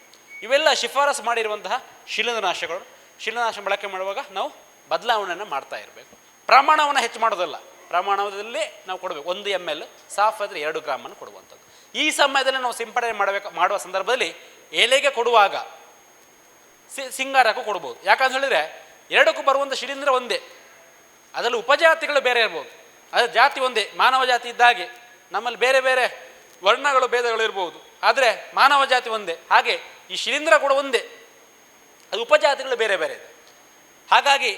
ಇವೆಲ್ಲ ಶಿಫಾರಸು ಮಾಡಿರುವಂತಹ ಶಿಲೀಂಧ್ರನಾಶಕಗಳು. ಶಿಲೀಂಧ್ರನಾಶ ಬಳಕೆ ಮಾಡುವಾಗ ನಾವು ಬದಲಾವಣೆಯನ್ನು ಮಾಡ್ತಾ ಇರಬೇಕು. ಪ್ರಮಾಣವನ್ನು ಹೆಚ್ಚು ಮಾಡೋದಲ್ಲ, ಪ್ರಮಾಣದಲ್ಲಿ ನಾವು ಕೊಡಬೇಕು. 1 ml, ಸಾಫ್ ಆದರೆ 2 ಗ್ರಾಮನ್ನು ಕೊಡುವಂಥದ್ದು. ಈ ಸಮಯದಲ್ಲಿ ನಾವು ಸಿಂಪಡಣೆ ಮಾಡುವ ಸಂದರ್ಭದಲ್ಲಿ ಎಲೆಗೆ ಕೊಡುವಾಗ ಸಿಂಗಾರಕ್ಕೂ ಕೊಡ್ಬೋದು. ಯಾಕಂತ ಹೇಳಿದರೆ ಎರಡಕ್ಕೂ ಬರುವಂಥ ಶಿಲೀಂಧ್ರ ಒಂದೇ, ಅದರಲ್ಲಿ ಉಪಜಾತಿಗಳು ಬೇರೆ ಇರ್ಬೋದು. ಅದರ ಜಾತಿ ಒಂದೇ, ಮಾನವ ಜಾತಿ ಇದ್ದಾಗೆ ನಮ್ಮಲ್ಲಿ ಬೇರೆ ಬೇರೆ ವರ್ಣಗಳು ಭೇದಗಳು ಇರ್ಬೋದು, ಆದರೆ ಮಾನವ ಜಾತಿ ಒಂದೇ. ಹಾಗೆ ಈ ಶಿಲೀಂಧ್ರ ಕೂಡ ಒಂದೇ, ಅದು ಉಪಜಾತಿಗಳು ಬೇರೆ ಬೇರೆ ಇದೆ. ಹಾಗಾಗಿ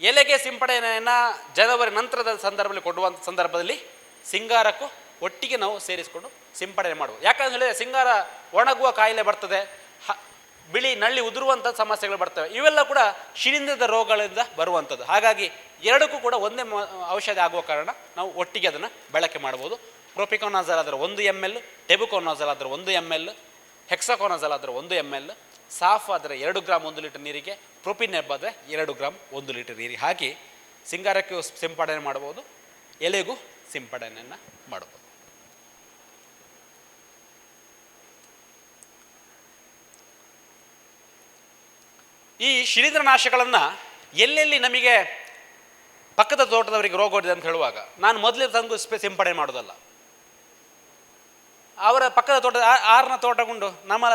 ಎಲೆಗೆ ಸಿಂಪಡಣೆಯನ್ನು ಜನವರಿ ನಂತರದ ಸಂದರ್ಭದಲ್ಲಿ ಕೊಡುವಂಥ ಸಂದರ್ಭದಲ್ಲಿ ಸಿಂಗಾರಕ್ಕೂ ಒಟ್ಟಿಗೆ ನಾವು ಸೇರಿಸಿಕೊಂಡು ಸಿಂಪಡಣೆ ಮಾಡ್ಬೋದು. ಯಾಕಂತ ಹೇಳಿದರೆ ಸಿಂಗಾರ ಒಣಗುವ ಕಾಯಿಲೆ ಬರ್ತದೆ, ಬಿಳಿ ನಳ್ಳಿ ಉದುರುವಂಥ ಸಮಸ್ಯೆಗಳು ಬರ್ತವೆ. ಇವೆಲ್ಲ ಕೂಡ ಶಿಲೀಂಧ್ರದ ರೋಗಗಳಿಂದ ಬರುವಂಥದ್ದು. ಹಾಗಾಗಿ ಎರಡಕ್ಕೂ ಕೂಡ ಒಂದೇ ಔಷಧಿ ಆಗುವ ಕಾರಣ ನಾವು ಒಟ್ಟಿಗೆ ಅದನ್ನು ಬಳಕೆ ಮಾಡ್ಬೋದು. ಪ್ರೊಪಿಕೋನಾಜಲ್ ಆದರೆ 1 ml, ಟೆಬುಕೋನಾಜಲ್ ಆದರೆ 1 ml, ಹೆಕ್ಸಾಕೋನಾಜಲ್ ಆದರೆ 1 ml, ಸಾಫ್ ಆದರೆ 2 ಗ್ರಾಮ್ 1 ಲೀಟರ್ ನೀರಿಗೆ, ಪ್ರೊಪಿನೆಬ್ ಆದರೆ 2 ಗ್ರಾಮ್ 1 ಲೀಟರ್ ನೀರಿಗೆ ಹಾಕಿ ಸಿಂಗಾರಕ್ಕೂ ಸಿಂಪಡಣೆ ಮಾಡ್ಬೋದು, ಎಲೆಗೂ ಸಿಂಪಡಣೆಯನ್ನು ಮಾಡ್ಬೋದು. ಈ ಶಿಲೀಂಧ್ರನಾಶಗಳನ್ನು ಎಲ್ಲೆಲ್ಲಿ ನಮಗೆ ಪಕ್ಕದ ತೋಟದವರಿಗೆ ರೋಗ ಹೊಡಿದೆ ಅಂತ ಹೇಳುವಾಗ ನಾನು ಮೊದಲೇ ತಂದು ಸಿಂಪಡಣೆ ಮಾಡೋದಲ್ಲ. ಅವರ ಪಕ್ಕದ ತೋಟ 6ನ ತೋಟಗೊಂಡು ನಮ್ಮ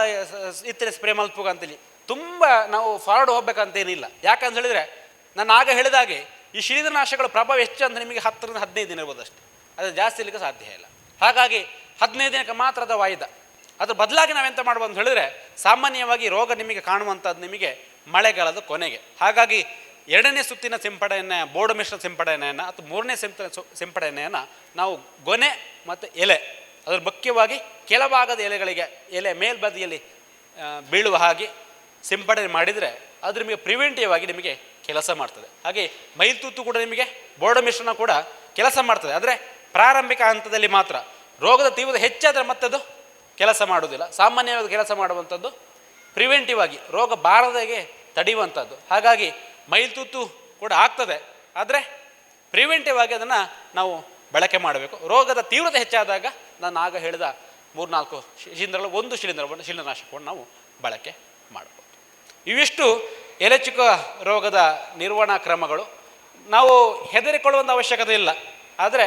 ಇತ್ತಿನ ಸ್ಪ್ರೇ ಮಲ್ಪುಗ ಅಂತೇಳಿ ತುಂಬ ನಾವು ಫಾರ್ವರ್ಡ್ ಹೋಗ್ಬೇಕಂತೇನಿಲ್ಲ. ಯಾಕಂತ ಹೇಳಿದರೆ ನಾನು ಆಗ ಹೇಳಿದಾಗೆ ಈ ಶಿಲೀಂಧ್ರನಾಶಕಗಳ ಪ್ರಭಾವ ಎಷ್ಟು ಅಂತ ನಿಮಗೆ 10ರಿಂದ 15 ದಿನ ಇರ್ಬೋದು ಅಷ್ಟೇ, ಅದು ಜಾಸ್ತಿ ಇರಲಿಕ್ಕೆ ಸಾಧ್ಯ ಇಲ್ಲ. ಹಾಗಾಗಿ 15 ದಿನಕ್ಕೆ ಮಾತ್ರ ಅದು ವಾಯ್ದ. ಅದ್ರ ಬದಲಾಗಿ ನಾವೆಂತ ಮಾಡ್ಬೋದು ಅಂತ ಹೇಳಿದರೆ, ಸಾಮಾನ್ಯವಾಗಿ ರೋಗ ನಿಮಗೆ ಕಾಣುವಂಥದ್ದು ನಿಮಗೆ ಮಳೆಗಾಲದ ಕೊನೆಗೆ. ಹಾಗಾಗಿ 2ನೇ ಸುತ್ತಿನ ಸಿಂಪಡಣೆ, ಬೋರ್ಡ್ ಮಿಶ್ರ ಸಿಂಪಡಣೆಯನ್ನು ಅಥವಾ 3ನೇ ಸಿಂಪಡಣೆಯನ್ನು ನಾವು ಗೊನೆ ಮತ್ತು ಎಲೆ, ಅದರ ಮುಖ್ಯವಾಗಿ ಕೆಳಭಾಗದ ಎಲೆಗಳಿಗೆ, ಎಲೆ ಮೇಲ್ಬದಿಯಲ್ಲಿ ಬೀಳುವ ಹಾಗೆ ಸಿಂಪಡಣೆ ಮಾಡಿದರೆ ಅದು ನಿಮಗೆ ಪ್ರಿವೆಂಟಿವ್ ಆಗಿ ನಿಮಗೆ ಕೆಲಸ ಮಾಡ್ತದೆ. ಹಾಗೆ ಮೈಲ್ತುತ್ತು ಕೂಡ ನಿಮಗೆ ಬೋರ್ಡ್ ಮಿಶ್ರಣ ಕೂಡ ಕೆಲಸ ಮಾಡ್ತದೆ. ಆದರೆ ಪ್ರಾರಂಭಿಕ ಹಂತದಲ್ಲಿ ಮಾತ್ರ. ರೋಗದ ತೀವ್ರತೆ ಹೆಚ್ಚಾದರೆ ಮತ್ತದು ಕೆಲಸ ಮಾಡುವುದಿಲ್ಲ. ಸಾಮಾನ್ಯವಾಗಿ ಕೆಲಸ ಮಾಡುವಂಥದ್ದು ಪ್ರಿವೆಂಟಿವ್ ಆಗಿ, ರೋಗ ಬಾರದಾಗೆ ತಡೆಯುವಂಥದ್ದು. ಹಾಗಾಗಿ ಮೈಲ್ತುತ್ತು ಕೂಡ ಆಗ್ತದೆ, ಆದರೆ ಪ್ರಿವೆಂಟಿವ್ ಆಗಿ ಅದನ್ನು ನಾವು ಬಳಕೆ ಮಾಡಬೇಕು. ರೋಗದ ತೀವ್ರತೆ ಹೆಚ್ಚಾದಾಗ ನಾನು ಆಗ ಹೇಳಿದ 3-4 ಶಿಲೀಂಧ್ರನಾಶಕವನ್ನು ನಾವು ಬಳಕೆ ಮಾಡಬಹುದು. ಇವಿಷ್ಟು ಎಲೆಚುಕ ರೋಗದ ನಿರ್ವಹಣಾ ಕ್ರಮಗಳು. ನಾವು ಹೆದರಿಕೊಳ್ಳುವಂಥ ಅವಶ್ಯಕತೆ ಇಲ್ಲ, ಆದರೆ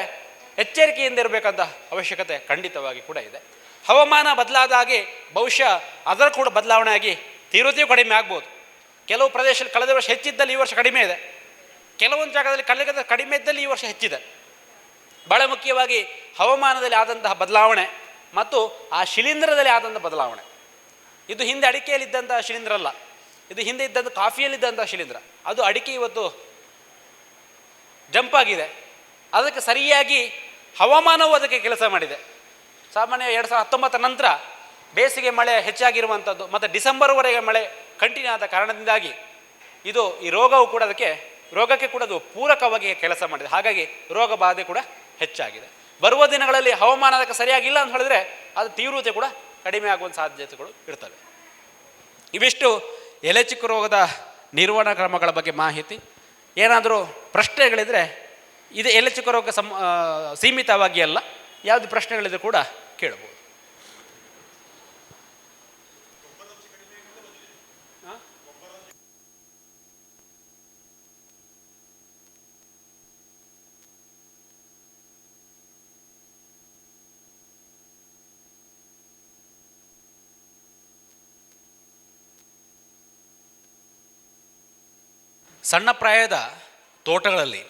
ಎಚ್ಚರಿಕೆಯಿಂದ ಇರಬೇಕಂತ ಅವಶ್ಯಕತೆ ಖಂಡಿತವಾಗಿ ಕೂಡ ಇದೆ. ಹವಾಮಾನ ಬದಲಾದ ಹಾಗೆ ಬಹುಶಃ ಅದರ ಕೂಡ ಬದಲಾವಣೆ ಆಗಿ ತೀವ್ರತೆಯೂ ಕಡಿಮೆ ಆಗ್ಬೋದು. ಕೆಲವು ಪ್ರದೇಶದಲ್ಲಿ ಕಳೆದ ವರ್ಷ ಹೆಚ್ಚಿದ್ದಲ್ಲಿ ಈ ವರ್ಷ ಕಡಿಮೆ ಇದೆ, ಕೆಲವೊಂದು ಜಾಗದಲ್ಲಿ ಕಡಿಮೆ ಇದ್ದಲ್ಲಿ ಈ ವರ್ಷ ಹೆಚ್ಚಿದೆ. ಭಾಳ ಮುಖ್ಯವಾಗಿ ಹವಾಮಾನದಲ್ಲಿ ಆದಂತಹ ಬದಲಾವಣೆ ಮತ್ತು ಆ ಶಿಲೀಂಧ್ರದಲ್ಲಿ ಆದಂಥ ಬದಲಾವಣೆ. ಇದು ಹಿಂದೆ ಅಡಿಕೆಯಲ್ಲಿದ್ದಂತಹ ಶಿಲೀಂಧ್ರ ಅಲ್ಲ, ಇದು ಹಿಂದೆ ಇದ್ದಂಥ ಕಾಫಿಯಲ್ಲಿದ್ದಂಥ ಶಿಲೀಂಧ್ರ. ಅದು ಅಡಿಕೆ ಇವತ್ತು ಜಂಪ್ ಆಗಿದೆ. ಅದಕ್ಕೆ ಸರಿಯಾಗಿ ಹವಾಮಾನವು ಅದಕ್ಕೆ ಕೆಲಸ ಮಾಡಿದೆ. ಸಾಮಾನ್ಯ 2019 ನಂತರ ಬೇಸಿಗೆ ಮಳೆ ಹೆಚ್ಚಾಗಿರುವಂಥದ್ದು ಮತ್ತು ಡಿಸೆಂಬರ್ವರೆಗೆ ಮಳೆ ಕಂಟಿನ್ಯೂ ಆದ ಕಾರಣದಿಂದಾಗಿ ಈ ರೋಗವು ಕೂಡ ರೋಗಕ್ಕೆ ಕೂಡ ಅದು ಪೂರಕವಾಗಿ ಕೆಲಸ ಮಾಡಿದೆ. ಹಾಗಾಗಿ ರೋಗ ಬಾಧೆ ಕೂಡ ಹೆಚ್ಚಾಗಿದೆ. ಬರುವ ದಿನಗಳಲ್ಲಿ ಹವಾಮಾನ ಅದಕ್ಕೆ ಸರಿಯಾಗಿಲ್ಲ ಅಂತ ಹೇಳಿದ್ರೆ ಅದು ತೀವ್ರತೆ ಕೂಡ ಕಡಿಮೆ ಆಗುವಂಥ ಸಾಧ್ಯತೆಗಳು ಇರ್ತವೆ. ಇವಿಷ್ಟು ಎಲೆಚುಕ ರೋಗದ ನಿರ್ವಹಣಾ ಕ್ರಮಗಳ ಬಗ್ಗೆ ಮಾಹಿತಿ. ಏನಾದರೂ ಪ್ರಶ್ನೆಗಳಿದ್ರೆ ಇದು ಎಲೆಚುಕ ರೋಗ ಸೀಮಿತವಾಗಿ ಅಲ್ಲ, ಯಾವುದು ಪ್ರಶ್ನೆಗಳಿದ್ರೆ ಕೂಡ ಕೇಳಬಹುದು. ಸಣ್ಣ ಪ್ರಾಯದ ತೋಟಗಳಲ್ಲಿ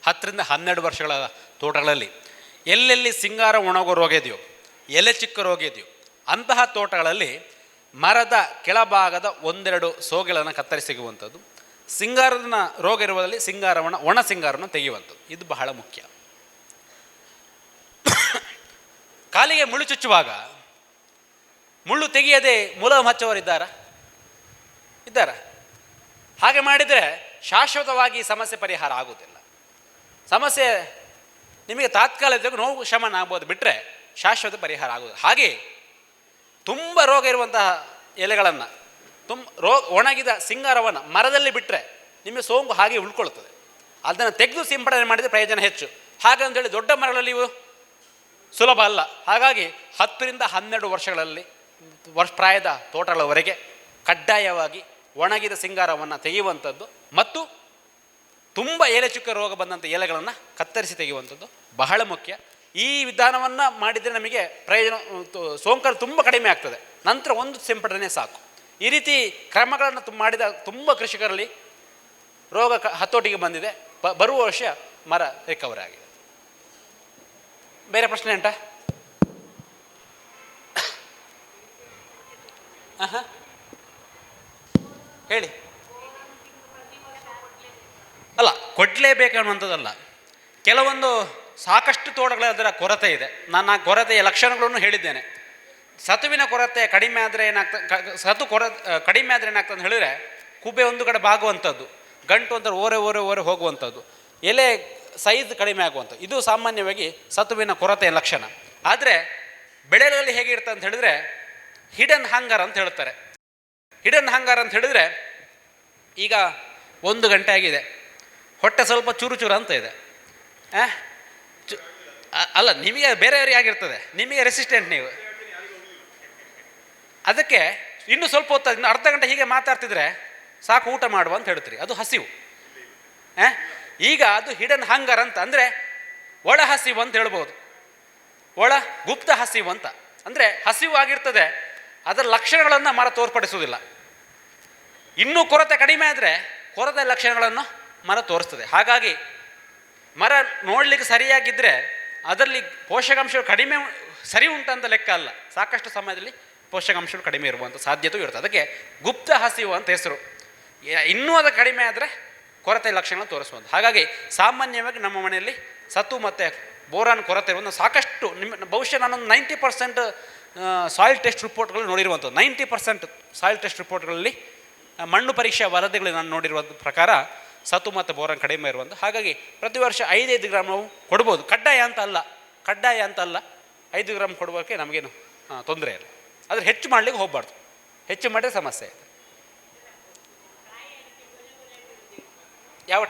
10ರಿಂದ 12 ವರ್ಷಗಳ ತೋಟಗಳಲ್ಲಿ ಎಲ್ಲೆಲ್ಲಿ ಸಿಂಗಾರ ಒಣಗೋ ರೋಗ ಇದೆಯೋ, ಎಲೆ ಚಿಕ್ಕ ರೋಗ ಇದೆಯೋ ಅಂತಹ ತೋಟಗಳಲ್ಲಿ ಮರದ ಕೆಳಭಾಗದ 1-2 ಸೋಗೆಗಳನ್ನು ಕತ್ತರಿಸಿಗುವಂಥದ್ದು, ಸಿಂಗಾರದ ರೋಗ ಇರುವುದರಲ್ಲಿ ಒಣ ಸಿಂಗಾರವನ್ನು ತೆಗೆಯುವಂಥದ್ದು, ಇದು ಬಹಳ ಮುಖ್ಯ. ಕಾಲಿಗೆ ಮುಳ್ಳು ಚುಚ್ಚುವಾಗ ಮುಳ್ಳು ತೆಗೆಯದೆ ಮುಲಾಮು ಹಚ್ಚುವವರಿದ್ದಾರಾ? ಹಾಗೆ ಮಾಡಿದರೆ ಶಾಶ್ವತವಾಗಿ ಸಮಸ್ಯೆ ಪರಿಹಾರ ಆಗುವುದಿಲ್ಲ. ಸಮಸ್ಯೆ ನಿಮಗೆ ತಾತ್ಕಾಲಿಕ ನೋವು ಶಮನ ಆಗ್ಬೋದು, ಬಿಟ್ಟರೆ ಶಾಶ್ವತ ಪರಿಹಾರ ಆಗುವುದಿಲ್ಲ. ಹಾಗೆ ತುಂಬ ರೋಗ ಇರುವಂತಹ ಎಲೆಗಳನ್ನು ಒಣಗಿದ ಸಿಂಗಾರವನ್ನು ಮರದಲ್ಲಿ ಬಿಟ್ಟರೆ ನಿಮಗೆ ಸೋಂಕು ಹಾಗೆ ಉಳ್ಕೊಳ್ತದೆ. ಅದನ್ನು ತೆಗೆದು ಸಿಂಪಡಣೆ ಮಾಡಿದರೆ ಪ್ರಯೋಜನ ಹೆಚ್ಚು. ಹಾಗಂತೇಳಿ ದೊಡ್ಡ ಮರಗಳಲ್ಲಿ ಇವು ಸುಲಭ ಅಲ್ಲ. ಹಾಗಾಗಿ 10ರಿಂದ 12 ವರ್ಷಗಳಲ್ಲಿ ಪ್ರಾಯದ ತೋಟಗಳವರೆಗೆ ಕಡ್ಡಾಯವಾಗಿ ಒಣಗಿದ ಸಿಂಗಾರವನ್ನು ತೆಗೆಯುವಂಥದ್ದು ಮತ್ತು ತುಂಬ ಎಲೆ ಚುಕ್ಕ ರೋಗ ಬಂದಂಥ ಎಲೆಗಳನ್ನು ಕತ್ತರಿಸಿ ತೆಗೆಯುವಂಥದ್ದು ಬಹಳ ಮುಖ್ಯ. ಈ ವಿಧಾನವನ್ನು ಮಾಡಿದರೆ ನಮಗೆ ಪ್ರಯೋಜನ, ಸೋಂಕರು ತುಂಬ ಕಡಿಮೆ ಆಗ್ತದೆ. ನಂತರ ಒಂದು ಸಿಂಪಡಣೆ ಸಾಕು. ಈ ರೀತಿ ಕ್ರಮಗಳನ್ನು ಮಾಡಿದ ತುಂಬ ಕೃಷಿಕರಲ್ಲಿ ರೋಗ ಹತೋಟಿಗೆ ಬಂದಿದೆ. ಬರುವ ವರ್ಷ ಮರ ರಿಕವರಿ ಆಗಿದೆ. ಬೇರೆ ಪ್ರಶ್ನೆ ಉಂಟಾ? ಹೇಳಿ. ಅಲ್ಲ, ಕೊಡಲೇಬೇಕನ್ನುವಂಥದ್ದಲ್ಲ. ಕೆಲವೊಂದು ಸಾಕಷ್ಟು ತೋಟಗಳ ಅದರ ಕೊರತೆ ಇದೆ. ನಾನು ಆ ಕೊರತೆಯ ಲಕ್ಷಣಗಳನ್ನು ಹೇಳಿದ್ದೇನೆ. ಸತುವಿನ ಕೊರತೆ ಕಡಿಮೆ ಆದರೆ ಕಡಿಮೆ ಆದರೆ ಏನಾಗ್ತದೆ ಅಂತ ಹೇಳಿದರೆ ಕುಬೆ ಒಂದು ಕಡೆ ಬಾಗುವಂಥದ್ದು, ಗಂಟು ಅಂತ ಓರೆ ಹೋಗುವಂಥದ್ದು, ಎಲೆ ಸೈಜ್ ಕಡಿಮೆ ಆಗುವಂಥದ್ದು, ಇದು ಸಾಮಾನ್ಯವಾಗಿ ಸತುವಿನ ಕೊರತೆಯ ಲಕ್ಷಣ. ಆದರೆ ಬೆಳೆಗಳಲ್ಲಿ ಹೇಗಿರ್ತದೆ ಅಂತ ಹೇಳಿದರೆ ಹಿಡನ್ ಹಂಗರ್ ಅಂತ ಹೇಳ್ತಾರೆ. ಹಿಡನ್ ಹಂಗರ್ ಅಂತ ಹೇಳಿದರೆ ಈಗ 1 ಗಂಟೆ ಆಗಿದೆ, ಹೊಟ್ಟೆ ಸ್ವಲ್ಪ ಚೂರು ಅಂತ ಇದೆ. ಅಲ್ಲ, ನಿಮಗೆ ಬೇರೆಯವರಿಗೆ ಆಗಿರ್ತದೆ, ನಿಮಗೆ ರೆಸಿಸ್ಟೆಂಟ್ ನೀವು. ಅದಕ್ಕೆ ಇನ್ನು ಸ್ವಲ್ಪ ಹೊತ್ತು, ಇನ್ನು ಅರ್ಧ ಗಂಟೆ ಹೀಗೆ ಮಾತಾಡ್ತಿದ್ರೆ ಸಾಕು, ಊಟ ಮಾಡುವ ಅಂತ ಹೇಳ್ತೀರಿ, ಅದು ಹಸಿವು. ಈಗ ಅದು ಹಿಡನ್ ಹಂಗರ್ ಅಂತ, ಅಂದರೆ ಒಳ ಹಸಿವು ಅಂತ ಹೇಳ್ಬೋದು, ಒಳ ಗುಪ್ತ ಹಸಿವು ಅಂತ. ಅಂದರೆ ಹಸಿವು ಆಗಿರ್ತದೆ, ಅದರ ಲಕ್ಷಣಗಳನ್ನು ಮರ ತೋರ್ಪಡಿಸುವುದಿಲ್ಲ. ಇನ್ನೂ ಕೊರತೆ ಕಡಿಮೆ ಆದರೆ ಕೊರತೆ ಲಕ್ಷಣಗಳನ್ನು ಮರ ತೋರಿಸ್ತದೆ. ಹಾಗಾಗಿ ಮರ ನೋಡಲಿಕ್ಕೆ ಸರಿಯಾಗಿದ್ದರೆ ಅದರಲ್ಲಿ ಪೋಷಕಾಂಶಗಳು ಕಡಿಮೆ ಸರಿ ಉಂಟಂತ ಲೆಕ್ಕ ಅಲ್ಲ, ಸಾಕಷ್ಟು ಸಮಯದಲ್ಲಿ ಪೋಷಕಾಂಶಗಳು ಕಡಿಮೆ ಇರುವಂಥ ಸಾಧ್ಯತೆಯೂ ಇರ್ತದೆ. ಅದಕ್ಕೆ ಗುಪ್ತ ಹಸಿವು ಅಂತ ಹೆಸರು. ಇನ್ನೂ ಅದು ಕಡಿಮೆ ಆದರೆ ಕೊರತೆ ಲಕ್ಷಣಗಳನ್ನು ತೋರಿಸುವಂಥ. ಹಾಗಾಗಿ ಸಾಮಾನ್ಯವಾಗಿ ನಮ್ಮ ಮನೆಯಲ್ಲಿ ಸತು ಮತ್ತು ಬೋರಾನ್ ಕೊರತೆ ಇರುವಂಥ ಸಾಕಷ್ಟು ಬಹುಶಃ ನಾನೊಂದು 90% ಸಾಯಿಲ್ ಟೆಸ್ಟ್ ರಿಪೋರ್ಟ್ಗಳು ನೋಡಿರುವಂಥದ್ದು. 90% ಸಾಯಿಲ್ ಟೆಸ್ಟ್ ರಿಪೋರ್ಟ್ಗಳಲ್ಲಿ ಮಣ್ಣು ಪರೀಕ್ಷಾ ವರದಿಗಳು ನಾನು ನೋಡಿರುವಂಥ ಪ್ರಕಾರ ಸತು ಮತ್ತು ಬೋರಾನ್ ಕಡಿಮೆ ಇರುವಂಥ. ಹಾಗಾಗಿ ಪ್ರತಿ ವರ್ಷ 5 ಗ್ರಾಮ್ ನಾವು ಕೊಡ್ಬೋದು, ಕಡ್ಡಾಯ ಅಂತ ಅಲ್ಲ. 5 ಗ್ರಾಮ್ ಕೊಡುವಕ್ಕೆ ನಮಗೇನು ತೊಂದರೆ ಇಲ್ಲ. ಆದರೆ ಹೆಚ್ಚು ಮಾಡಲಿಕ್ಕೆ ಹೋಗಬಾರ್ದು, ಹೆಚ್ಚು ಮಾಡಿದ್ರೆ ಸಮಸ್ಯೆ ಇದೆ. ಯಾವ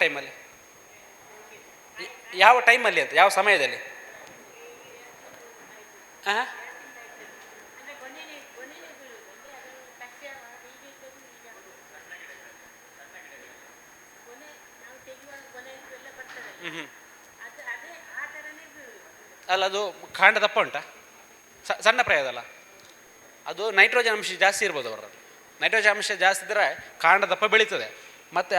ಟೈಮಲ್ಲಿ ಅಂತ, ಯಾವ ಸಮಯದಲ್ಲಿ? ಅಲ್ಲ, ಅದು ಕಾಂಡ ದಪ್ಪ ಉಂಟಾ? ಸಣ್ಣ ಪ್ರಾಯದಲ್ಲ, ಅದು ನೈಟ್ರೋಜನ್ ಅಂಶ ಜಾಸ್ತಿ ಇರ್ಬೋದು ಅವರಲ್ಲಿ. ನೈಟ್ರೋಜನ್ ಅಂಶ ಜಾಸ್ತಿ ಇದ್ದರೆ ಕಾಂಡ ದಪ್ಪ ಬೆಳೀತದೆ, ಮತ್ತು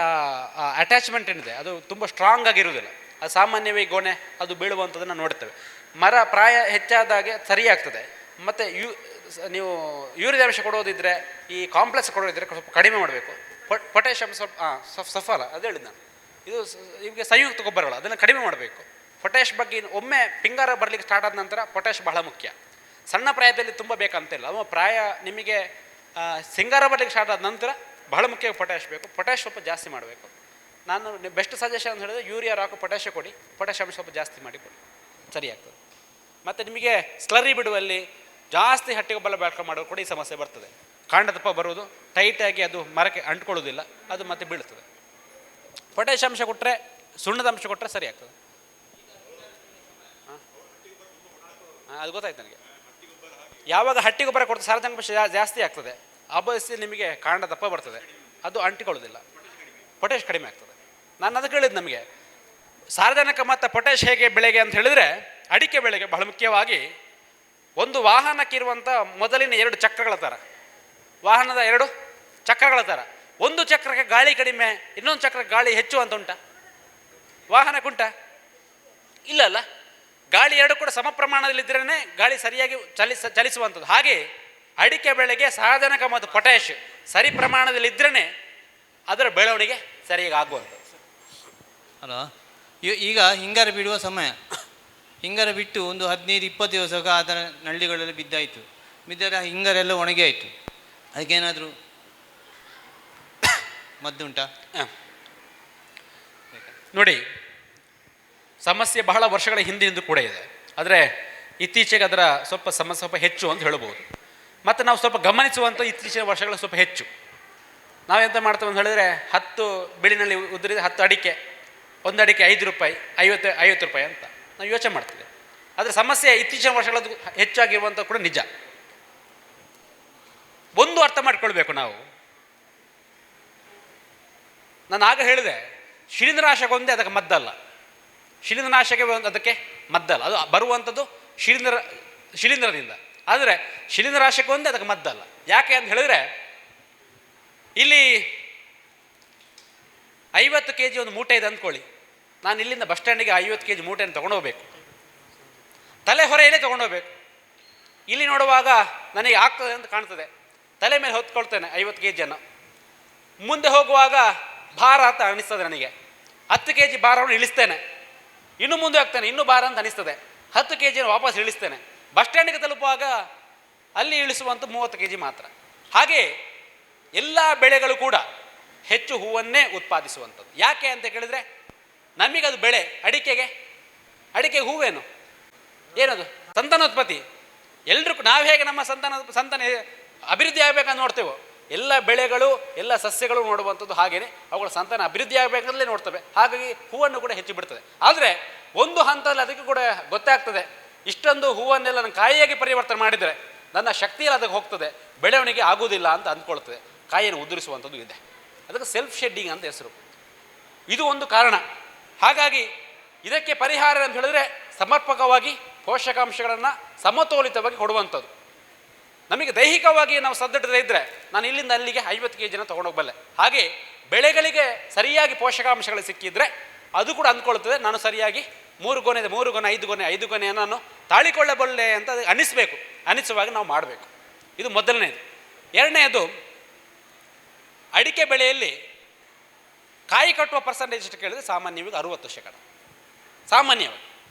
ಆ ಅಟ್ಯಾಚ್ಮೆಂಟ್ ಏನಿದೆ ಅದು ತುಂಬ ಸ್ಟ್ರಾಂಗ್ ಆಗಿರುವುದಿಲ್ಲ. ಅದು ಸಾಮಾನ್ಯವಾಗಿ ಗೊನೆ ಅದು ಬೀಳುವಂಥದ್ದನ್ನು ನೋಡ್ತೇವೆ. ಮರ ಪ್ರಾಯ ಹೆಚ್ಚಾದಾಗೆ ಸರಿಯಾಗ್ತದೆ. ಮತ್ತು ನೀವು ಯೂರಿಯಾ ಅಂಶ ಕೊಡೋದಿದ್ದರೆ, ಈ ಕಾಂಪ್ಲೆಕ್ಸ್ ಕೊಡೋದಿದ್ದರೆ ಸ್ವಲ್ಪ ಕಡಿಮೆ ಮಾಡಬೇಕು. ಪೊಟ್ಯಾಷಿಯಮ್ ಸ್ವಲ್ಪ ಸಫಲ ಅದು ಹೇಳಿದ್ದು ನಾನು. ಇದು ನಿಮಗೆ ಸಂಯುಕ್ತ ಗೊಬ್ಬರಗಳು, ಅದನ್ನು ಕಡಿಮೆ ಮಾಡಬೇಕು. ಪೊಟ್ಯಾಷ್ ಬಗ್ಗೆ ಒಮ್ಮೆ ಪಿಂಗಾರ ಬರಲಿಕ್ಕೆ ಸ್ಟಾರ್ಟ್ ಆದ ನಂತರ ಪೊಟ್ಯಾಷ್ ಬಹಳ ಮುಖ್ಯ. ಸಣ್ಣ ಪ್ರಾಯದಲ್ಲಿ ತುಂಬ ಬೇಕಂತಿಲ್ಲ, ಅದು ಪ್ರಾಯ ನಿಮಗೆ ಸಿಂಗಾರ ಬರಲಿಕ್ಕೆ ಸ್ಟಾರ್ಟ್ ಆದ ನಂತರ ಬಹಳ ಮುಖ್ಯ ಪೊಟ್ಯಾಷ್ ಬೇಕು. ಪೊಟ್ಯಾಷ್ ಸ್ವಲ್ಪ ಜಾಸ್ತಿ ಮಾಡಬೇಕು. ನಾನು ಬೆಸ್ಟ್ ಸಜೆಷನ್ ಅಂತ ಹೇಳಿದ್ರೆ ಯೂರಿಯಾ ಹಾಕೋ ಪೊಟ್ಯಾಷ್ ಕೊಡಿ, ಪೊಟ್ಯಾಷಿಯಮ್ ಸ್ವಲ್ಪ ಜಾಸ್ತಿ ಮಾಡಿ ಕೊಡಿ, ಸರಿಯಾಗ್ತದೆ. ಮತ್ತು ನಿಮಗೆ ಸ್ಲರಿ ಬಿಡುವಲ್ಲಿ ಜಾಸ್ತಿ ಹಟ್ಟಿ ಗೊಬ್ಬರ ಬಳಕೆ ಮಾಡೋದು ಕೂಡ ಈ ಸಮಸ್ಯೆ ಬರ್ತದೆ. ಕಾಂಡ ದಪ್ಪ ಬರುವುದು, ಟೈಟಾಗಿ ಅದು ಮರಕ್ಕೆ ಅಂಟ್ಕೊಳ್ಳೋದಿಲ್ಲ, ಅದು ಮತ್ತೆ ಬೀಳ್ತದೆ. ಪೊಟ್ಯಾಷ್ ಅಂಶ ಕೊಟ್ಟರೆ, ಸುಣ್ಣದ ಅಂಶ ಕೊಟ್ಟರೆ ಸರಿ ಆಗ್ತದೆ. ಅದು ಗೊತ್ತಾಯ್ತು ನನಗೆ. ಯಾವಾಗ ಹಟ್ಟಿ ಗೊಬ್ಬರ ಕೊಡ್ತದೆ ಸಾರಜನಕ ಅಂಶ ಜಾಸ್ತಿ ಆಗ್ತದೆ, ಆ ಬಯಸಿ ನಿಮಗೆ ಕಾಂಡ ದಪ್ಪ ಬರ್ತದೆ, ಅದು ಅಂಟಿಕೊಳ್ಳೋದಿಲ್ಲ, ಪೊಟ್ಯಾಷ್ ಕಡಿಮೆ ಆಗ್ತದೆ. ನಾನು ಅದಕ್ಕೆ ಹೇಳಿದ್ದು, ನಮಗೆ ಸಾರಜನಕ ಮತ್ತು ಪೊಟ್ಯಾಷ್ ಹೇಗೆ ಬೆಳೆಗೆ ಅಂತ ಹೇಳಿದರೆ, ಅಡಿಕೆ ಬೆಳೆಗೆ ಬಹಳ ಮುಖ್ಯವಾಗಿ ಒಂದು ವಾಹನಕ್ಕಿರುವಂಥ ಮೊದಲಿನ 2 ಚಕ್ರಗಳ ಥರ, ವಾಹನದ 2 ಚಕ್ರಗಳ ಥರ. ಒಂದು ಚಕ್ರಕ್ಕೆ ಗಾಳಿ ಕಡಿಮೆ, ಇನ್ನೊಂದು ಚಕ್ರಕ್ಕೆ ಗಾಳಿ ಹೆಚ್ಚು ಅಂತ ಉಂಟಾ? ವಾಹನಕ್ಕುಂಟ? ಇಲ್ಲ. ಗಾಳಿ 2 ಕೂಡ ಸಮ ಪ್ರಮಾಣದಲ್ಲಿದ್ದರೇ ಗಾಳಿ ಸರಿಯಾಗಿ ಚಲಿಸುವಂಥದ್ದು. ಹಾಗೆ ಅಡಿಕೆ ಬೆಳೆಗೆ ಸಾರಜನಕ ಮತ್ತು ಪೊಟ್ಯಾಷ್ ಸರಿ ಪ್ರಮಾಣದಲ್ಲಿದ್ದರೇ ಅದರ ಬೆಳವಣಿಗೆ ಸರಿಯಾಗಿ ಆಗುವಂಥದ್ದು. ಅಲ್ಲ, ಈಗ ಹಿಂಗಾರ ಬಿಡುವ ಸಮಯ, ಹಿಂಗಾರ ಬಿಟ್ಟು ಒಂದು 15-20 ದಿವಸಕ್ಕೆ ಅದರ ನಳ್ಳಿಗಳೆಲ್ಲ ಬಿದ್ದಾಯಿತು. ಬಿದ್ದರೆ ಹಿಂಗಾರೆಲ್ಲ ಒಣಗಿ ಆಯಿತು. ಅದಕ್ಕೇನಾದರೂ ಮದ್ದುಂಟಾ? ನೋಡಿ, ಸಮಸ್ಯೆ ಬಹಳ ವರ್ಷಗಳ ಹಿಂದೆ ಕೂಡ ಇದೆ. ಆದರೆ ಇತ್ತೀಚೆಗೆ ಅದರ ಸಮಸ್ಯೆ ಸ್ವಲ್ಪ ಹೆಚ್ಚು ಅಂತ ಹೇಳ್ಬೋದು. ಮತ್ತು ನಾವು ಸ್ವಲ್ಪ ಗಮನಿಸುವಂಥ ಇತ್ತೀಚಿನ ವರ್ಷಗಳ ಸ್ವಲ್ಪ ಹೆಚ್ಚು. ನಾವೆಂತ ಮಾಡ್ತೇವೆ ಅಂತ ಹೇಳಿದ್ರೆ, 10 ಬಿಳಿನಲ್ಲಿ ಉದುರಿದ 10 ಅಡಿಕೆ, ಒಂದು ಅಡಿಕೆ 5 ರೂಪಾಯಿ, 50 ರೂಪಾಯಿ ಅಂತ ನಾವು ಯೋಚನೆ ಮಾಡ್ತೀವಿ. ಆದರೆ ಸಮಸ್ಯೆ ಇತ್ತೀಚಿನ ವರ್ಷಗಳದ್ದು ಹೆಚ್ಚಾಗಿರುವಂಥ ಕೂಡ ನಿಜ. ಒಂದು ಅರ್ಥ ಮಾಡ್ಕೊಳ್ಬೇಕು ನಾವು, ನಾನು ಆಗ ಹೇಳಿದೆ, ಶಿಲೀಂಧ್ರನಾಶಕ ಒಂದೇ ಅದಕ್ಕೆ ಮದ್ದಲ್ಲ. ಶಿಲೀಂಧ್ರನಾಶಕ ಅದಕ್ಕೆ ಮದ್ದಲ್ಲ, ಅದು ಬರುವಂಥದ್ದು ಶಿಲೀಂಧ್ರದಿಂದ. ಆದರೆ ಶಿಲೀಂಧ್ರನಾಶಕ ಒಂದೇ ಅದಕ್ಕೆ ಮದ್ದಲ್ಲ. ಯಾಕೆ ಅಂತ ಹೇಳಿದ್ರೆ, ಇಲ್ಲಿ 50 kg ಒಂದು ಮೂಟೆ ಇದೆ ಅಂದ್ಕೊಳ್ಳಿ. ನಾನು ಇಲ್ಲಿಂದ ಬಸ್ ಸ್ಟ್ಯಾಂಡಿಗೆ 50 kg ಮೂಟೆಯನ್ನು ತೊಗೊಂಡೋಗ್ಬೇಕು, ತಲೆ ಹೊರೆಯಲ್ಲೇ ತೊಗೊಂಡೋಗ್ಬೇಕು. ಇಲ್ಲಿ ನೋಡುವಾಗ ನನಗೆ ಆಗ್ತದೆ ಅಂತ ಕಾಣ್ತದೆ, ತಲೆ ಮೇಲೆ ಹೊತ್ಕೊಳ್ತೇನೆ 50 kg. ಮುಂದೆ ಹೋಗುವಾಗ ಭಾರ ಅಂತ ಅನಿಸ್ತದೆ ನನಗೆ, 10 kg ಭಾರವನ್ನು ಇಳಿಸ್ತೇನೆ. ಇನ್ನು ಮುಂದೆ ಹೋಗ್ತೇನೆ, ಇನ್ನೂ ಭಾರ ಅಂತ ಅನಿಸ್ತದೆ, 10 kg ವಾಪಸ್ ಇಳಿಸ್ತೇನೆ. ಬಸ್ ಸ್ಟ್ಯಾಂಡಿಗೆ ತಲುಪುವಾಗ ಅಲ್ಲಿ ಇಳಿಸುವಂಥ 30 kg ಮಾತ್ರ. ಹಾಗೆ ಎಲ್ಲ ಬೆಳೆಗಳು ಕೂಡ ಹೆಚ್ಚು ಹೂವನ್ನೇ ಉತ್ಪಾದಿಸುವಂಥದ್ದು. ಯಾಕೆ ಅಂತ ಕೇಳಿದರೆ ನಮಗದು ಬೆಳೆ. ಅಡಿಕೆಗೆ ಹೂವೇನು, ಏನದು ಸಂತಾನೋತ್ಪತ್ತಿ. ಎಲ್ರೂ ನಾವು ಹೇಗೆ ನಮ್ಮ ಸಂತಾನ ಅಭಿವೃದ್ಧಿ ಆಗಬೇಕಂತ ನೋಡ್ತೇವೋ, ಎಲ್ಲ ಬೆಳೆಗಳು ಎಲ್ಲ ಸಸ್ಯಗಳು ನೋಡುವಂಥದ್ದು ಹಾಗೆಯೇ ಅವುಗಳ ಸಂತಾನ ಅಭಿವೃದ್ಧಿ ಆಗಬೇಕಂತಲೇ ನೋಡ್ತವೆ. ಹಾಗಾಗಿ ಹೂವನ್ನು ಕೂಡ ಹೆಚ್ಚು ಬಿಡ್ತದೆ. ಆದರೆ ಒಂದು ಹಂತದಲ್ಲಿ ಅದಕ್ಕೆ ಕೂಡ ಗೊತ್ತಾಗ್ತದೆ, ಇಷ್ಟೊಂದು ಹೂವನ್ನೆಲ್ಲ ನಾನು ಕಾಯಿಯಾಗಿ ಪರಿವರ್ತನೆ ಮಾಡಿದರೆ ನನ್ನ ಶಕ್ತಿಯಲ್ಲಿ ಅದಕ್ಕೆ ಹೋಗ್ತದೆ, ಬೆಳವಣಿಗೆ ಆಗುವುದಿಲ್ಲ ಅಂತ ಅಂದ್ಕೊಳ್ತದೆ. ಕಾಯಿಯನ್ನು ಉದುರಿಸುವಂಥದ್ದು ಇದೆ. ಅದಕ್ಕೆ ಸೆಲ್ಫ್ ಶೆಡ್ಡಿಂಗ್ ಅಂತ ಹೆಸರು. ಇದು ಒಂದು ಕಾರಣ. ಹಾಗಾಗಿ ಇದಕ್ಕೆ ಪರಿಹಾರ ಅಂತ ಹೇಳಿದ್ರೆ ಸಮರ್ಪಕವಾಗಿ ಪೋಷಕಾಂಶಗಳನ್ನು ಸಮತೋಲಿತವಾಗಿ ಕೊಡುವಂಥದ್ದು. ನಮಗೆ ದೈಹಿಕವಾಗಿ ನಾವು ಸದೃಢತೆ ಇದ್ದರೆ ನಾನು ಇಲ್ಲಿಂದ ಅಲ್ಲಿಗೆ 50 kg ತೊಗೊಂಡೋಗಬಲ್ಲೆ. ಹಾಗೆ ಬೆಳೆಗಳಿಗೆ ಸರಿಯಾಗಿ ಪೋಷಕಾಂಶಗಳು ಸಿಕ್ಕಿದ್ರೆ ಅದು ಕೂಡ ಅಂದ್ಕೊಳ್ತದೆ, ನಾನು ಸರಿಯಾಗಿ 3 ಗೊನೆ 5 ಗೊನೆ ನಾನು ತಾಳಿಕೊಳ್ಳಬಲ್ಲೆ ಅಂತ ಅದಕ್ಕೆ ಅನ್ನಿಸ್ಬೇಕು. ಅನ್ನಿಸುವಾಗ ನಾವು ಮಾಡಬೇಕು. ಇದು ಮೊದಲನೇದು. ಎರಡನೆಯದು, ಅಡಿಕೆ ಬೆಳೆಯಲ್ಲಿ ಕಾಯಿ ಕಟ್ಟುವ ಪರ್ಸೆಂಟೇಜ್ ಎಷ್ಟು ಕೇಳಿದ್ರೆ ಸಾಮಾನ್ಯವಾಗಿ 60% ಸಾಮಾನ್ಯವಾಗಿ.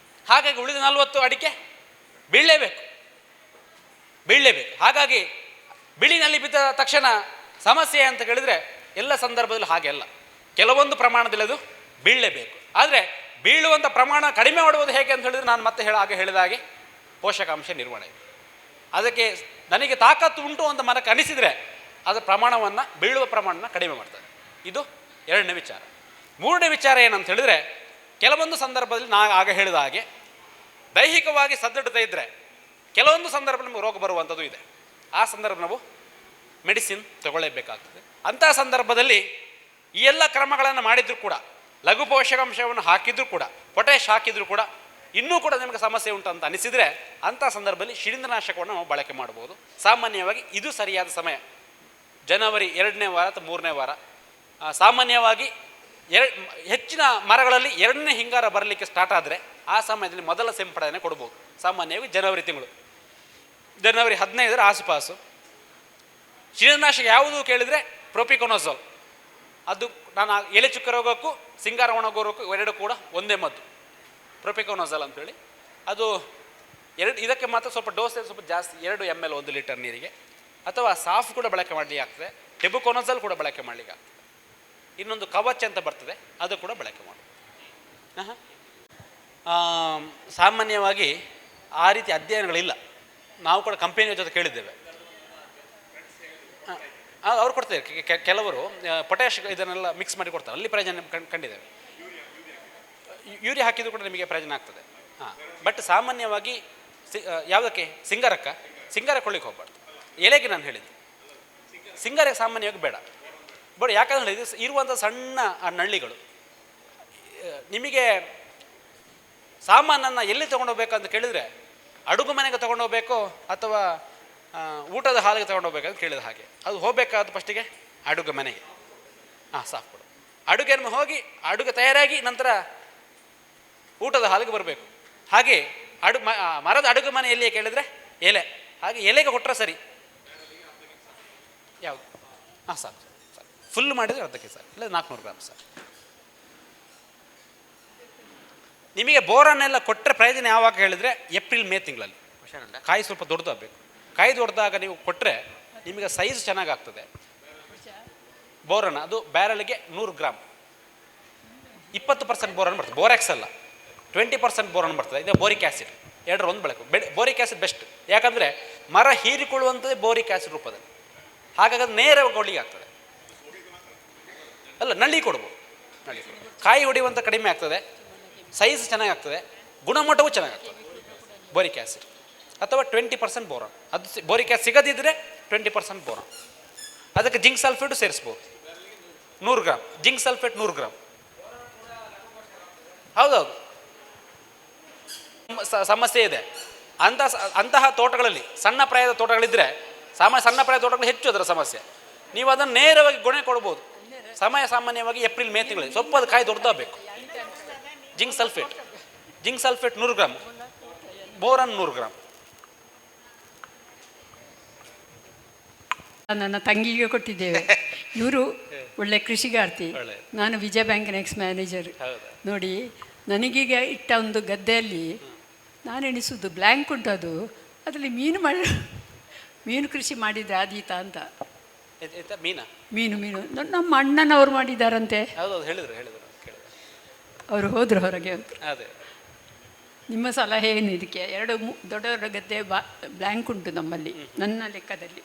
ಹಾಗಾಗಿ ಉಳಿದ 40 ಅಡಿಕೆ ಬೀಳಲೇಬೇಕು. ಹಾಗಾಗಿ ಬಿಳಿನಲ್ಲಿ ಬಿದ್ದ ತಕ್ಷಣ ಸಮಸ್ಯೆ ಅಂತ ಕೇಳಿದರೆ ಎಲ್ಲ ಸಂದರ್ಭದಲ್ಲೂ ಹಾಗೆ ಅಲ್ಲ. ಕೆಲವೊಂದು ಪ್ರಮಾಣದಲ್ಲಿ ಅದು ಬೀಳಲೇಬೇಕು. ಆದರೆ ಬೀಳುವಂಥ ಪ್ರಮಾಣ ಕಡಿಮೆ ಮಾಡುವುದು ಹೇಗೆ ಅಂತ ಹೇಳಿದರೆ ನಾನು ಮತ್ತೆ ಹೇಳಿದ ಹಾಗೆ ಪೋಷಕಾಂಶ ನಿರ್ವಹಣೆ. ಅದಕ್ಕೆ ನನಗೆ ತಾಕತ್ತು ಉಂಟು ಅಂತ ಮನಕ್ಕೆ ಅನಿಸಿದರೆ ಅದರ ಪ್ರಮಾಣವನ್ನು, ಬೀಳುವ ಪ್ರಮಾಣನ ಕಡಿಮೆ ಮಾಡ್ತದೆ. ಇದು ಎರಡನೇ ವಿಚಾರ. ಮೂರನೇ ವಿಚಾರ ಏನಂತ ಹೇಳಿದರೆ, ಕೆಲವೊಂದು ಸಂದರ್ಭದಲ್ಲಿ ಆಗ ಹೇಳಿದ ಹಾಗೆ ದೈಹಿಕವಾಗಿ ಸದೃಢತೆ ಇದ್ದರೆ ಕೆಲವೊಂದು ಸಂದರ್ಭ ನಮಗೆ ರೋಗ ಬರುವಂಥದ್ದು ಇದೆ. ಆ ಸಂದರ್ಭ ನಾವು ಮೆಡಿಸಿನ್ ತಗೊಳ್ಳೇಬೇಕಾಗ್ತದೆ. ಅಂತಹ ಸಂದರ್ಭದಲ್ಲಿ ಈ ಎಲ್ಲ ಕ್ರಮಗಳನ್ನು ಮಾಡಿದರೂ ಕೂಡ, ಲಘು ಪೋಷಕಾಂಶವನ್ನು ಹಾಕಿದರೂ ಕೂಡ, ಪೊಟ್ಯಾಶ್ ಹಾಕಿದರೂ ಕೂಡ ಇನ್ನೂ ಕೂಡ ನಿಮಗೆ ಸಮಸ್ಯೆ ಉಂಟು ಅಂತ ಅನಿಸಿದರೆ ಅಂಥ ಸಂದರ್ಭದಲ್ಲಿ ಶಿಲೀಂಧ್ರನಾಶಕವನ್ನು ನಾವು ಬಳಕೆ ಮಾಡ್ಬೋದು. ಸಾಮಾನ್ಯವಾಗಿ ಇದು ಸರಿಯಾದ ಸಮಯ ಜನವರಿ 2ನೇ ವಾರ ಅಥವಾ 3ನೇ ವಾರ. ಸಾಮಾನ್ಯವಾಗಿ ಹೆಚ್ಚಿನ ಮರಗಳಲ್ಲಿ 2ನೇ ಹಿಂಗಾರ ಬರಲಿಕ್ಕೆ ಸ್ಟಾರ್ಟ್ ಆದರೆ ಆ ಸಮಯದಲ್ಲಿ ಮೊದಲ ಸಿಂಪಡಣೆ ಕೊಡ್ಬೋದು. ಸಾಮಾನ್ಯವಾಗಿ ಜನವರಿ ತಿಂಗಳು, ಜನವರಿ 15ರ ಆಸುಪಾಸು. ಶಿಲೀಂಧ್ರನಾಶಕ ಯಾವುದು ಕೇಳಿದರೆ ಪ್ರೊಪಿಕೊನೋಜೋಲ್. ಅದು ನಾನು ಎಲೆ ಚುಕ್ಕ ರೋಗಕ್ಕೂ ಸಿಂಗಾರ ಒಣಗೋ ರೋಗಕ್ಕೂ ಎರಡು ಕೂಡ ಒಂದೇ ಮದ್ದು, ಪ್ರೊಪಿಕೊನೋಜೋಲ್ ಅಂತೇಳಿ. ಅದು ಇದಕ್ಕೆ ಮಾತ್ರ ಸ್ವಲ್ಪ ಡೋಸೇಜ್ ಸ್ವಲ್ಪ ಜಾಸ್ತಿ, 2 ml 1 ಲೀಟರ್ ನೀರಿಗೆ. ಅಥವಾ ಸಾಫ್ ಕೂಡ ಬಳಕೆ ಮಾಡಲಿಕ್ಕೆ ಆಗ್ತದೆ, ಟೆಬುಕೊನೋಜೋಲ್ ಕೂಡ ಬಳಕೆ ಮಾಡಲಿಕ್ಕೆ ಆಗ್ತದೆ. ಇನ್ನೊಂದು ಕವಚ್ ಅಂತ ಬರ್ತದೆ, ಅದು ಕೂಡ ಬಳಕೆ ಮಾಡೋದು. ಸಾಮಾನ್ಯವಾಗಿ ಆ ರೀತಿ ಅಧ್ಯಯನಗಳಿಲ್ಲ. ನಾವು ಕೂಡ ಕಂಪನಿಯ ಜೊತೆ ಕೇಳಿದ್ದೇವೆ, ಅವ್ರು ಕೊಡ್ತಾರೆ. ಕೆಲವರು ಪೊಟ್ಯಾಶ್ ಇದನ್ನೆಲ್ಲ ಮಿಕ್ಸ್ ಮಾಡಿ ಕೊಡ್ತಾರೆ, ಅಲ್ಲಿ ಪ್ರಯೋಜನ ಕಂಡಿದ್ದೇವೆ. ಯೂರಿಯಾ ಹಾಕಿದ್ರು ಕೂಡ ನಿಮಗೆ ಪ್ರಯೋಜನ ಆಗ್ತದೆ. ಬಟ್ ಸಾಮಾನ್ಯವಾಗಿ ಯಾವುದಕ್ಕೆ ಸಿಂಗಾರ ಕೊಳ್ಳಿಕ್ಕೆ ಹೋಗ್ಬಾರ್ದು. ಎಲೆಗೆ ನಾನು ಹೇಳಿದ್ದು ಸಿಂಗಾರಕ್ಕೆ ಸಾಮಾನ್ಯವಾಗಿ ಬೇಡ. ಯಾಕಂದ್ರೆ ಹೇಳಿದ್ದು ಇರುವಂಥ ಸಣ್ಣ ಆ ನಳ್ಳಿಗಳು ನಿಮಗೆ ಸಾಮಾನನ್ನು ಎಲ್ಲಿ ತೊಗೊಂಡೋಗ್ಬೇಕಂತ ಕೇಳಿದರೆ ಅಡುಗು ಮನೆಗೆ ತೊಗೊಂಡೋಗ್ಬೇಕು ಅಥವಾ ಊಟದ ಹಾಲಿಗೆ ತೊಗೊಂಡೋಗ್ಬೇಕಂತ ಕೇಳಿದ ಹಾಗೆ. ಅದು ಹೋಗಬೇಕಾದ ಫಸ್ಟಿಗೆ ಅಡುಗೆ ಮನೆಗೆ. ಸಾಫ್ ಕೊಡು. ಅಡುಗೆಯನ್ನು ಹೋಗಿ ಅಡುಗೆ ತಯಾರಾಗಿ ನಂತರ ಊಟದ ಹಾಲಿಗೆ ಬರಬೇಕು. ಹಾಗೆ ಮರದ ಅಡುಗೆ ಮನೆ ಎಲ್ಲಿಯೇ ಕೇಳಿದರೆ ಎಲೆ. ಹಾಗೆ ಎಲೆಗೆ ಕೊಟ್ಟರೆ ಸರಿ. ಯಾವುದು? ಸಾಕು ಫುಲ್ ಮಾಡಿದರೆ ಅರ್ಧಕ್ಕೆ ಸರ್, ಇಲ್ಲ 400 ಗ್ರಾಮ್ ಸರ್. ನಿಮಗೆ ಬೋರನ್ನೆಲ್ಲ ಕೊಟ್ಟರೆ ಪ್ರಯೋಜನ ಯಾವಾಗ ಹೇಳಿದರೆ ಏಪ್ರಿಲ್ ಮೇ ತಿಂಗಳಲ್ಲಿ. ಕಾಯಿ ಸ್ವಲ್ಪ ದೊಡ್ಡದಾಗಬೇಕು. ಕಾಯಿ ದೊಡ್ಡದಾಗ ನೀವು ಕೊಟ್ಟರೆ ನಿಮಗೆ ಸೈಜ್ ಚೆನ್ನಾಗಾಗ್ತದೆ. ಬೋರನ್ ಅದು ಬ್ಯಾರಲ್ಗೆ 100 ಗ್ರಾಮ್ 20% ಬೋರನ್ ಬರ್ತದೆ. ಬೋರ್ಯಾಕ್ಸ್ ಅಲ್ಲ, 20% ಬೋರನ್ ಬರ್ತದೆ. ಇದು ಬೋರಿಕ್ ಆ್ಯಸಿಡ್. 2 ಬಳಕೆ. Boric acid best. ಯಾಕಂದರೆ ಮರ ಹೀರಿಕೊಳ್ಳುವಂಥದ್ದೇ ಬೋರಿಕ್ ಆ್ಯಸಿಡ್ ರೂಪದಲ್ಲಿ. ಹಾಗಾಗಿ ಅದು ನೇರವಾಗಿ ಕೊಡ್ಲಿಕ್ಕೆ ಆಗ್ತದೆ. ಅಲ್ಲ, ನಳ್ಳಿ ಕೊಡ್ಬೋದು. ಕಾಯಿ ಹೊಡೆಯುವಂಥ ಕಡಿಮೆ ಆಗ್ತದೆ, ಸೈಜ್ ಚೆನ್ನಾಗಾಗ್ತದೆ, ಗುಣಮಟ್ಟವೂ ಚೆನ್ನಾಗಾಗ್ತದೆ. ಬೋರಿಕ್ ಆ್ಯಸಿಡ್ ಅಥವಾ 20% ಬೋರಾನ್. ಅದು ಬೋರಿಕ್ ಆ್ಯಸಿಡ್ ಸಿಗದಿದ್ದರೆ 20% ಬೋರಾನ್. ಅದಕ್ಕೆ ಜಿಂಕ್ ಸಲ್ಫೇಟು ಸೇರಿಸ್ಬೋದು. 100 ಗ್ರಾಮ್ ಜಿಂಕ್ ಸಲ್ಫೇಟ್, 100 ಗ್ರಾಮ್. ಹೌದೌದು, ಸಮಸ್ಯೆ ಇದೆ. ಅಂತಹ ತೋಟಗಳಲ್ಲಿ, ಸಣ್ಣ ಪ್ರಾಯದ ತೋಟಗಳಿದ್ದರೆ, ಸಣ್ಣ ಪ್ರಾಯದ ತೋಟಗಳು ಹೆಚ್ಚು ಅದರ ಸಮಸ್ಯೆ. ನೀವು ಅದನ್ನು ನೇರವಾಗಿ ಗೊನೆ ಕೊಡ್ಬೋದು. ಸಾಮಾನ್ಯವಾಗಿ ಏಪ್ರಿಲ್ ಮೇ ತಿಂಗಳಲ್ಲಿ ಸ್ವಲ್ಪ ಅದು ಕಾಯಿ ದೊಡ್ಡದಾಗಬೇಕು. Zinc sulphate 100 gram, boron 100 gram. ನನ್ನ ತಂಗಿಗೆ ಕೊಟ್ಟಿದ್ದೇವೆ. ಇವರು ಒಳ್ಳೆ ಕೃಷಿಗಾರ್ತಿ, ನಾನು ವಿಜಯ ಬ್ಯಾಂಕಿನ ಎಕ್ಸ್ ಮ್ಯಾನೇಜರ್. ನೋಡಿ, ನನಗೀಗ ಇಟ್ಟ ಒಂದು ಗದ್ದೆಯಲ್ಲಿ ನಾನು ಎಣಿಸೋದು ಬ್ಲ್ಯಾಂಕ್ ಉಂಟು, ಅದರಲ್ಲಿ ಮೀನು ಕೃಷಿ ಮಾಡಿದರೆ ಆದೀತಾ ಅಂತ. ಮೀನಾ? ಮೀನು ನಮ್ಮ ಅಣ್ಣನವ್ರು ಮಾಡಿದ್ದಾರಂತೆ. ಹೌದೌದು, ಹೇಳಿದ್ರು ಕೇಳಿದ್ರು. ಅವರು ಹೋದರು ಹೊರಗೆ. ಅದೇ ನಿಮ್ಮ ಸಲಹೆ ಏನು ಇದಕ್ಕೆ? ದೊಡ್ಡ ದೊಡ್ಡ ಗದ್ದೆ ಬ್ಲ್ಯಾಂಕ್ ಉಂಟು ನಮ್ಮಲ್ಲಿ, ನನ್ನ ಲೆಕ್ಕದಲ್ಲಿ.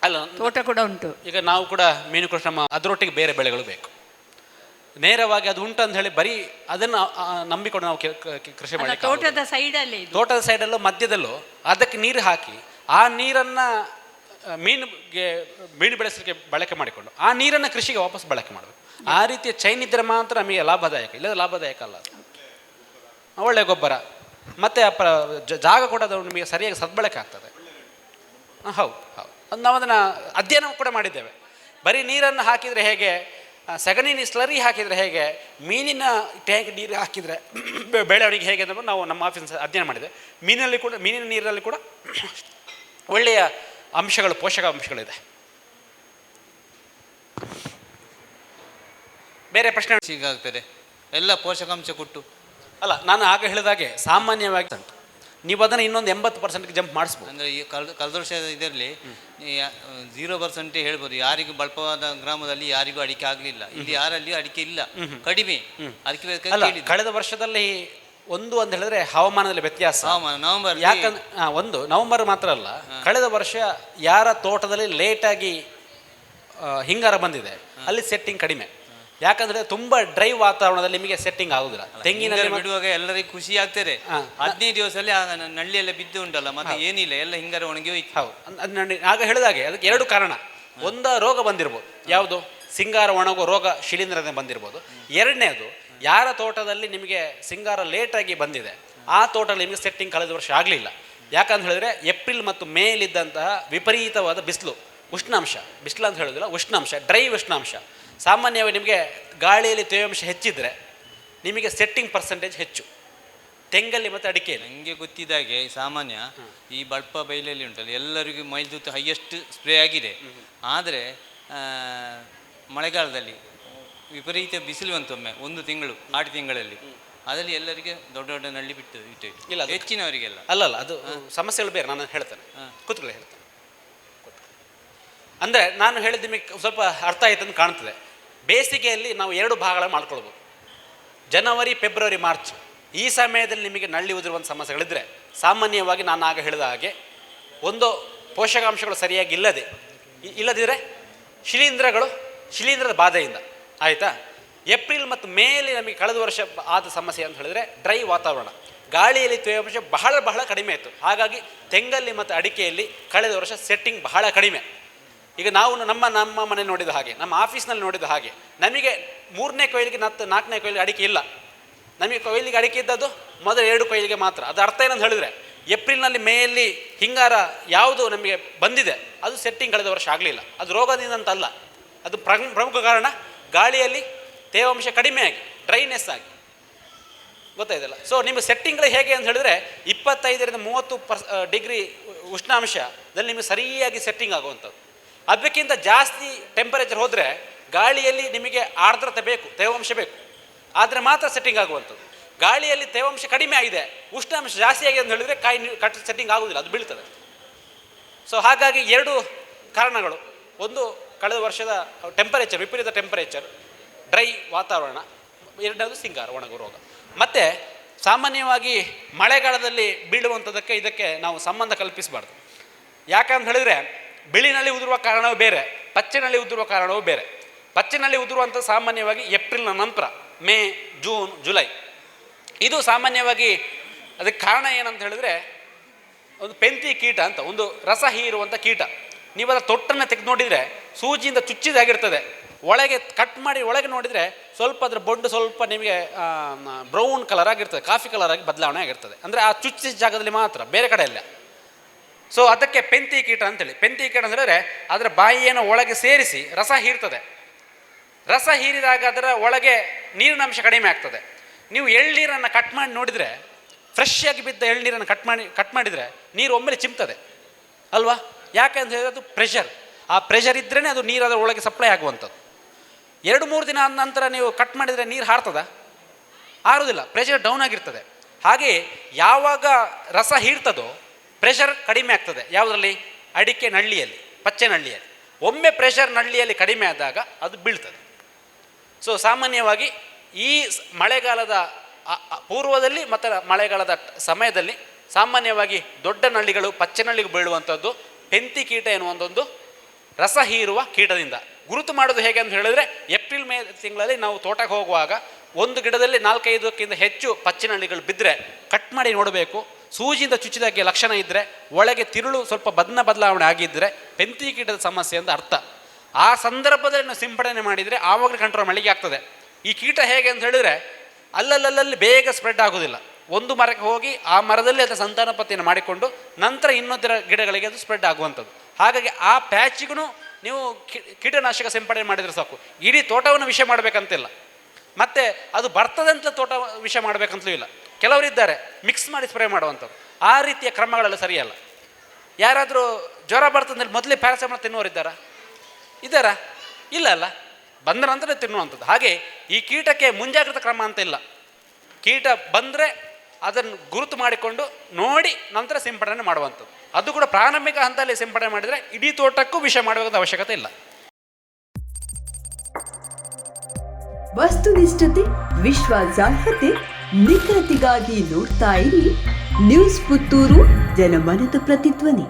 ಅಲ್ಲ, ತೋಟ ಕೂಡ ಉಂಟು. ಈಗ ನಾವು ಕೂಡ ಮೀನು ಕೃಷಿ, ನಮ್ಮ ಅದರೊಟ್ಟಿಗೆ ಬೇರೆ ಬೆಳೆಗಳು ಬೇಕು. ನೇರವಾಗಿ ಅದು ಉಂಟು ಅಂತ ಹೇಳಿ ಬರೀ ಅದನ್ನು ನಂಬಿಕೊಂಡು ನಾವು ಕೃಷಿ ಮಾಡಿ, ತೋಟದ ಸೈಡಲ್ಲಿ, ತೋಟದ ಸೈಡಲ್ಲೂ ಮಧ್ಯದಲ್ಲೂ ಅದಕ್ಕೆ ನೀರು ಹಾಕಿ ಆ ನೀರನ್ನು ಮೀನು ಬೆಳೆಸಲಿಕ್ಕೆ ಬಳಕೆ ಮಾಡಿಕೊಂಡು ಆ ನೀರನ್ನು ಕೃಷಿಗೆ ವಾಪಸ್ ಬಳಕೆ ಮಾಡಬೇಕು. ಆ ರೀತಿಯ ಚೈನ್ ಇದ್ದರೆ ಮಾತ್ರ ನಮಗೆ ಲಾಭದಾಯಕ, ಇಲ್ಲದ ಲಾಭದಾಯಕ ಅಲ್ಲ. ಒಳ್ಳೆ ಗೊಬ್ಬರ ಮತ್ತು ಜಾಗ ಕೂಡ ಅದು ನಿಮಗೆ ಸರಿಯಾಗಿ ಸದ್ಬಳಕೆ ಆಗ್ತದೆ. ಹೌದು ಹೌದು, ನಾವು ಅದನ್ನು ಅಧ್ಯಯನ ಕೂಡ ಮಾಡಿದ್ದೇವೆ. ಬರೀ ನೀರನ್ನು ಹಾಕಿದರೆ ಹೇಗೆ, ಸಗಣಿ ಸ್ಲರಿ ಹಾಕಿದರೆ ಹೇಗೆ, ಮೀನಿನ ಟ್ಯಾಂಕ್ ನೀರು ಹಾಕಿದರೆ ಬೆಳವಣಿಗೆ ಹೇಗೆ ಅಂತ ನಾವು ನಮ್ಮ ಆಫೀಸ್ ಅಧ್ಯಯನ ಮಾಡಿದೆ. ಮೀನಿನ ನೀರಿನಲ್ಲಿ ಕೂಡ ಒಳ್ಳೆಯ ಅಂಶಗಳು, ಪೋಷಕಾಂಶಗಳಿದೆ. ಬೇರೆ ಪ್ರಶ್ನೆ ಸಿಗಾಗ್ತದೆ ಎಲ್ಲ ಪೋಷಕಾಂಶ ಕೊಟ್ಟು. ಅಲ್ಲ, ನಾನು ಆಗ ಹೇಳಿದಾಗೆ ಸಾಮಾನ್ಯವಾಗಿ ಉಂಟು, ನೀವು ಅದನ್ನು ಇನ್ನೊಂದು 80%ಗೆ ಜಂಪ್ ಮಾಡಿಸ್ಬೋದು. ಅಂದರೆ ಈ ಕಳೆದ ವರ್ಷ ಇದರಲ್ಲಿ 0% ಹೇಳ್ಬೋದು. ಯಾರಿಗೂ ಬಲ್ಪವಾದ ಗ್ರಾಮದಲ್ಲಿ ಯಾರಿಗೂ ಅಡಿಕೆ ಆಗಲಿಲ್ಲ, ಇಲ್ಲಿ ಯಾರಲ್ಲಿಯೂ ಅಡಿಕೆ ಇಲ್ಲ, ಕಡಿಮೆ. ಅದಕ್ಕೆ ಕಳೆದ ವರ್ಷದಲ್ಲಿ ಒಂದು ಅಂತ ಹೇಳಿದ್ರೆ ಹವಾಮಾನದಲ್ಲಿ ವ್ಯತ್ಯಾಸ. ನವೆಂಬರ್, ಯಾಕಂದ್ರೆ ನವೆಂಬರ್ ಮಾತ್ರ ಅಲ್ಲ, ಕಳೆದ ವರ್ಷ ಯಾರ ತೋಟದಲ್ಲಿ ಲೇಟಾಗಿ ಹಿಂಗಾರ ಬಂದಿದೆ ಅಲ್ಲಿ ಸೆಟ್ಟಿಂಗ್ ಕಡಿಮೆ. ಯಾಕಂದ್ರೆ ತುಂಬಾ ಡ್ರೈ ವಾತಾವರಣದಲ್ಲಿ ನಿಮಗೆ ಸೆಟ್ಟಿಂಗ್ ಆಗುದಿಲ್ಲ. ತೆಂಗಿನಲ್ಲಿ ಬಿಡುವಾಗ ಎಲ್ಲರಿಗೂ ಖುಷಿ ಆಗ್ತದೆ. 15 ದಿವಸದಲ್ಲಿ ನಳ್ಳಿ ಎಲ್ಲ ಬಿದ್ದು ಉಂಟಲ್ಲ, ಮತ್ತೆ ಏನಿಲ್ಲ, ಎಲ್ಲ ಹಿಂಗಾರ ಒಣಗಿ ಹೋಯ್ತು. ಹೌದು, ಆಗ ಹೇಳಿದಾಗೆ ಅದಕ್ಕೆ 2 ಕಾರಣ. ಒಂದು ರೋಗ ಬಂದಿರ್ಬೋದು, ಯಾವುದು ಸಿಂಗಾರ ಒಣಗೋ ರೋಗ ಶಿಲೀಂಧ್ರದಿಂದ ಬಂದಿರ್ಬೋದು. ಎರಡನೇದು, ಯಾರ ತೋಟದಲ್ಲಿ ನಿಮಗೆ ಸಿಂಗಾರ ಲೇಟಾಗಿ ಬಂದಿದೆ ಆ ತೋಟದಲ್ಲಿ ನಿಮಗೆ ಸೆಟ್ಟಿಂಗ್ ಕಳೆದ ವರ್ಷ ಆಗಲಿಲ್ಲ. ಯಾಕಂತ ಹೇಳಿದ್ರೆ ಏಪ್ರಿಲ್ ಮತ್ತು ಮೇಲಿದ್ದಂತಹ ವಿಪರೀತವಾದ ಉಷ್ಣಾಂಶ, ಬಿಸಿಲು ಅಂತ ಹೇಳೋದಿಲ್ಲ, ಉಷ್ಣಾಂಶ, ಡ್ರೈ ಉಷ್ಣಾಂಶ. ಸಾಮಾನ್ಯವಾಗಿ ನಿಮಗೆ ಗಾಳಿಯಲ್ಲಿ ತೇವಾಂಶ ಹೆಚ್ಚಿದ್ರೆ ನಿಮಗೆ ಸೆಟ್ಟಿಂಗ್ ಪರ್ಸೆಂಟೇಜ್ ಹೆಚ್ಚು ತೆಂಗಲ್ಲಿ ಮತ್ತು ಅಡಿಕೆಯಲ್ಲಿ. ನನಗೆ ಗೊತ್ತಿದ್ದಾಗೆ ಸಾಮಾನ್ಯ ಈ ಬಳ್ಪ ಬೈಲಲ್ಲಿ ಉಂಟಲ್ಲ, ಎಲ್ಲರಿಗೂ ಮೈದೂತು ಹೈಯೆಸ್ಟ್ ಸ್ಪ್ರೇ ಆಗಿದೆ. ಆದರೆ ಮಳೆಗಾಲದಲ್ಲಿ ವಿಪರೀತ ಬಿಸಿಲು ಬಂತೊಮ್ಮೆ 1 ತಿಂಗಳು 8 ತಿಂಗಳಲ್ಲಿ, ಅದರಲ್ಲಿ ಎಲ್ಲರಿಗೆ ದೊಡ್ಡ ದೊಡ್ಡ ನಳ್ಳಿ ಇಟ್ಟು ಇಲ್ಲ, ಹೆಚ್ಚಿನವರಿಗೆಲ್ಲ ಅಲ್ಲಲ್ಲ, ಅದು ಸಮಸ್ಯೆಗಳು ಬೇರೆ. ನಾನು ಹೇಳ್ತೇನೆ, ಕೂತ್ಕೊಳ್ಳಿ ಹೇಳ್ತೇನೆ. ಅಂದರೆ ನಾನು ಹೇಳಿದ ನಿಮಗೆ ಸ್ವಲ್ಪ ಅರ್ಥ ಆಯ್ತು ಅಂತ ಕಾಣ್ತದೆ. ಬೇಸಿಗೆಯಲ್ಲಿ ನಾವು 2 ಭಾಗಗಳನ್ನು ಮಾಡ್ಕೊಳ್ಬೋದು. ಜನವರಿ, ಫೆಬ್ರವರಿ, ಮಾರ್ಚ್ ಈ ಸಮಯದಲ್ಲಿ ನಿಮಗೆ ನಳ್ಳಿ ಉದುರುವಂಥ ಸಮಸ್ಯೆಗಳಿದ್ದರೆ ಸಾಮಾನ್ಯವಾಗಿ ನಾನು ಆಗ ಹೇಳಿದ ಹಾಗೆ ಒಂದು ಪೋಷಕಾಂಶಗಳು ಸರಿಯಾಗಿ ಇಲ್ಲದಿದ್ದರೆ ಶಿಲೀಂಧ್ರದ ಬಾಧೆಯಿಂದ ಆಯಿತಾ. ಏಪ್ರಿಲ್ ಮತ್ತು ಮೇಲಿ ನಮಗೆ ಕಳೆದ ವರ್ಷ ಆದ ಸಮಸ್ಯೆ ಅಂತ ಹೇಳಿದ್ರೆ ಡ್ರೈ ವಾತಾವರಣ, ಗಾಳಿಯಲ್ಲಿ ತೇವಾಂಶ ಬಹಳ ಕಡಿಮೆ ಇತ್ತು. ಹಾಗಾಗಿ ತೆಂಗಲ್ಲಿ ಮತ್ತು ಅಡಿಕೆಯಲ್ಲಿ ಕಳೆದ ವರ್ಷ ಸೆಟ್ಟಿಂಗ್ ಬಹಳ ಕಡಿಮೆ. ಈಗ ನಾವು ನಮ್ಮ ಮನೆ ನೋಡಿದ ಹಾಗೆ, ನಮ್ಮ ಆಫೀಸ್ನಲ್ಲಿ ನೋಡಿದ ಹಾಗೆ, ನಮಗೆ 3ನೇ ಕೊಯ್ಲಿಗೆ ಮತ್ತು 4ನೇ ಕೊಯ್ಲಿಗೆ ಅಡಿಕೆ ಇಲ್ಲ. ನಮಗೆ ಕೊಯ್ಲಿಗೆ ಅಡಿಕೆ ಇದ್ದದ್ದು ಮೊದಲು 2 ಕೊಯ್ಲಿಗೆ ಮಾತ್ರ. ಅದು ಅರ್ಥ ಏನಂತ ಹೇಳಿದ್ರೆ ಏಪ್ರಿಲ್ನಲ್ಲಿ ಮೇಯಲ್ಲಿ ಹಿಂಗಾರ ಯಾವುದು ನಮಗೆ ಬಂದಿದೆ ಅದು ಸೆಟ್ಟಿಂಗ್ ಕಳೆದ ವರ್ಷ ಆಗಲಿಲ್ಲ. ಅದು ರೋಗದಿಂದ ಅಂತಲ್ಲ, ಅದು ಪ್ರಮುಖ ಕಾರಣ ಗಾಳಿಯಲ್ಲಿ ತೇವಾಂಶ ಕಡಿಮೆ ಆಗಿ, ಡ್ರೈನೆಸ್ ಆಗಿ, ಗೊತ್ತಾಯ್ತಲ್ಲ. ಸೊ ನಿಮ್ಮ ಸೆಟ್ಟಿಂಗ್ಗಳು ಹೇಗೆ ಅಂತ ಹೇಳಿದ್ರೆ 25ರಿಂದ 30 ಡಿಗ್ರಿ ಉಷ್ಣಾಂಶದಲ್ಲಿ ನಿಮಗೆ ಸರಿಯಾಗಿ ಸೆಟ್ಟಿಂಗ್ ಆಗುವಂಥದ್ದು. ಅದಕ್ಕಿಂತ ಜಾಸ್ತಿ ಟೆಂಪರೇಚರ್ ಹೋದರೆ ಗಾಳಿಯಲ್ಲಿ ನಿಮಗೆ ಆರ್ದ್ರತೆ ಬೇಕು, ತೇವಾಂಶ ಬೇಕು, ಆದರೆ ಮಾತ್ರ ಸೆಟ್ಟಿಂಗ್ ಆಗುವಂಥದ್ದು. ಗಾಳಿಯಲ್ಲಿ ತೇವಾಂಶ ಕಡಿಮೆ ಆಗಿದೆ, ಉಷ್ಣಾಂಶ ಜಾಸ್ತಿ ಆಗಿದೆ ಅಂತ ಹೇಳಿದರೆ ಕಾಯಿ ಸೆಟ್ಟಿಂಗ್ ಆಗೋದಿಲ್ಲ, ಅದು ಬೀಳ್ತದೆ. ಸೊ ಹಾಗಾಗಿ 2 ಕಾರಣಗಳು, ಒಂದು ಕಳೆದ ವರ್ಷದ ಟೆಂಪರೇಚರ್, ವಿಪರೀತ ಟೆಂಪರೇಚರ್, ಡ್ರೈ ವಾತಾವರಣ, ಎರಡನೇದು ಸಿಂಗಾರ ಒಣಗು ರೋಗ. ಮತ್ತು ಸಾಮಾನ್ಯವಾಗಿ ಮಳೆಗಾಲದಲ್ಲಿ ಬೀಳುವಂಥದ್ದಕ್ಕೆ ಇದಕ್ಕೆ ನಾವು ಸಂಬಂಧ ಕಲ್ಪಿಸಬಾರ್ದು. ಯಾಕಂತ ಹೇಳಿದರೆ ಬಿಳಿನಲ್ಲಿ ಉದುರುವ ಕಾರಣವೂ ಬೇರೆ, ಪಚ್ಚೆನಲ್ಲಿ ಉದುರುವ ಕಾರಣವೂ ಬೇರೆ. ಪಚ್ಚೆನಲ್ಲಿ ಉದುರುವಂಥ ಸಾಮಾನ್ಯವಾಗಿ ಏಪ್ರಿಲ್ನ ನಂತರ, ಮೇ, ಜೂನ್, ಜುಲೈ. ಇದು ಸಾಮಾನ್ಯವಾಗಿ ಅದಕ್ಕೆ ಕಾರಣ ಏನಂತ ಹೇಳಿದ್ರೆ ಒಂದು ಪೆಂತಿ ಕೀಟ ಅಂತ, ಒಂದು ರಸ ಹೀರುವಂಥ ಕೀಟ. ನೀವು ಅದರ ತೊಟ್ಟನ್ನು ತೆಗೆದು ನೋಡಿದರೆ ಸೂಜಿಯಿಂದ ಚುಚ್ಚಿದಾಗಿರ್ತದೆ. ಒಳಗೆ ಕಟ್ ಮಾಡಿ ಒಳಗೆ ನೋಡಿದರೆ ಸ್ವಲ್ಪ ಅದರ ಬೊಡ್ಡು ಸ್ವಲ್ಪ ನಿಮಗೆ ಬ್ರೌನ್ ಕಲರ್ ಆಗಿರ್ತದೆ, ಕಾಫಿ ಕಲರ್ ಆಗಿ ಬದಲಾವಣೆ ಆಗಿರ್ತದೆ. ಅಂದರೆ ಆ ಚುಚ್ಚಿದ ಜಾಗದಲ್ಲಿ ಮಾತ್ರ, ಬೇರೆ ಕಡೆ ಇಲ್ಲ. ಸೊ ಅದಕ್ಕೆ ಪೆಂತಿ ಕೀಟ ಅಂತೇಳಿ. ಪೆಂತಿ ಕೀಟ ಅಂತ ಹೇಳಿದ್ರೆ ಅದರ ಬಾಯಿಯನ್ನು ಒಳಗೆ ಸೇರಿಸಿ ರಸ ಹೀರ್ತದೆ. ರಸ ಹೀರಿದಾಗ ಅದರ ಒಳಗೆ ನೀರಿನಾಂಶ ಕಡಿಮೆ ಆಗ್ತದೆ. ನೀವು ಎಳ್ನೀರನ್ನು ಕಟ್ ಮಾಡಿ ನೋಡಿದರೆ, ಫ್ರೆಶ್ ಆಗಿ ಬಿದ್ದ ಎಳ್ನೀರನ್ನು ಕಟ್ ಮಾಡಿದರೆ ನೀರು ಒಮ್ಮೆಲೆ ಚಿಮ್ತದೆ ಅಲ್ವಾ? ಯಾಕೆಂತ ಹೇಳಿದ್ರೆ ಅದು ಪ್ರೆಷರ್. ಆ ಪ್ರೆಷರ್ ಇದ್ರೇ ಅದು ನೀರು ಅದರ ಒಳಗೆ ಸಪ್ಲೈ ಆಗುವಂಥದ್ದು. 2-3 ದಿನ ಆದ ನಂತರ ನೀವು ಕಟ್ ಮಾಡಿದರೆ ನೀರು ಹಾರ್ತದ? ಹಾರೋದಿಲ್ಲ, ಪ್ರೆಷರ್ ಡೌನ್ ಆಗಿರ್ತದೆ. ಹಾಗೆ ಯಾವಾಗ ರಸ ಹೀರ್ತದೋ ಪ್ರೆಷರ್ ಕಡಿಮೆ ಆಗ್ತದೆ. ಯಾವುದರಲ್ಲಿ? ಅಡಿಕೆ ನಳ್ಳಿಯಲ್ಲಿ, ಪಚ್ಚೆ ನಳ್ಳಿಯಲ್ಲಿ. ಒಮ್ಮೆ ಪ್ರೆಷರ್ ನಳ್ಳಿಯಲ್ಲಿ ಕಡಿಮೆ ಆದಾಗ ಅದು ಬೀಳ್ತದೆ. ಸೊ ಸಾಮಾನ್ಯವಾಗಿ ಈ ಮಳೆಗಾಲದ ಪೂರ್ವದಲ್ಲಿ ಮತ್ತು ಮಳೆಗಾಲದ ಸಮಯದಲ್ಲಿ ಸಾಮಾನ್ಯವಾಗಿ ದೊಡ್ಡ ನಳ್ಳಿಗಳು ಪಚ್ಚೆ ನಳ್ಳಿಗೆ ಬೀಳುವಂಥದ್ದು ಪೆಂತಿ ಕೀಟ ಎನ್ನುವಂಥದ್ದು ರಸ ಹೀರುವ ಕೀಟದಿಂದ. ಗುರುತು ಮಾಡೋದು ಹೇಗೆ ಅಂತ ಹೇಳಿದ್ರೆ, ಏಪ್ರಿಲ್ ಮೇ ತಿಂಗಳಲ್ಲಿ ನಾವು ತೋಟಕ್ಕೆ ಹೋಗುವಾಗ ಒಂದು ಗಿಡದಲ್ಲಿ 4-5ಕ್ಕಿಂತ ಹೆಚ್ಚು ಪಚ್ಚೆ ನಳ್ಳಿಗಳು ಬಿದ್ದರೆ ಕಟ್ ಮಾಡಿ ನೋಡಬೇಕು. ಸೂಜಿಯಿಂದ ಚುಚ್ಚಿದಾಗೆ ಲಕ್ಷಣ ಇದ್ದರೆ, ಒಳಗೆ ತಿರುಳು ಸ್ವಲ್ಪ ಬದಲಾವಣೆ ಆಗಿದ್ದರೆ ಪೆಂತಿ ಕೀಟದ ಸಮಸ್ಯೆ ಅಂತ ಅರ್ಥ. ಆ ಸಂದರ್ಭದಲ್ಲಿ ನಾವು ಸಿಂಪಡಣೆ ಮಾಡಿದರೆ ಆವಾಗಲೇ ಕಂಟ್ರೋಲ್ ಮಾಡಲಿಕ್ಕೆ ಆಗ್ತದೆ. ಈ ಕೀಟ ಹೇಗೆ ಅಂತ ಹೇಳಿದರೆ ಅಲ್ಲಲ್ಲಿ ಬೇಗ ಸ್ಪ್ರೆಡ್ ಆಗೋದಿಲ್ಲ. ಒಂದು ಮರಕ್ಕೆ ಹೋಗಿ ಆ ಮರದಲ್ಲಿ ಅದರ ಸಂತಾನೋತ್ಪತ್ತಿಯನ್ನು ಮಾಡಿಕೊಂಡು ನಂತರ ಇನ್ನೊಂದರ ಗಿಡಗಳಿಗೆ ಅದು ಸ್ಪ್ರೆಡ್ ಆಗುವಂಥದ್ದು. ಹಾಗಾಗಿ ಆ ಪ್ಯಾಚಿಗೂ ನೀವು ಕೀಟನಾಶಕ ಸಿಂಪಡಣೆ ಮಾಡಿದರೆ ಸಾಕು. ಇಡೀ ತೋಟವನ್ನು ವಿಷ ಮಾಡಬೇಕಂತಿಲ್ಲ, ಮತ್ತು ಅದು ಬರ್ತದಂತ ತೋಟ ವಿಷ ಮಾಡಬೇಕಂತಲೂ ಇಲ್ಲ. ಕೆಲವರಿದ್ದಾರೆ ಮಿಕ್ಸ್ ಮಾಡಿ ಸ್ಪ್ರೇ ಮಾಡುವಂಥವ್ರು. ಆ ರೀತಿಯ ಕ್ರಮಗಳೆಲ್ಲ ಸರಿಯಲ್ಲ. ಯಾರಾದರೂ ಜ್ವರ ಬರ್ತಂದಲ್ಲಿ ಮೊದಲೇ ಪ್ಯಾರಾಸಿಟಮಾಲ್ ತಿನ್ನುವರಿದ್ದಾರಾ? ಇಲ್ಲ ಅಲ್ಲ, ಬಂದ ನಂತರ ತಿನ್ನುವಂಥದ್ದು. ಹಾಗೆ ಈ ಕೀಟಕ್ಕೆ ಮುಂಜಾಗ್ರತಾ ಕ್ರಮ ಅಂತ ಇಲ್ಲ. ಕೀಟ ಬಂದರೆ ಅದನ್ನು ಗುರುತು ಮಾಡಿಕೊಂಡು ನೋಡಿ ನಂತರ ಸಿಂಪಡಣೆ ಮಾಡುವಂಥದ್ದು. ಅದು ಕೂಡ ಪ್ರಾರಂಭಿಕ ಹಂತದಲ್ಲಿ ಸಿಂಪಡಣೆ ಮಾಡಿದರೆ ಇಡೀ ತೋಟಕ್ಕೂ ವಿಷ ಮಾಡಬೇಕಾದ ಅವಶ್ಯಕತೆ ಇಲ್ಲ. ವಸ್ತುನಿಷ್ಠತೆ, ವಿಶ್ವಾಸಾರ್ಹತೆ, ನಿಖರತೆಗಾಗಿ ನೋಡ್ತಾ ಇರಿ ನ್ಯೂಸ್ ಪುತ್ತೂರು, ಜನಮನದ ಪ್ರತಿಧ್ವನಿ.